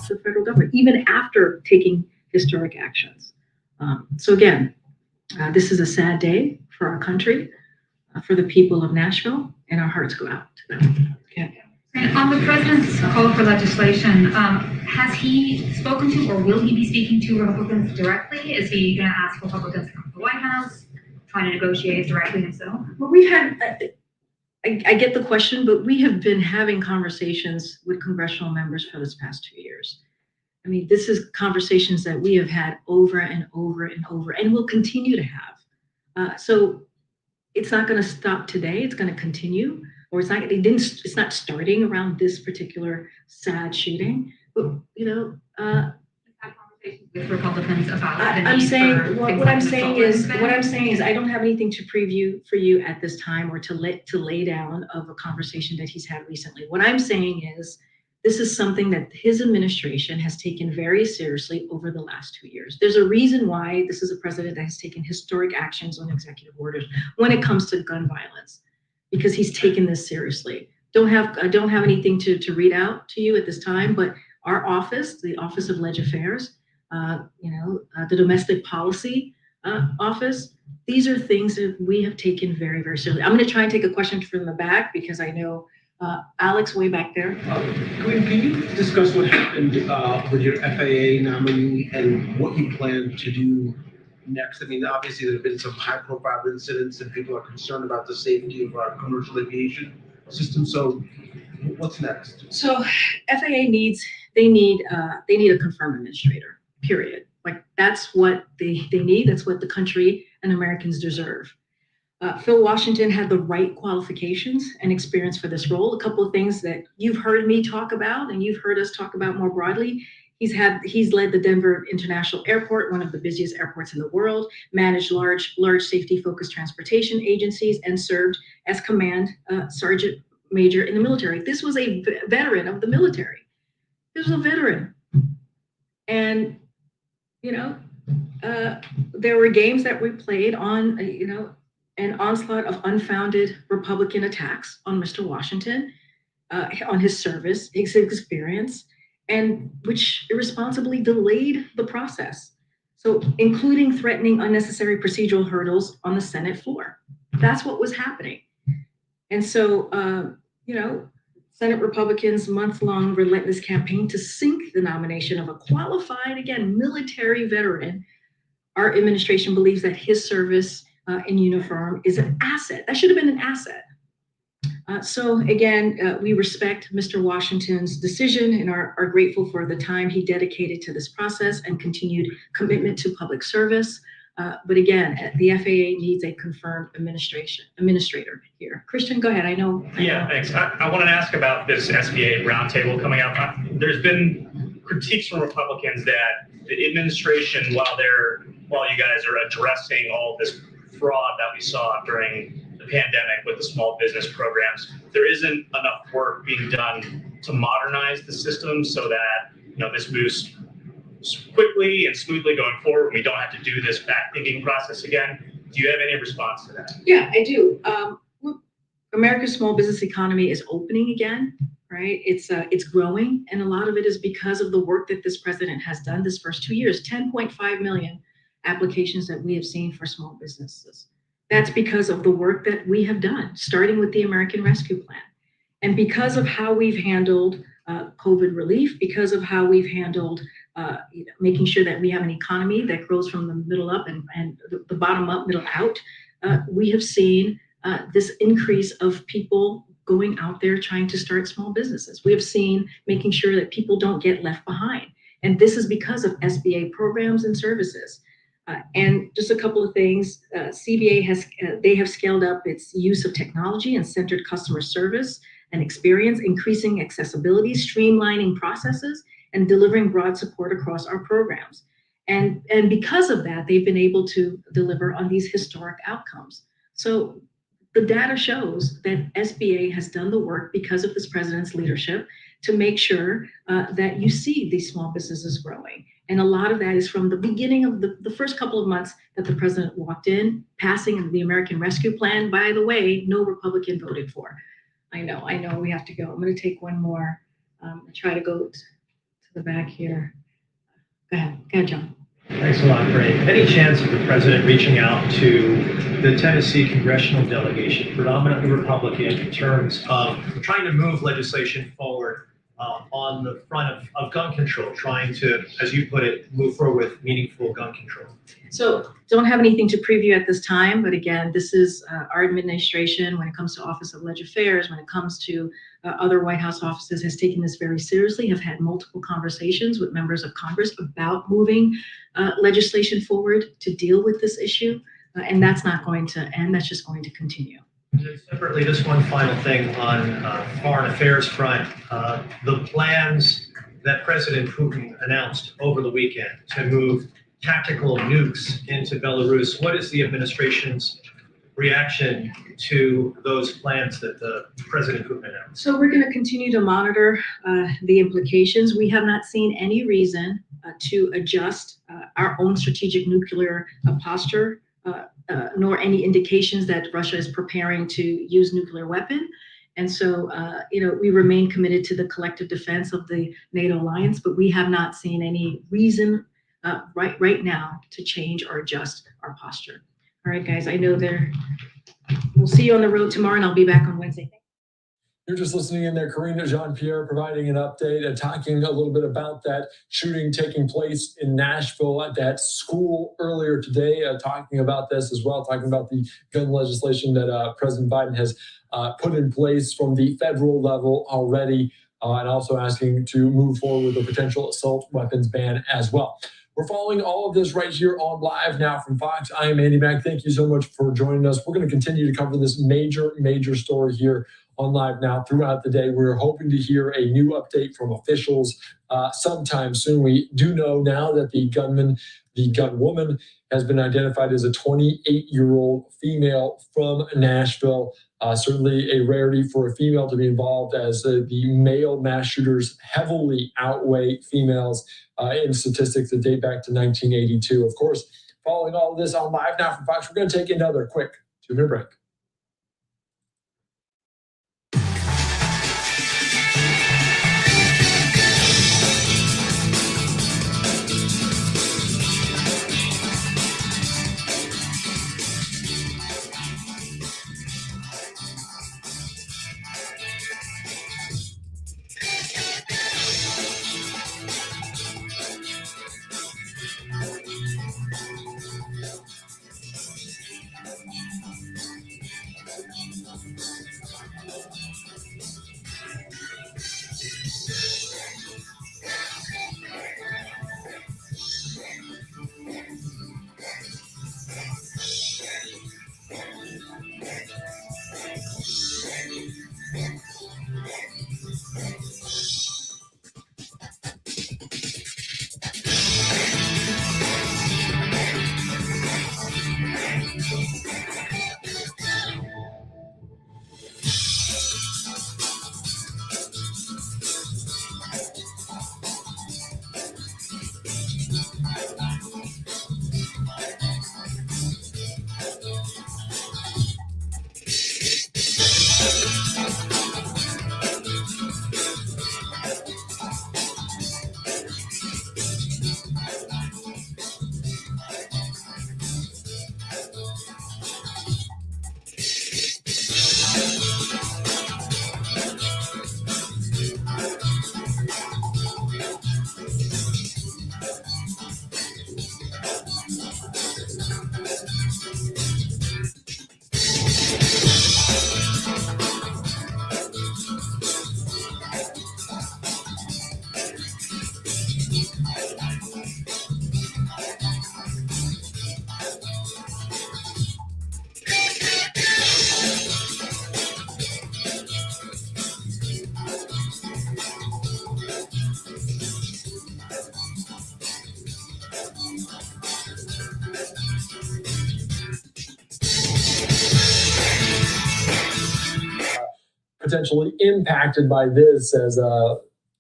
The federal government, even after taking historic actions. So again, this is a sad day for our country, for the people of Nashville, and our hearts go out to them. Okay. And on the president's call for legislation, has he spoken to or will he be speaking to Republicans directly? Is he going to ask Republicans to come to the White House, trying to negotiate directly himself? Well, we've had, I get the question, but we have been having conversations with congressional members for this past 2 years. I mean, this is conversations that we have had over and over and over, and will continue to have. So it's not going to stop today. It's going to continue, or it's not. It's not starting around this particular sad shooting. But with Republicans about the I'm need saying for what I'm things like saying the is solar what I'm ban? saying is I don't have anything to preview for you at this time, or to lay down of a conversation that he's had recently. What I'm saying is this is something that his administration has taken very seriously over the last 2 years. There's a reason why this is a president that has taken historic actions on executive orders when it comes to gun violence, because he's taken this seriously. I don't have anything to read out to you at this time, but our office, the Office of Leg Affairs, the Domestic Policy Office, these are things that we have taken very, very seriously. I'm going to try and take a question from the back because I know Alex way back there. Gwen, can you discuss what happened with your FAA nominee and what you plan to do next? I mean, obviously there have been some high-profile incidents and people are concerned about the safety of our commercial aviation system. So what's next? So FAA needs a confirmed administrator, period. Like that's what they need. That's what the country and Americans deserve. Phil Washington had the right qualifications and experience for this role. A couple of things that you've heard me talk about and you've heard us talk about more broadly. He's led the Denver International Airport, one of the busiest airports in the world, managed large safety-focused transportation agencies, and served as command sergeant major in the military. This was a veteran of the military. This was a veteran. And, there were games that we played on, an onslaught of unfounded Republican attacks on Mr. Washington, on his service, his experience, and which irresponsibly delayed the process. So including threatening unnecessary procedural hurdles on the Senate floor. That's what was happening. And so, Senate Republicans' month-long relentless campaign to sink the nomination of a qualified, again, military veteran. Our administration believes that his service in uniform is an asset. That should have been an asset. So again, we respect Mr. Washington's decision and are grateful for the time he dedicated to this process and continued commitment to public service. But again, the FAA needs a confirmed administrator here. Christian, go ahead. I know. Yeah, thanks. I wanted to ask about this SBA roundtable coming up. There's been critiques from Republicans that the administration, while you guys are addressing all this fraud that we saw during the pandemic with the small business programs, there isn't enough work being done to modernize the system so that this moves quickly and smoothly going forward. We don't have to do this back-thinking process again. Do you have any response to that? Yeah, I do. Look, America's small business economy is opening again, right? It's growing, and a lot of it is because of the work that this president has done this first 2 years. 10.5 million applications that we have seen for small businesses. That's because of the work that we have done, starting with the American Rescue Plan. And because of how we've handled COVID relief, because of how we've handled making sure that we have an economy that grows from the middle up and the bottom up, middle out, we have seen this increase of people going out there trying to start small businesses. We have seen making sure that people don't get left behind. And this is because of SBA programs and services. And just a couple of things, CBA have scaled up its use of technology and centered customer service and experience, increasing accessibility, streamlining processes, and delivering broad support across our programs. And because of that, they've been able to deliver on these historic outcomes. So the data shows that SBA has done the work because of this president's leadership to make sure that you see these small businesses growing. And a lot of that is from the beginning of the first couple of months that the president walked in, passing the American Rescue Plan, by the way, no Republican voted for. I know we have to go. I'm going to take one more. Try to go to the back here. Go ahead, John. Thanks a lot, Ray. Any chance of the president reaching out to the Tennessee congressional delegation, predominantly Republican, in terms of trying to move legislation forward on the front of gun control, trying to, as you put it, move forward with meaningful gun control? So don't have anything to preview at this time, but again, this is our administration when it comes to Office of Leg Affairs, when it comes to other White House offices, has taken this very seriously, have had multiple conversations with members of Congress about moving legislation forward to deal with this issue. And that's not going to end, that's just going to continue. Separately, just one final thing on foreign affairs front, the plans that President Putin announced over the weekend to move tactical nukes into Belarus. What is the administration's reaction to those plans that the President Putin announced? So we're going to continue to monitor the implications. We have not seen any reason to adjust our own strategic nuclear posture, nor any indications that Russia is preparing to use nuclear weapon. And so, we remain committed to the collective defense of the NATO alliance, but we have not seen any reason right now to change or adjust our posture. All right, guys, I know we'll see you on the road tomorrow, and I'll be back on Wednesday. You're just listening in there. Karina Jean-Pierre providing an update and talking a little bit about that shooting taking place in Nashville at that school earlier today, talking about this as well, talking about the gun legislation that President Biden has put in place from the federal level already, and also asking to move forward with a potential assault weapons ban as well. We're following all of this right here on Live Now from Fox. I am Andy Mack. Thank you so much for joining us. We're going to continue to cover this major story here on Live Now throughout the day. We're hoping to hear a new update from officials sometime soon. We do know now that the gun woman has been identified as a 28-year-old female from Nashville. Certainly a rarity for a female to be involved, as the male mass shooters heavily outweigh females in statistics that date back to 1982. Of course, following all of this on Live Now from Fox, we're going to take another quick 2-minute break. Potentially impacted by this, as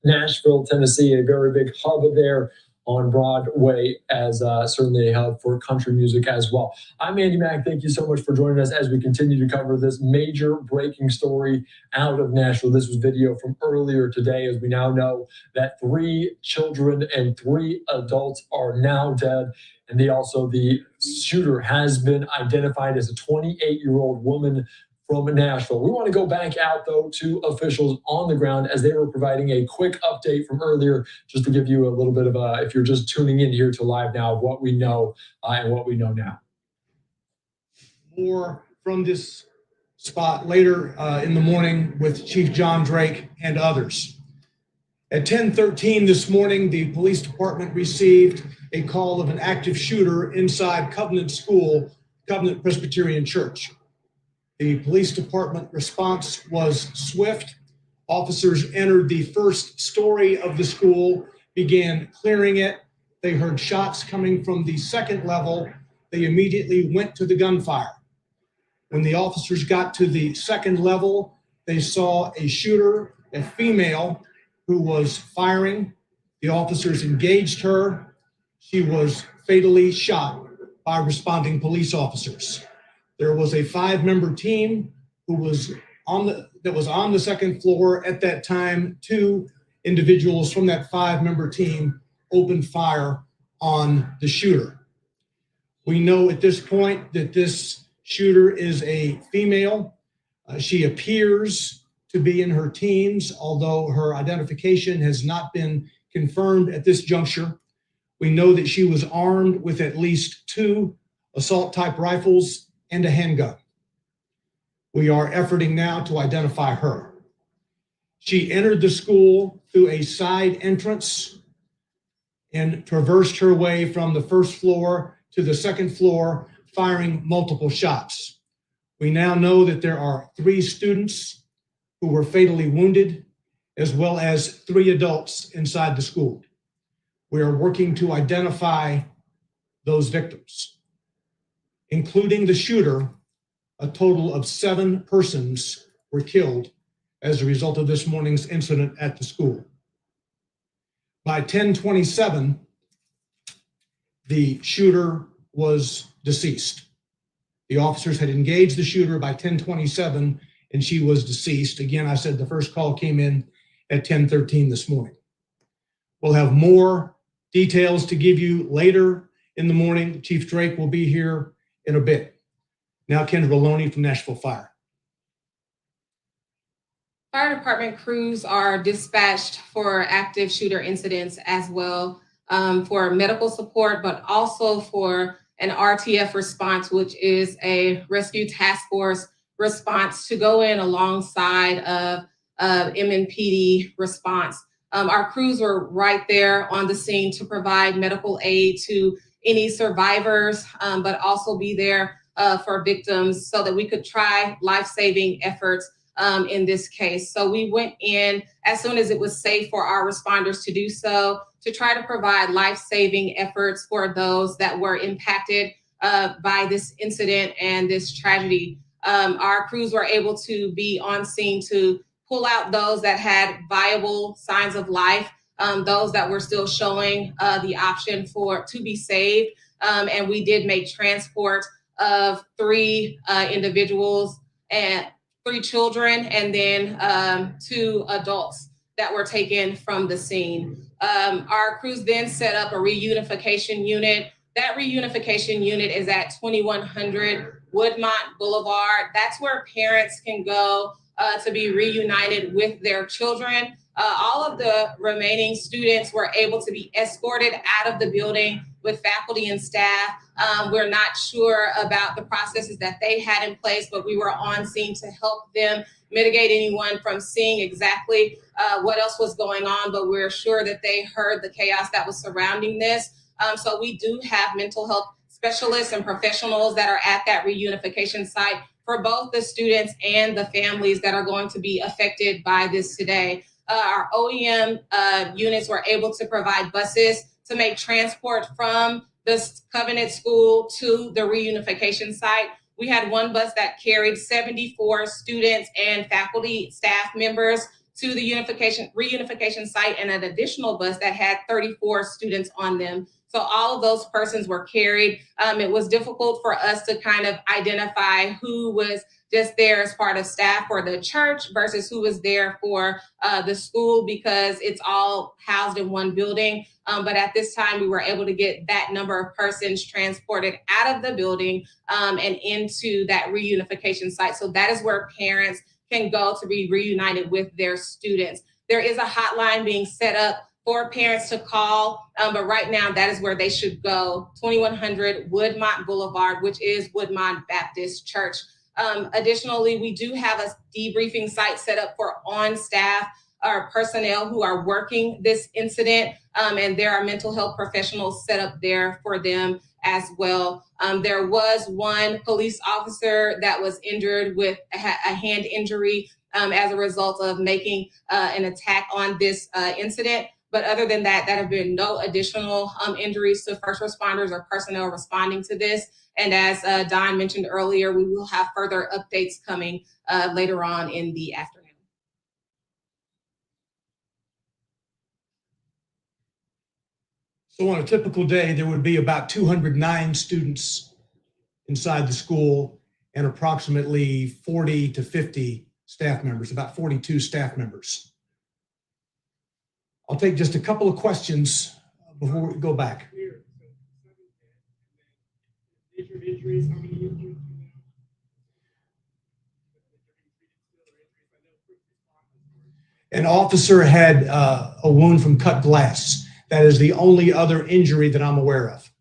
Nashville, Tennessee, a very big hub there on Broadway as certainly a hub for country music as well. I'm Andy Mack. Thank you so much for joining us as we continue to cover this major breaking story out of Nashville. This was video from earlier today, as we now know that 3 children and 3 adults are now dead. And the shooter has been identified as a 28-year-old woman from Nashville. We want to go back out, though, to officials on the ground as they were providing a quick update from earlier, just to give you a little bit of if you're just tuning in here to Live Now, of what we know and what we know now. More from this spot later in the morning with Chief John Drake and others. At 10:13 this morning, the police department received a call of an active shooter inside Covenant School, Covenant Presbyterian Church. The police department response was swift. Officers entered the first story of the school, began clearing it. They heard shots coming from the second level. They immediately went to the gunfire. When the officers got to the second level, they saw a shooter, a female, who was firing. The officers engaged her. She was fatally shot by responding police officers. There was a 5-member team who was on the second floor at that time. 2 individuals from that 5-member team opened fire on the shooter. We know at this point that this shooter is a female. She appears to be in her teens, although her identification has not been confirmed at this juncture. We know that she was armed with at least 2 assault-type rifles and a handgun. We are efforting now to identify her. She entered the school through a side entrance and traversed her way from the first floor to the second floor, firing multiple shots. We now know that there are 3 students who were fatally wounded, as well as 3 adults inside the school. We are working to identify those victims. Including the shooter, a total of 7 persons were killed as a result of this morning's incident at the school. By 10:27, the shooter was deceased. The officers had engaged the shooter by 10:27, and she was deceased. Again, I said the first call came in at 10:13 this morning. We'll have more details to give you later in the morning. Chief Drake will be here in a bit. Now, Kendra Maloney from Nashville Fire. Fire department crews are dispatched for active shooter incidents as well, for medical support, but also for an RTF response, which is a rescue task force response to go in alongside of MNPD response. Our crews were right there on the scene to provide medical aid to any survivors, but also be there for victims so that we could try life-saving efforts in this case. So we went in as soon as it was safe for our responders to do so, to try to provide life-saving efforts for those that were impacted by this incident and this tragedy. Our crews were able to be on scene to pull out those that had viable signs of life, those that were still showing the option to be saved. And we did make transport of 3 individuals and 3 children, and then 2 adults that were taken from the scene. Our crews then set up a reunification unit. That reunification unit is at 2100 Woodmont Boulevard. That's where parents can go to be reunited with their children. All of the remaining students were able to be escorted out of the building with faculty and staff. We're not sure about the processes that they had in place, but we were on scene to help them mitigate anyone from seeing exactly what else was going on, but we're sure that they heard the chaos that was surrounding this. So we do have mental health specialists and professionals that are at that reunification site for both the students and the families that are going to be affected by this today. Our OEM units were able to provide buses to make transport from this Covenant School to the reunification site. We had one bus that carried 74 students and faculty staff members to the reunification site and an additional bus that had 34 students on them. So all of those persons were carried. It was difficult for us to kind of identify who was just there as part of staff for the church versus who was there for the school, because it's all housed in one building. But at this time, we were able to get that number of persons transported out of the building and into that reunification site. So that is where parents can go to be reunited with their students. There is a hotline being set up for parents to call, but right now that is where they should go, 2100 Woodmont Boulevard, which is Woodmont Baptist Church. Additionally, we do have a debriefing site set up for on-staff or personnel who are working this incident, and there are mental health professionals set up there for them as well. There was one police officer that was injured with a hand injury as a result of making an attack on this incident. But other than that, there have been no additional injuries to first responders or personnel responding to this. And as Don mentioned earlier, we will have further updates coming later on in the afternoon. So on a typical day, there would be about 209 students inside the school and approximately 40 to 50 staff members, about 42 staff members. I'll take just a couple of questions before we go back. Nature of injuries, how many injuries? An officer had a wound from cut glass. That is the only other injury that I'm aware of.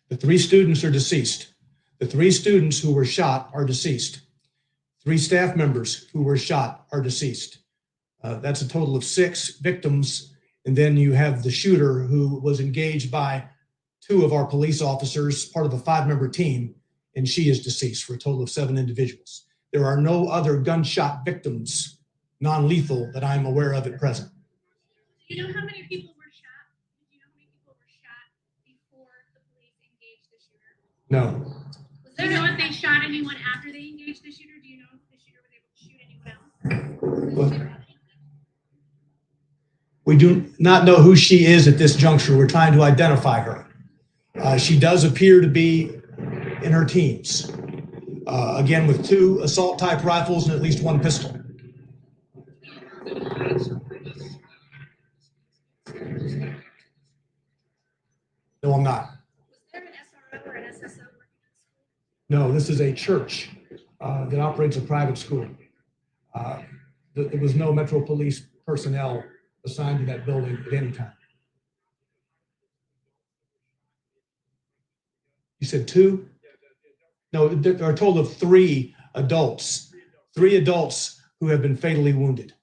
The 3 students are deceased. The 3 students who were shot are deceased. 3 staff members who were shot are deceased. That's a total of 6 victims. And then you have the shooter who was engaged by 2 of our police officers, part of a 5-member team, and she is deceased for a total of 7 individuals. There are no other gunshot victims, non-lethal, that I'm aware of at present. Do you know how many people were shot? Do you know how many people were shot before the police engaged the shooter? No. Do you know if they shot anyone after they engaged the shooter? Do you know if the shooter was able to shoot anyone else? We do not know who she is at this juncture. We're trying to identify her. She does appear to be in her teens. Again, with 2 assault-type rifles and at least 1 pistol. No, I'm not. Was there an SRO or an SSO working at the school? No, this is a church that operates a private school. There was no Metro Police personnel assigned to that building at any time. You said 2? No, there are a total of 3 adults. 3 adults who have been fatally wounded.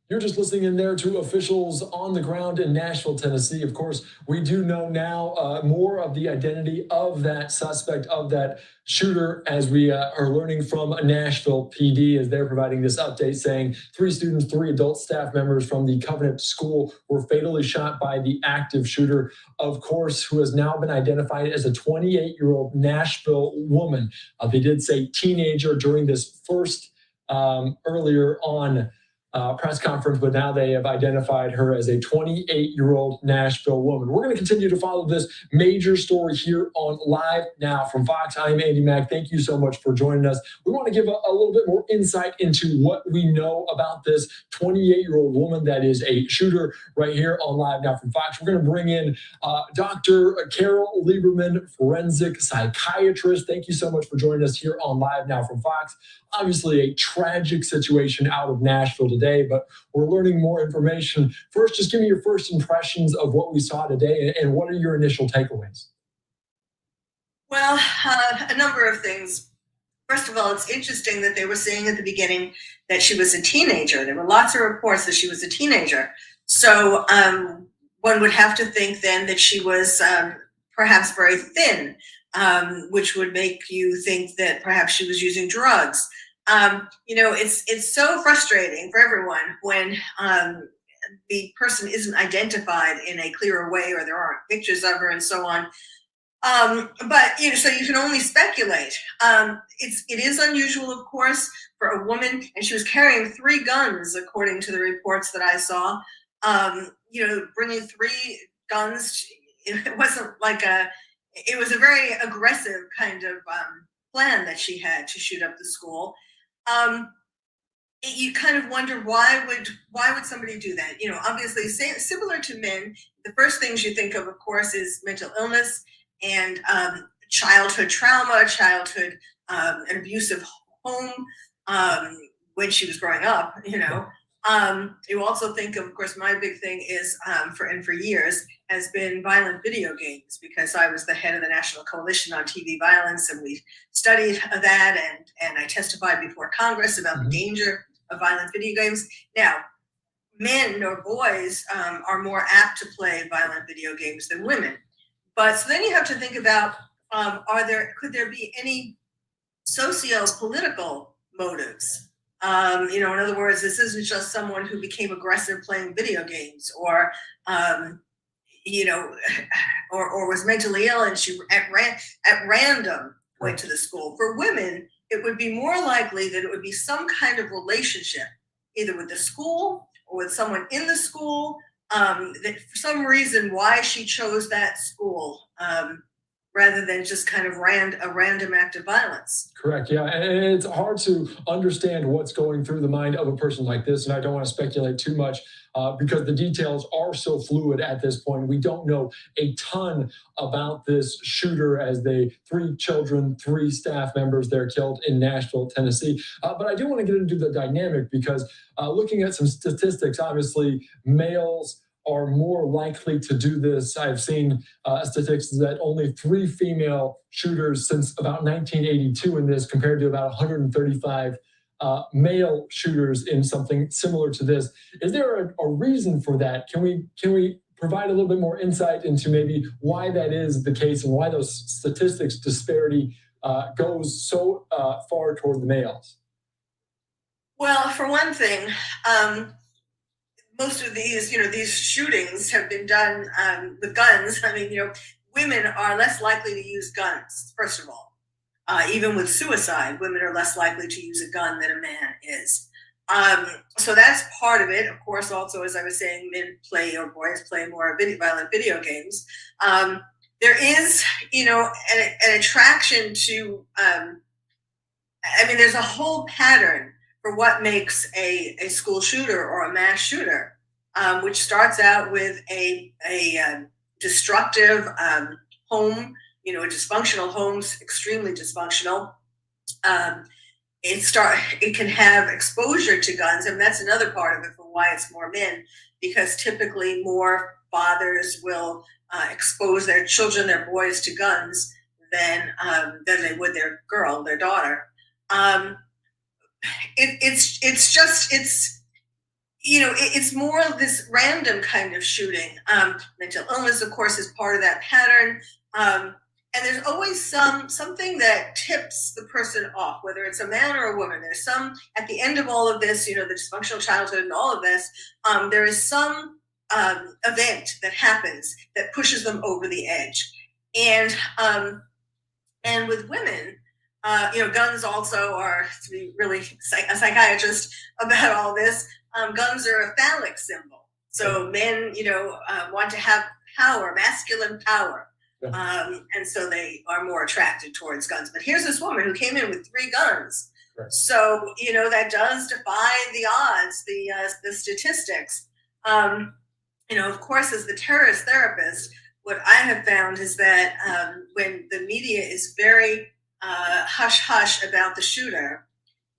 You're just listening in there to officials on the ground in Nashville, Tennessee. Of course, we do know now more of the identity of that suspect, of that shooter, as we are learning from Nashville PD as they're providing this update saying 3 students, 3 adult staff members from the Covenant School were fatally shot by the active shooter, of course, who has now been identified as a 28-year-old Nashville woman. They did say teenager during this first earlier on press conference, but now they have identified her as a 28-year-old Nashville woman. We're going to continue to follow this major story here on Live Now from Fox. I'm Andy Mack. Thank you so much for joining us. We want to give a little bit more insight into what we know about this 28-year-old woman that is a shooter right here on Live Now from Fox. We're going to bring in Dr. Carol Lieberman, forensic psychiatrist. Thank you so much for joining us here on Live Now from Fox. Obviously, a tragic situation out of Nashville today, but we're learning more information. First, just give me your first impressions of what we saw today, and what are your initial takeaways? Well, a number of things. First of all, it's interesting that they were saying at the beginning that she was a teenager. There were lots of reports that she was a teenager. So one would have to think then that she was perhaps very thin, which would make you think that perhaps she was using drugs. It's so frustrating for everyone when the person isn't identified in a clearer way, or there aren't pictures of her and so on. But so you can only speculate. It is unusual, of course, for a woman, and she was carrying 3 guns, according to the reports that I saw. Bringing 3 guns, it wasn't like it was a very aggressive kind of plan that she had to shoot up the school. You kind of wonder why would somebody do that? Obviously, similar to men, the first things you think of course, is mental illness and childhood trauma, childhood an abusive home when she was growing up. You also think of course, my big thing is for years has been violent video games, because I was the head of the National Coalition on TV Violence, and we studied that, and I testified before Congress about the danger of violent video games. Now, men or boys are more apt to play violent video games than women. But so then you have to think about, could there be any socio-political motives? In other words, this isn't just someone who became aggressive playing video games, or was mentally ill and she at random went to the school. For women, it would be more likely that it would be some kind of relationship, either with the school or with someone in the school, that for some reason why she chose that school, rather than just kind of a random act of violence. Correct. Yeah. And it's hard to understand what's going through the mind of a person like this. And I don't want to speculate too much because the details are so fluid at this point. We don't know a ton about this shooter, as 3 children, 3 staff members, they're killed in Nashville, Tennessee. But I do want to get into the dynamic, because looking at some statistics, obviously males are more likely to do this. I've seen statistics that only 3 female shooters since about 1982 in this, compared to about 135 male shooters in something similar to this. Is there a reason for that? Can we provide a little bit more insight into maybe why that is the case, and why those statistics disparity goes so far toward the males? Well, for one thing, most of these shootings have been done with guns. I mean, women are less likely to use guns, first of all. Even with suicide, women are less likely to use a gun than a man is. So that's part of it. Of course, also, as I was saying, boys play more violent video games. There is, an attraction to, there's a whole pattern for what makes a school shooter or a mass shooter, which starts out with a destructive home, a dysfunctional home, extremely dysfunctional. It can have exposure to guns, and that's another part of it for why it's more men, because typically more fathers will expose their children, their boys, to guns than they would their daughter. It's more of this random kind of shooting. Mental illness, of course, is part of that pattern. And there's always something that tips the person off, whether it's a man or a woman. There's some, at the end of all of this, the dysfunctional childhood and all of this, there is some event that happens that pushes them over the edge. And with women, guns also are, to be really a psychiatrist about all this, guns are a phallic symbol. So men, want to have power, masculine power. And so they are more attracted towards guns. But here's this woman who came in with 3 guns. Right. So, that does defy the odds, the statistics. Of course, as the terrorist therapist, what I have found is that when the media is very hush-hush about the shooter,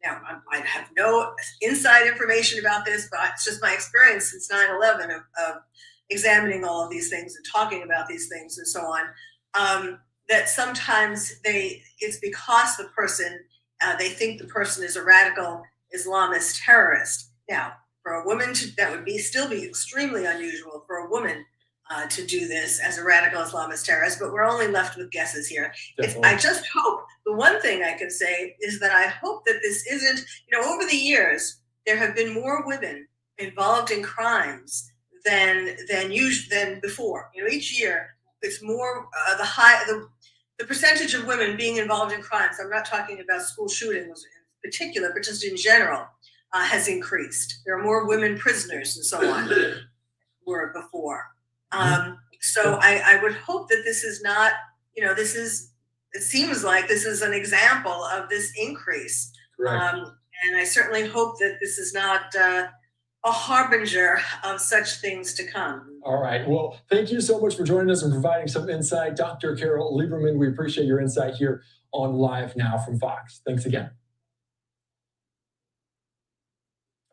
now I have no inside information about this, but it's just my experience since 9/11 of examining all of these things and talking about these things and so on, that sometimes it's because the person, they think the person is a radical Islamist terrorist. Now, for a woman that would still be extremely unusual for a woman to do this as a radical Islamist terrorist, but we're only left with guesses here. I just hope, the one thing I can say is that I hope that this isn't, over the years, there have been more women involved in crimes than before. Each year it's more the percentage of women being involved in crimes. I'm not talking about school shootings in particular, but just in general, has increased. There are more women prisoners and so on were before. So I would hope that this is not, it seems like this is an example of this increase. And I certainly hope that this is not a harbinger of such things to come. All right. Well, thank you so much for joining us and providing some insight. Dr. Carol Lieberman, we appreciate your insight here on Live Now from Fox. Thanks again.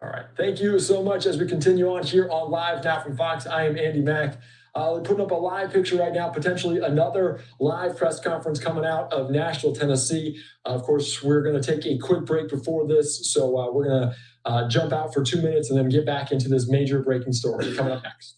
All right. Thank you so much as we continue on here on Live Now from Fox. I am Andy Mack. We're putting up a live picture right now, potentially another live press conference coming out of Nashville, Tennessee. Of course, we're going to take a quick break before this. So we're going to jump out for 2 minutes and then get back into this major breaking story coming up next.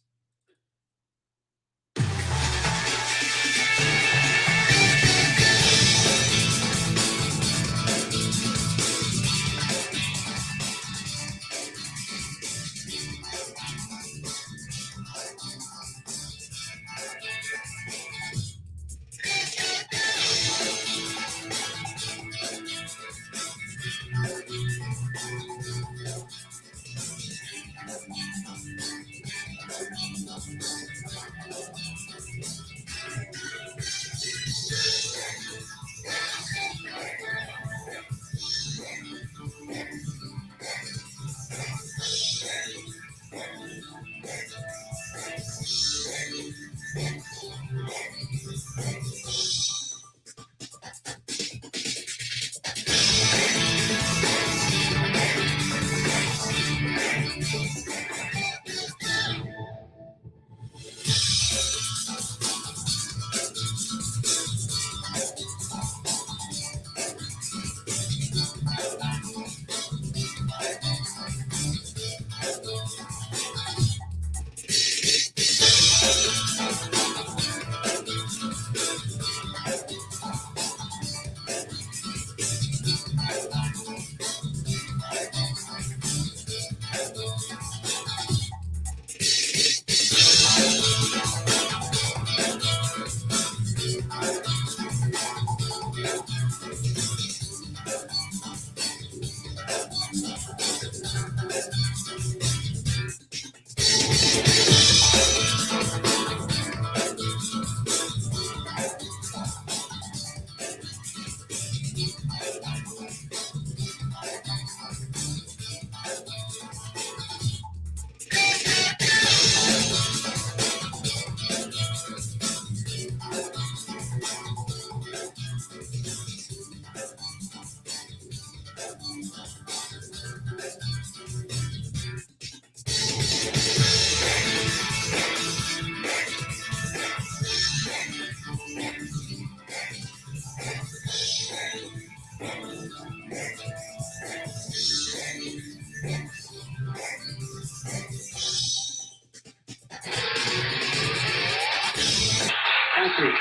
Thank you.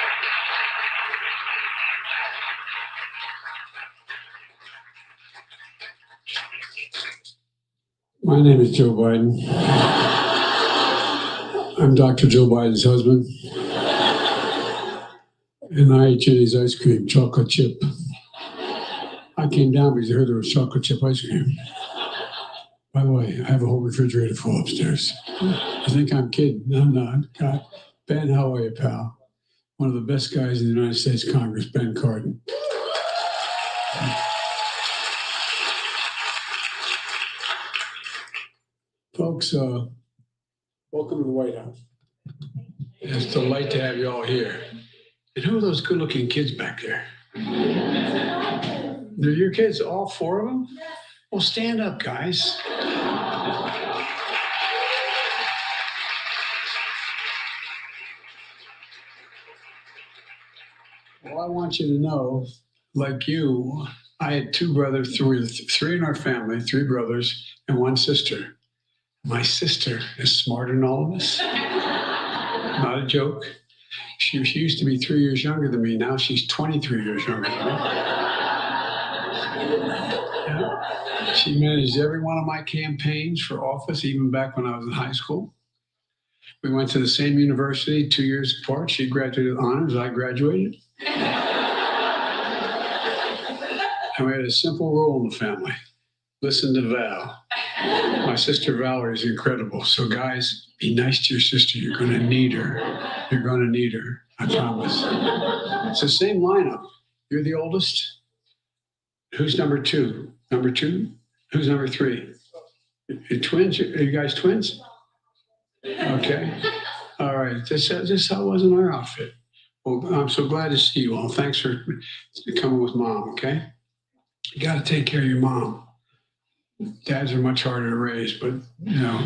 My name is Joe Biden. I'm Dr. Joe Biden's husband. And I ate Jenny's ice cream, chocolate chip. I came down because I heard there was chocolate chip ice cream. By the way, I have a whole refrigerator full upstairs. I think I'm kidding. No, I'm not. God. Ben, how are you, pal? One of the best guys in the United States Congress, Ben Cardin. Folks, welcome to the White House. It's a delight to have you all here. And who are those good-looking kids back there? They're your kids, all four of them? Well, stand up, guys. Well, I want you to know, like you, I had two brothers, three in our family, three brothers and one sister. My sister is smarter than all of us. Not a joke. She used to be 3 years younger than me. Now she's 23 years younger than me. Yeah. She managed every one of my campaigns for office, even back when I was in high school. We went to the same university 2 years apart. She graduated with honors. I graduated. And we had a simple rule in the family. Listen to Val. My sister Valerie is incredible. So guys, be nice to your sister. You're going to need her. You're going to need her. I promise. It's the same lineup. You're the oldest. Who's number two? Number two? Who's number three? You're twins? Are you guys twins? Okay. All right. This how it was in our outfit. Well, I'm so glad to see you all. Thanks for coming with Mom, okay? You got to take care of your mom. Dads are much harder to raise, but, you know.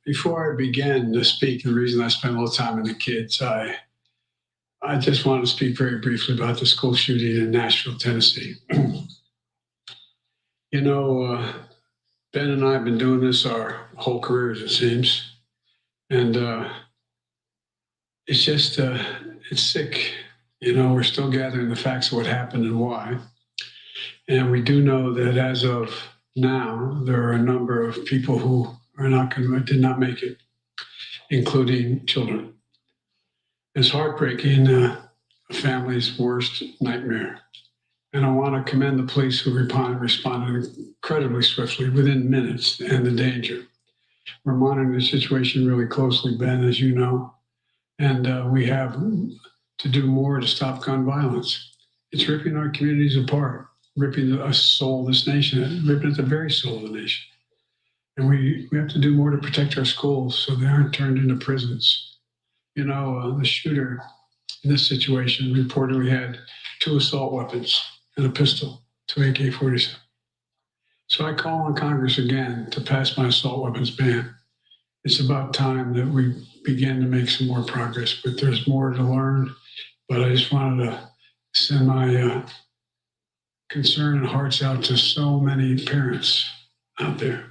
Before I began to speak, the reason I spent a little time with the kids, I just want to speak very briefly about the school shooting in Nashville, Tennessee. You know, Ben and I have been doing this our whole careers, it seems. And it's just, it's sick. You know, we're still gathering the facts of what happened and why. And we do know that as of now, there are a number of people who did not make it, including children. It's heartbreaking, a family's worst nightmare. And I want to commend the police who responded incredibly swiftly within minutes and the danger. We're monitoring the situation really closely, Ben, as you know, and we have to do more to stop gun violence. It's ripping our communities apart, ripping the soul of this nation, ripping at the very soul of the nation. And we have to do more to protect our schools so they aren't turned into prisons. You know, the shooter in this situation reportedly had 2 assault weapons and a pistol, 2 AK-47. So I call on Congress again to pass my assault weapons ban. It's about time that we begin to make some more progress, but there's more to learn. But I just wanted to send my concern and hearts out to so many parents out there.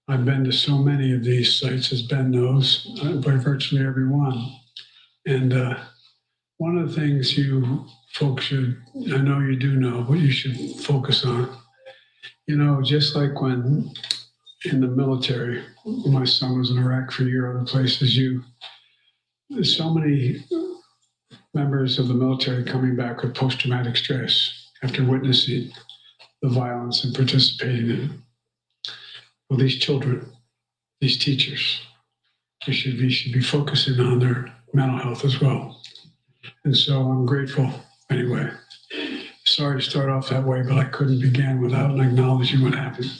I've been to so many of these sites, as Ben knows, by virtually every one. And one of the things you folks should, I know you do know, but you should focus on, you know, just like when in the military, my son was in Iraq for a year, other places, there's so many members of the military coming back with post-traumatic stress after witnessing the violence and participating in it. Well, these children, these teachers, they should be focusing on their mental health as well. And so I'm grateful anyway. Sorry to start off that way, but I couldn't begin without acknowledging what happened.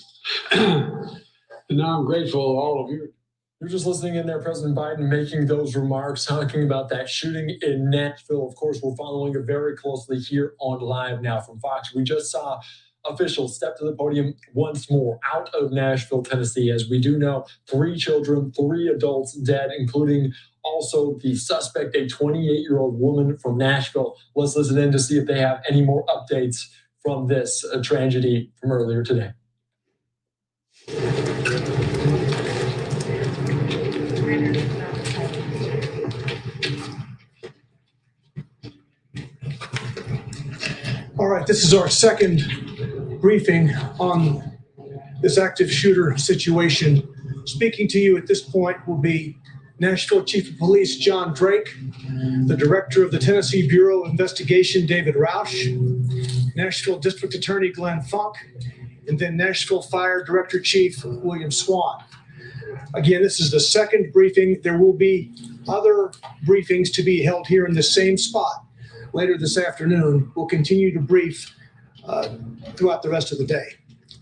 And now I'm grateful to all of you. You're just listening in there, President Biden making those remarks, talking about that shooting in Nashville. Of course, we're following it very closely here on Live Now from Fox. We just saw officials step to the podium once more out of Nashville, Tennessee. As we do know, 3 children, 3 adults dead, including also the suspect, a 28-year-old woman from Nashville. Let's listen in to see if they have any more updates from this tragedy from earlier today. All right, this is our second briefing on this active shooter situation. Speaking to you at this point will be Nashville Chief of Police John Drake, the Director of the Tennessee Bureau of Investigation David Roush, Nashville District Attorney Glenn Funk, and then Nashville Fire Director Chief William Swan. Again, this is the second briefing. There will be other briefings to be held here in the same spot later this afternoon. We'll continue to brief throughout the rest of the day.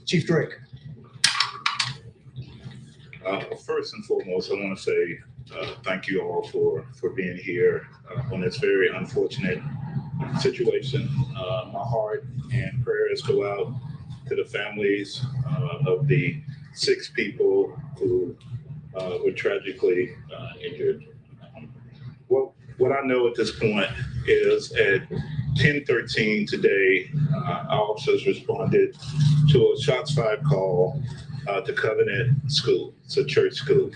Chief Drake. First and foremost, I want to say thank you all for being here on this very unfortunate situation. My heart and prayers go out to the families of the 6 people who were tragically injured. What I know at this point is at 10:13 today, officers responded to a shots fired call to Covenant School. It's a church school.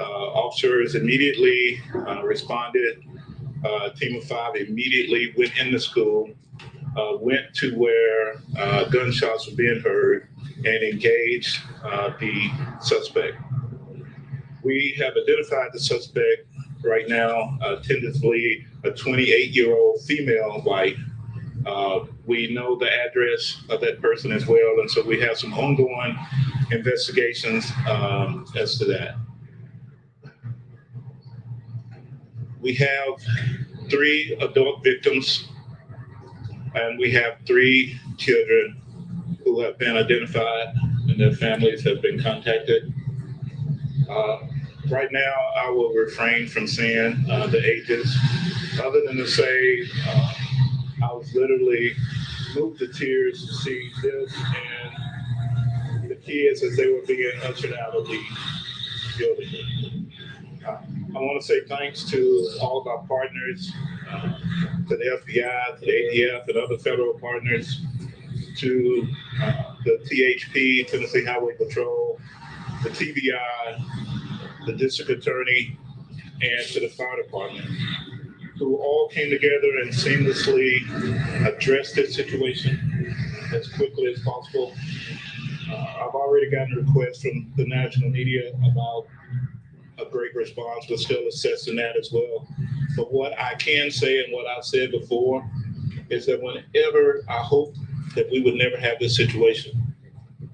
Officers immediately responded. A team of 5 immediately went in the school, went to where gunshots were being heard, and engage the suspect. We have identified the suspect right now, tentatively a 28-year-old female white. We know the address of that person as well, and so we have some ongoing investigations as to that. We have 3 adult victims, and we have 3 children who have been identified and their families have been contacted. Right now, I will refrain from saying the ages, other than to say I was literally moved to tears to see this and the kids as they were being ushered out of the building. I want to say thanks to all of our partners, to the FBI, to the ATF, and other federal partners, to the THP, Tennessee Highway Patrol, the TBI, the district attorney, and to the fire department, who all came together and seamlessly addressed this situation as quickly as possible. I've already gotten requests from the national media about a great response. We're still assessing that as well. But what I can say and what I've said before is that whenever I hope that we would never have this situation,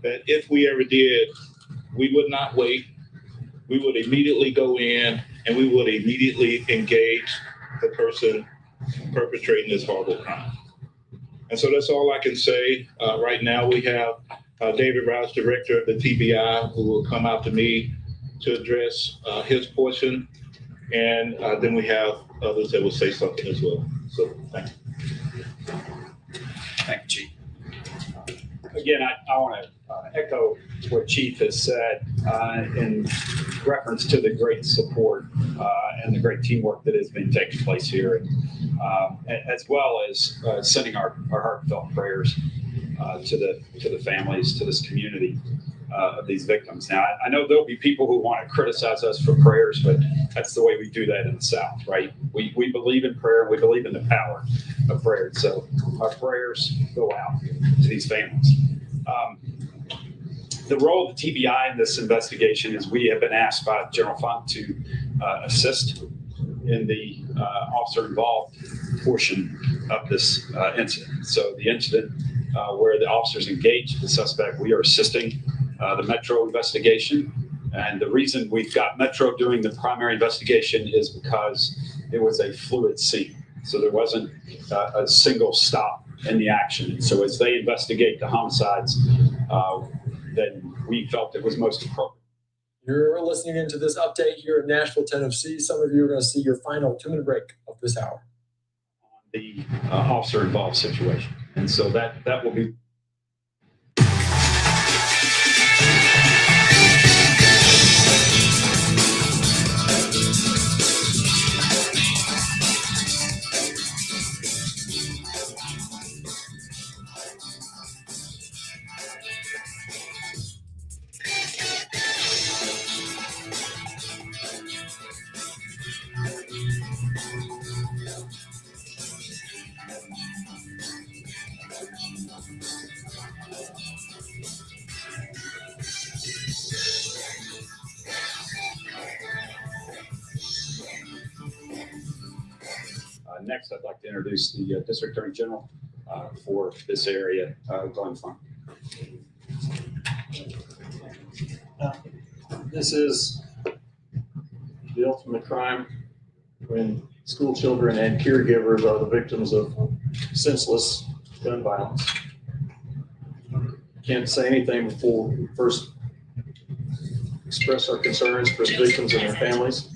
that if we ever did, we would not wait. We would immediately go in and we would immediately engage the person perpetrating this horrible crime. And so that's all I can say. Right now we have David Rouse, director of the TBI, who will come out to me to address his portion. And then we have others that will say something as well. So thank you. Thank you, Chief. Again, I want to echo what Chief has said in reference to the great support and the great teamwork that has been taking place here, and as well as sending our heartfelt prayers to the families, to this community of these victims. Now, I know there'll be people who want to criticize us for prayers, but that's the way we do that in the South, right? We believe in prayer. We believe in the power of prayer. So our prayers go out to these families. The role of the TBI in this investigation is we have been asked by General Fund to assist in the officer involved portion of this incident. So the incident where the officers engaged the suspect, we are assisting the Metro investigation. And the reason we've got Metro doing the primary investigation is because it was a fluid scene. So there wasn't a single stop in the action. So as they investigate the homicides, then we felt it was most appropriate. You're listening into this update here in Nashville, Tennessee. Some of you are going to see your final 2-minute break of this hour. The officer involved situation. And so that will be. Next, I'd like to introduce the District Attorney General for this area, Glenn Funk. This is the ultimate crime when school children and caregivers are the victims of senseless gun violence. Can't say anything before we first express our concerns for the victims and their families,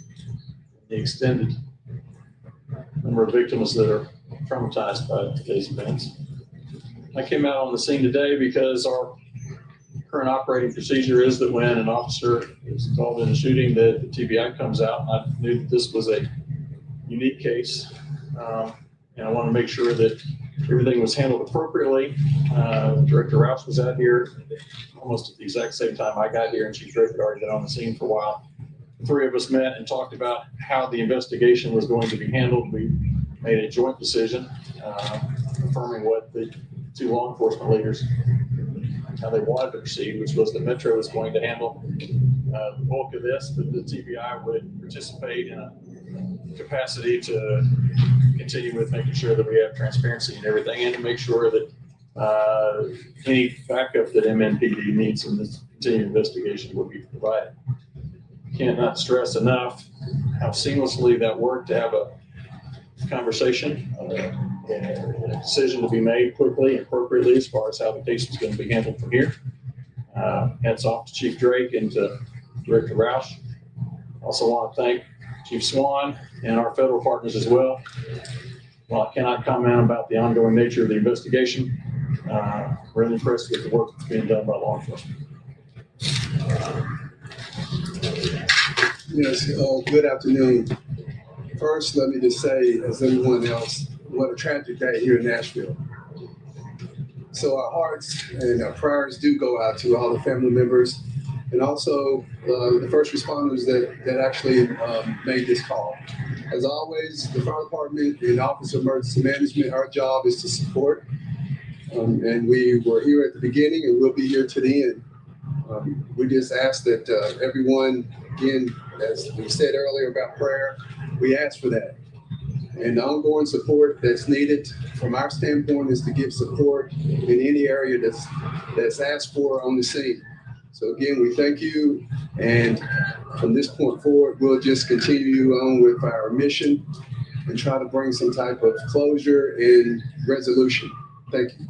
the extended number of victims that are traumatized by today's events. I came out on the scene today because our current operating procedure is that when an officer is involved in a shooting, that the TBI comes out. I knew that this was a unique case, and I want to make sure that everything was handled appropriately. Director Rouse was out here almost at the exact same time I got here, and Chief Drake had already been on the scene for a while. The 3 of us met and talked about how the investigation was going to be handled. We made a joint decision, affirming what the 2 law enforcement leaders how they wanted to proceed, which was the Metro was going to handle the bulk of this, but the TBI would participate in a capacity to continue with making sure that we have transparency and everything, and to make sure that any backup that MNPD needs in this continued investigation will be provided. Cannot stress enough how seamlessly that worked to have a conversation and a decision to be made quickly and appropriately as far as how the case was going to be handled from here. Hats off to Chief Drake and to Director Roush. Also want to thank Chief Swan and our federal partners as well. While I cannot comment about the ongoing nature of the investigation, really impressed with the work that's being done by law enforcement. Yes, good afternoon. First, let me just say, as everyone else, what a tragic day here in Nashville. So our hearts and our prayers do go out to all the family members and also the first responders that actually made this call. As always, the fire department and Office of Emergency Management, our job is to support. And we were here at the beginning and we'll be here to the end. We just ask that everyone, again, as we said earlier about prayer, we ask for that. And the ongoing support that's needed from our standpoint is to give support in any area that's asked for on the scene. So again, we thank you. And from this point forward, we'll just continue on with our mission and try to bring some type of closure and resolution. Thank you.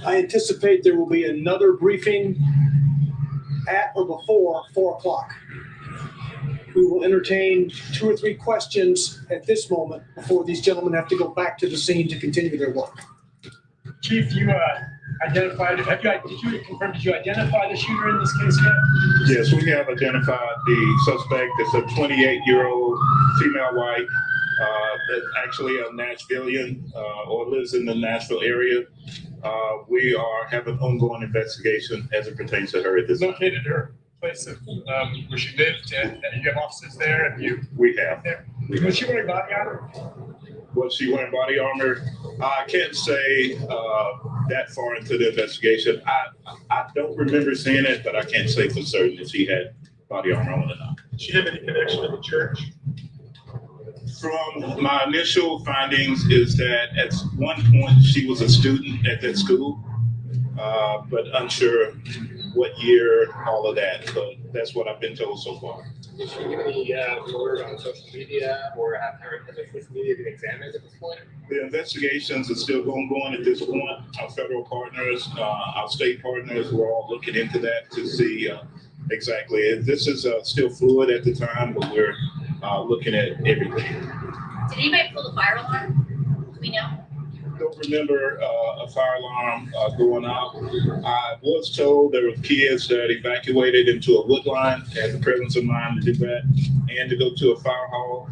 I anticipate there will be another briefing at or before 4 o'clock. We will entertain 2 or 3 questions at this moment before these gentlemen have to go back to the scene to continue their work. Chief, you identified, did you confirm, did you identify the shooter in this case yet? Yes, we have identified the suspect. It's a 28-year-old female white that's actually a Nashvilleian or lives in the Nashville area. We are having ongoing investigation as it pertains to her at this time. Located her place of where she lived, and you have officers there, and we have. There. Was she wearing body armor? Was she wearing body armor? I can't say that far into the investigation. I don't remember seeing it, but I can't say for certain if she had body armor on or not. Did she have any connection to the church? From my initial findings is that at one point she was a student at that school, but unsure what year, all of that. But that's what I've been told so far. Did she give any word on social media, or has her social media been examined at this point? The investigations are still ongoing at this point. Our federal partners, our state partners, we're all looking into that to see exactly. This is still fluid at the time, but we're looking at everything. Did anybody pull the fire alarm? Do we know? I don't remember a fire alarm going off. I was told there were kids that evacuated into a wood line, had the presence of mind to do that, and to go to a fire hall.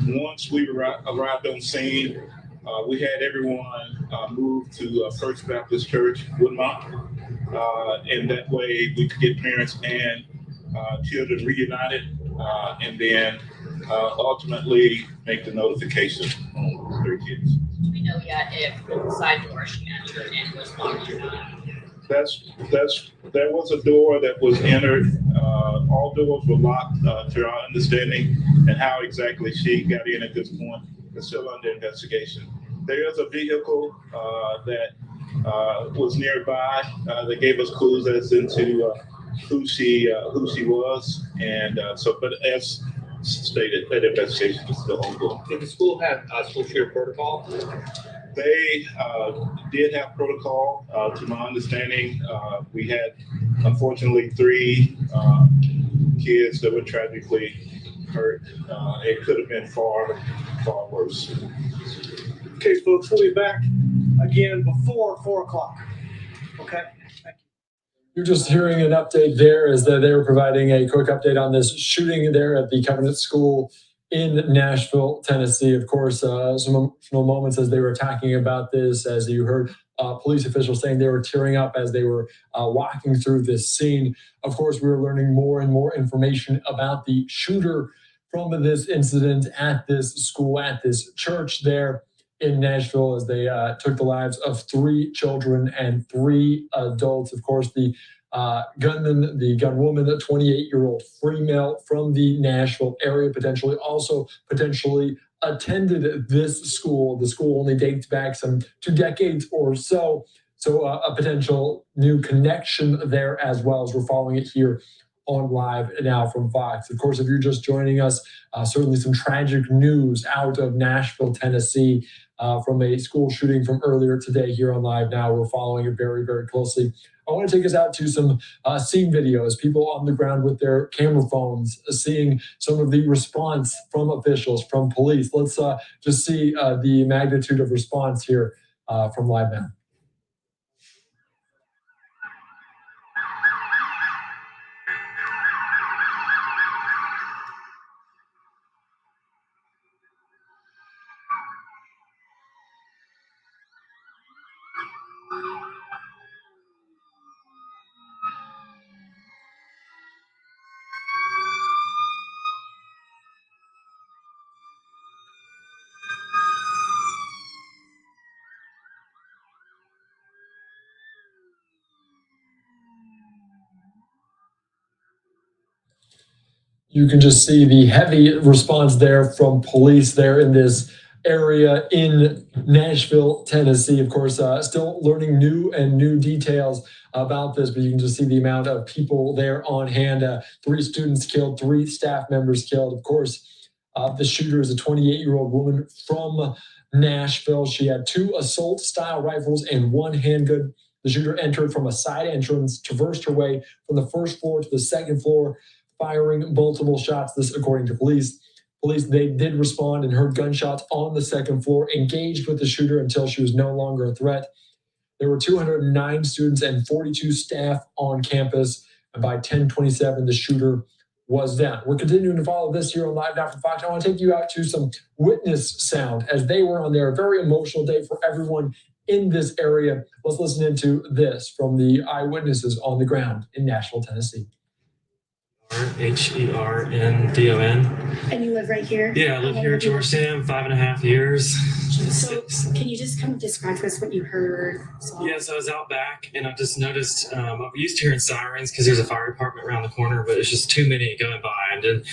Once we arrived on scene, we had everyone moved to First Baptist Church, Woodmont, and that way we could get parents and children reunited, and then ultimately make the notification on 3 kids. Do we know yet if the side door she entered and was locked or not? There was a door that was entered. All doors were locked to our understanding, and how exactly she got in at this point is still under investigation. There is a vehicle that was nearby that gave us clues as into who she was, and but as stated, that investigation is still ongoing. Did the school have school shooter protocol? They did have protocol. To my understanding, we had unfortunately 3 kids that were tragically hurt. It could have been far worse. Okay, folks, we'll be back again before 4 o'clock. Okay? Thank you. You're just hearing an update there as they were providing a quick update on this shooting there at the Covenant School in Nashville, Tennessee. Of course, some emotional moments as they were talking about this, as you heard police officials saying they were tearing up as they were walking through this scene. Of course, we were learning more and more information about the shooter from this incident at this school, at this church there in Nashville as they took the lives of 3 children and 3 adults. Of course, the gunman, the gunwoman, a 28-year-old female from the Nashville area, potentially attended this school. The school only dates back some 2 decades or so. So a potential new connection there as well, as we're following it here on Live Now from Fox. Of course, if you're just joining us, certainly some tragic news out of Nashville, Tennessee, from a school shooting from earlier today here on Live Now. We're following it very, very closely. I want to take us out to some scene videos, people on the ground with their camera phones, seeing some of the response from officials, from police. Let's just see the magnitude of response here from Live Now. You can just see the heavy response there from police there in this area in Nashville, Tennessee. Of course, still learning new details about this, but you can just see the amount of people there on hand. 3 students killed, 3 staff members killed. Of course, the shooter is a 28-year-old woman from Nashville. She had 2 assault-style rifles and 1 handgun. The shooter entered from a side entrance, traversed her way from the first floor to the second floor, firing multiple shots, this according to police. Police, they did respond and heard gunshots on the second floor, engaged with the shooter until she was no longer a threat. There were 209 students and 42 staff on campus, and by 10:27, the shooter was down. We're continuing to follow this here on Live Now from Fox. I want to take you out to some witness sound as they were on their very emotional day for everyone in this area. Let's listen into this from the eyewitnesses on the ground in Nashville, Tennessee. Herdon. And you live right here? Yeah, I live here at Georgetown, 5.5 years. So can you just kind of describe to us what you heard? Yeah, so I was out back and I just noticed, I'm used to hearing sirens because there's a fire department around the corner, but it's just too many going by. And then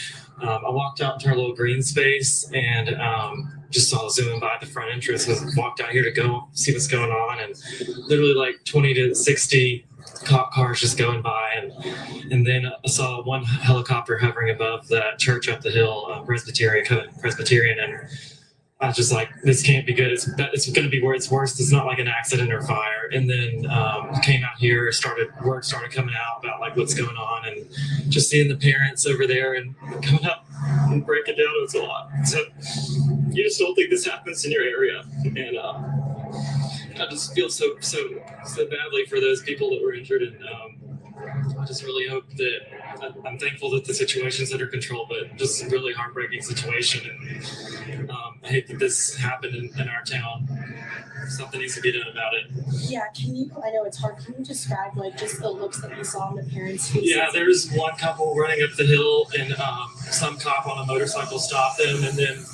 I walked out into our little green space and just saw zooming by at the front entrance and walked out here to go see what's going on. And literally like 20 to 60 cop cars just going by, and then I saw 1 helicopter hovering above that church up the hill, Presbyterian, and I was just like, this can't be good. It's going to be where it's worse. It's not like an accident or fire. And then came out here, word started coming out about like what's going on, and just seeing the parents over there and coming up and breaking down. It was a lot. So you just don't think this happens in your area, and I just feel so badly for those people that were injured, and I just really hope that I'm thankful that the situation's under control, but just a really heartbreaking situation, and I hate that this happened in our town. Something needs to be done about it. Yeah, I know it's hard, can you describe like just the looks that you saw on the parents' faces? Yeah, there's 1 couple running up the hill, and some cop on a motorcycle stopped them, and then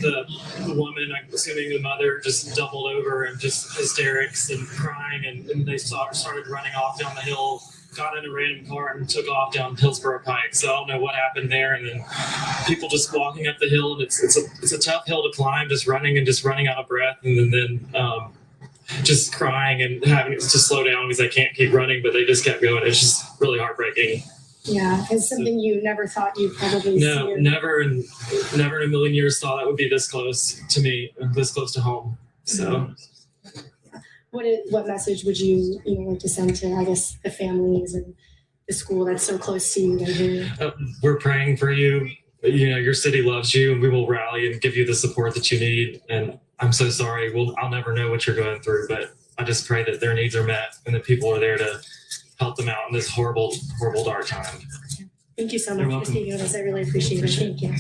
the woman, I'm assuming the mother, just doubled over and just hysterics and crying, and they started running off down the hill, got in a random car and took off down Hillsborough Pike. So I don't know what happened there. And then people just walking up the hill, and it's a tough hill to climb, just running out of breath, and then just crying and having to slow down because they can't keep running, but they just kept going. It's just really heartbreaking. Yeah, it's something you never thought you'd probably see. No, never in a million years thought it would be this close to me, this close to home. So, what message would you like to send to, I guess, the families and the school that's so close to you right here? We're praying for you. Your city loves you, and we will rally and give you the support that you need. And I'm so sorry. I'll never know what you're going through, but I just pray that their needs are met and that people are there to help them out in this horrible, horrible, dark time. Thank you so much for speaking with us. I really appreciate it. Thank you.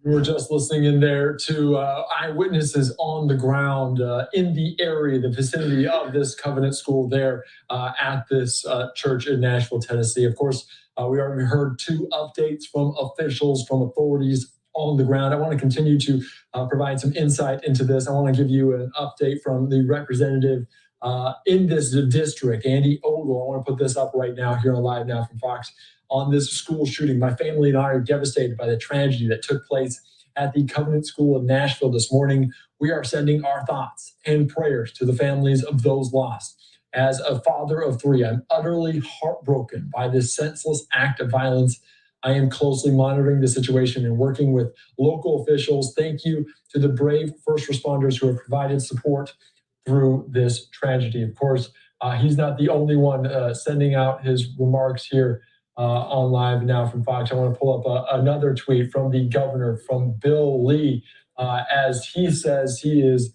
We were just listening in there to eyewitnesses on the ground in the area, the vicinity of this Covenant School there at this church in Nashville, Tennessee. Of course, we already heard 2 updates from officials, from authorities on the ground. I want to continue to provide some insight into this. I want to give you an update from the representative in this district, Andy Ogle. I want to put this up right now here on Live Now from Fox on this school shooting. My family and I are devastated by the tragedy that took place at the Covenant School in Nashville this morning. We are sending our thoughts and prayers to the families of those lost. As a father of three, I'm utterly heartbroken by this senseless act of violence. I am closely monitoring the situation and working with local officials. Thank you to the brave first responders who have provided support through this tragedy. Of course, he's not the only one sending out his remarks here on Live Now from Fox. I want to pull up another tweet from the governor, from Bill Lee, as he says he is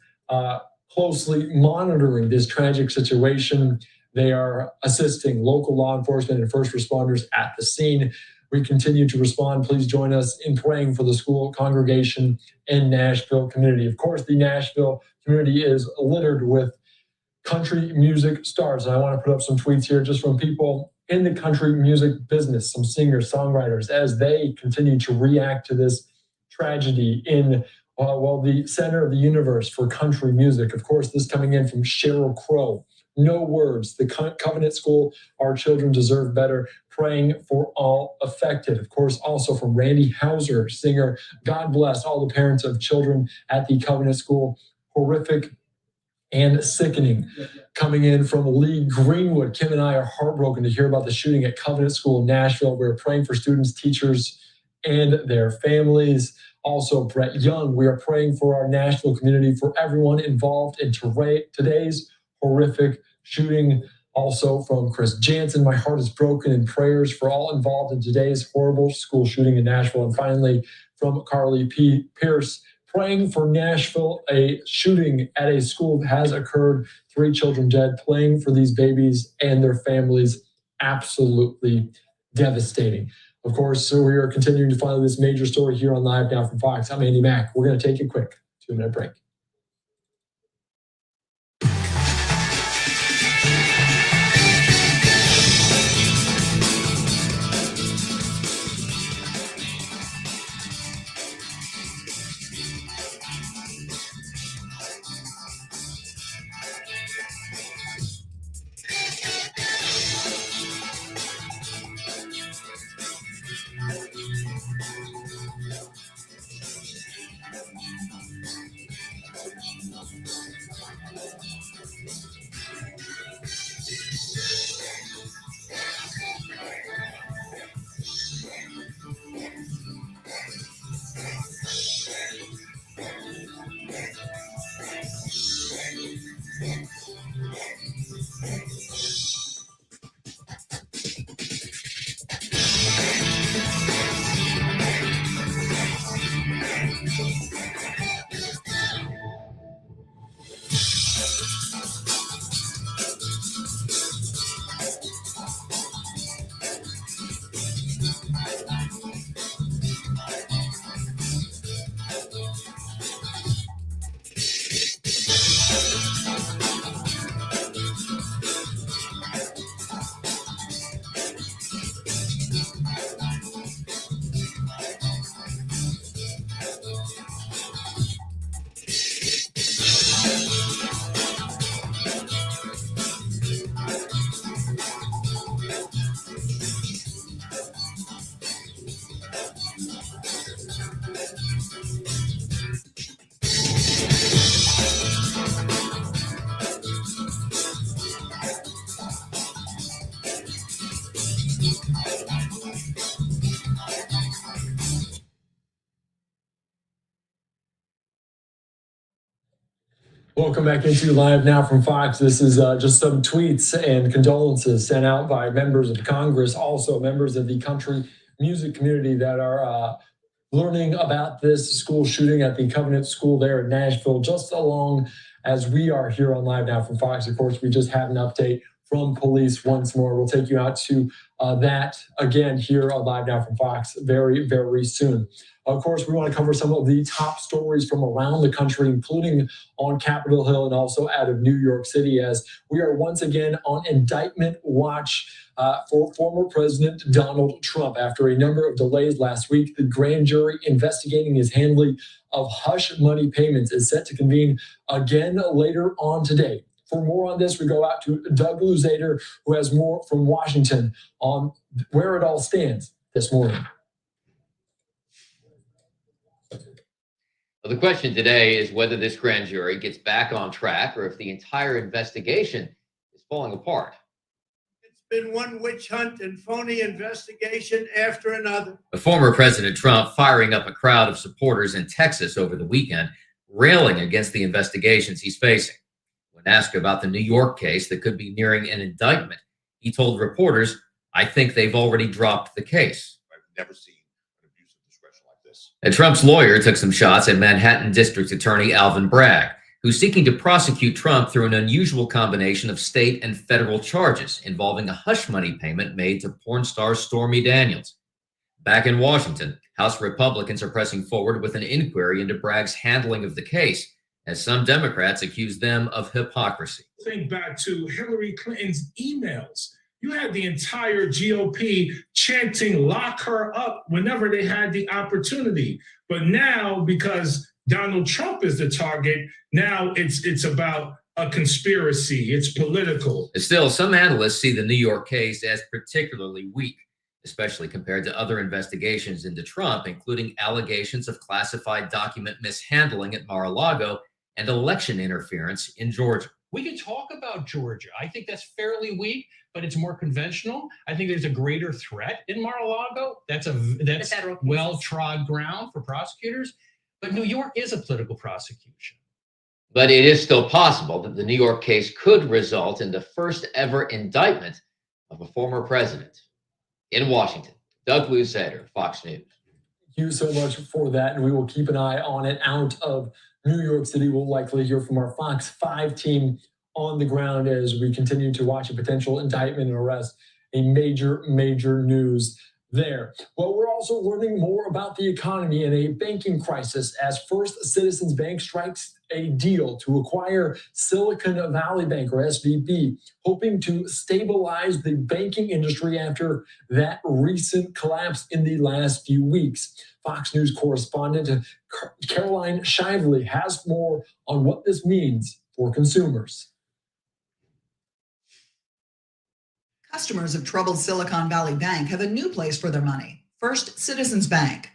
closely monitoring this tragic situation. They are assisting local law enforcement and first responders at the scene. We continue to respond. Please join us in praying for the school congregation and Nashville community. Of course, the Nashville community is littered with country music stars. And I want to put up some tweets here just from people in the country music business, some singers, songwriters, as they continue to react to this tragedy in the center of the universe for country music. Of course, this coming in from Sheryl Crow. No words. The Covenant School, our children deserve better. Praying for all affected. Of course, also from Randy Hauser, singer. God bless all the parents of children at the Covenant School. Horrific and sickening. Coming in from Lee Greenwood. Kim and I are heartbroken to hear about the shooting at Covenant School in Nashville. We're praying for students, teachers, and their families. Also, Brett Young, we are praying for our Nashville community, for everyone involved in today's horrific shooting. Also from Chris Jansen, my heart is broken in prayers for all involved in today's horrible school shooting in Nashville. And finally, from Carly P. Pierce, praying for Nashville, a shooting at a school has occurred, 3 children dead, praying for these babies and their families. Absolutely devastating. Of course, so we are continuing to follow this major story here on Live Now from Fox. I'm Andy Mack. We're going to take a quick 2-minute break. Welcome back into Live Now from Fox. This is just some tweets and condolences sent out by members of Congress, also members of the country music community that are learning about this school shooting at the Covenant School there in Nashville, just along as we are here on Live Now from Fox. Of course, we just had an update from from police once more. We'll take you out to that again here on Live Now from Fox very, very soon. Of course, we want to cover some of the top stories from around the country, including on Capitol Hill and also out of New York City, as we are once again on indictment watch for former President Donald Trump. After a number of delays last week, the grand jury investigating his handling of hush money payments is set to convene again later on today. For more on this, we go out to Doug Luzader, who has more from Washington on where it all stands this morning. Well, the question today is whether this grand jury gets back on track or if the entire investigation is falling apart. It's been one witch hunt and phony investigation after another. Former President Trump firing up a crowd of supporters in Texas over the weekend, railing against the investigations he's facing. When asked about the New York case that could be nearing an indictment, he told reporters, "I think they've already dropped the case." I've never seen an abuse of discretion like this. And Trump's lawyer took some shots at Manhattan District Attorney Alvin Bragg, who's seeking to prosecute Trump through an unusual combination of state and federal charges involving a hush money payment made to porn star Stormy Daniels. Back in Washington, House Republicans are pressing forward with an inquiry into Bragg's handling of the case, as some Democrats accuse them of hypocrisy. Think back to Hillary Clinton's emails. You had the entire GOP chanting, "Lock her up," whenever they had the opportunity. But now, because Donald Trump is the target, now it's about a conspiracy. It's political. Still, some analysts see the New York case as particularly weak, especially compared to other investigations into Trump, including allegations of classified document mishandling at Mar-a-Lago and election interference in Georgia. We can talk about Georgia. I think that's fairly weak, but it's more conventional. I think there's a greater threat in Mar-a-Lago. That's well-trod ground for prosecutors. But New York is a political prosecution. But it is still possible that the New York case could result in the first ever indictment of a former president. In Washington, Doug Luzader, Fox News. Thank you so much for that, and we will keep an eye on it out of New York City. We'll likely hear from our Fox 5 team on the ground as we continue to watch a potential indictment and arrest. A major news there. Well, we're also learning more about the economy and a banking crisis as First Citizens Bank strikes a deal to acquire Silicon Valley Bank, or SVB, hoping to stabilize the banking industry after that recent collapse in the last few weeks. Fox News correspondent Caroline Shively has more on what this means for consumers. Customers of troubled Silicon Valley Bank have a new place for their money, First Citizens Bank.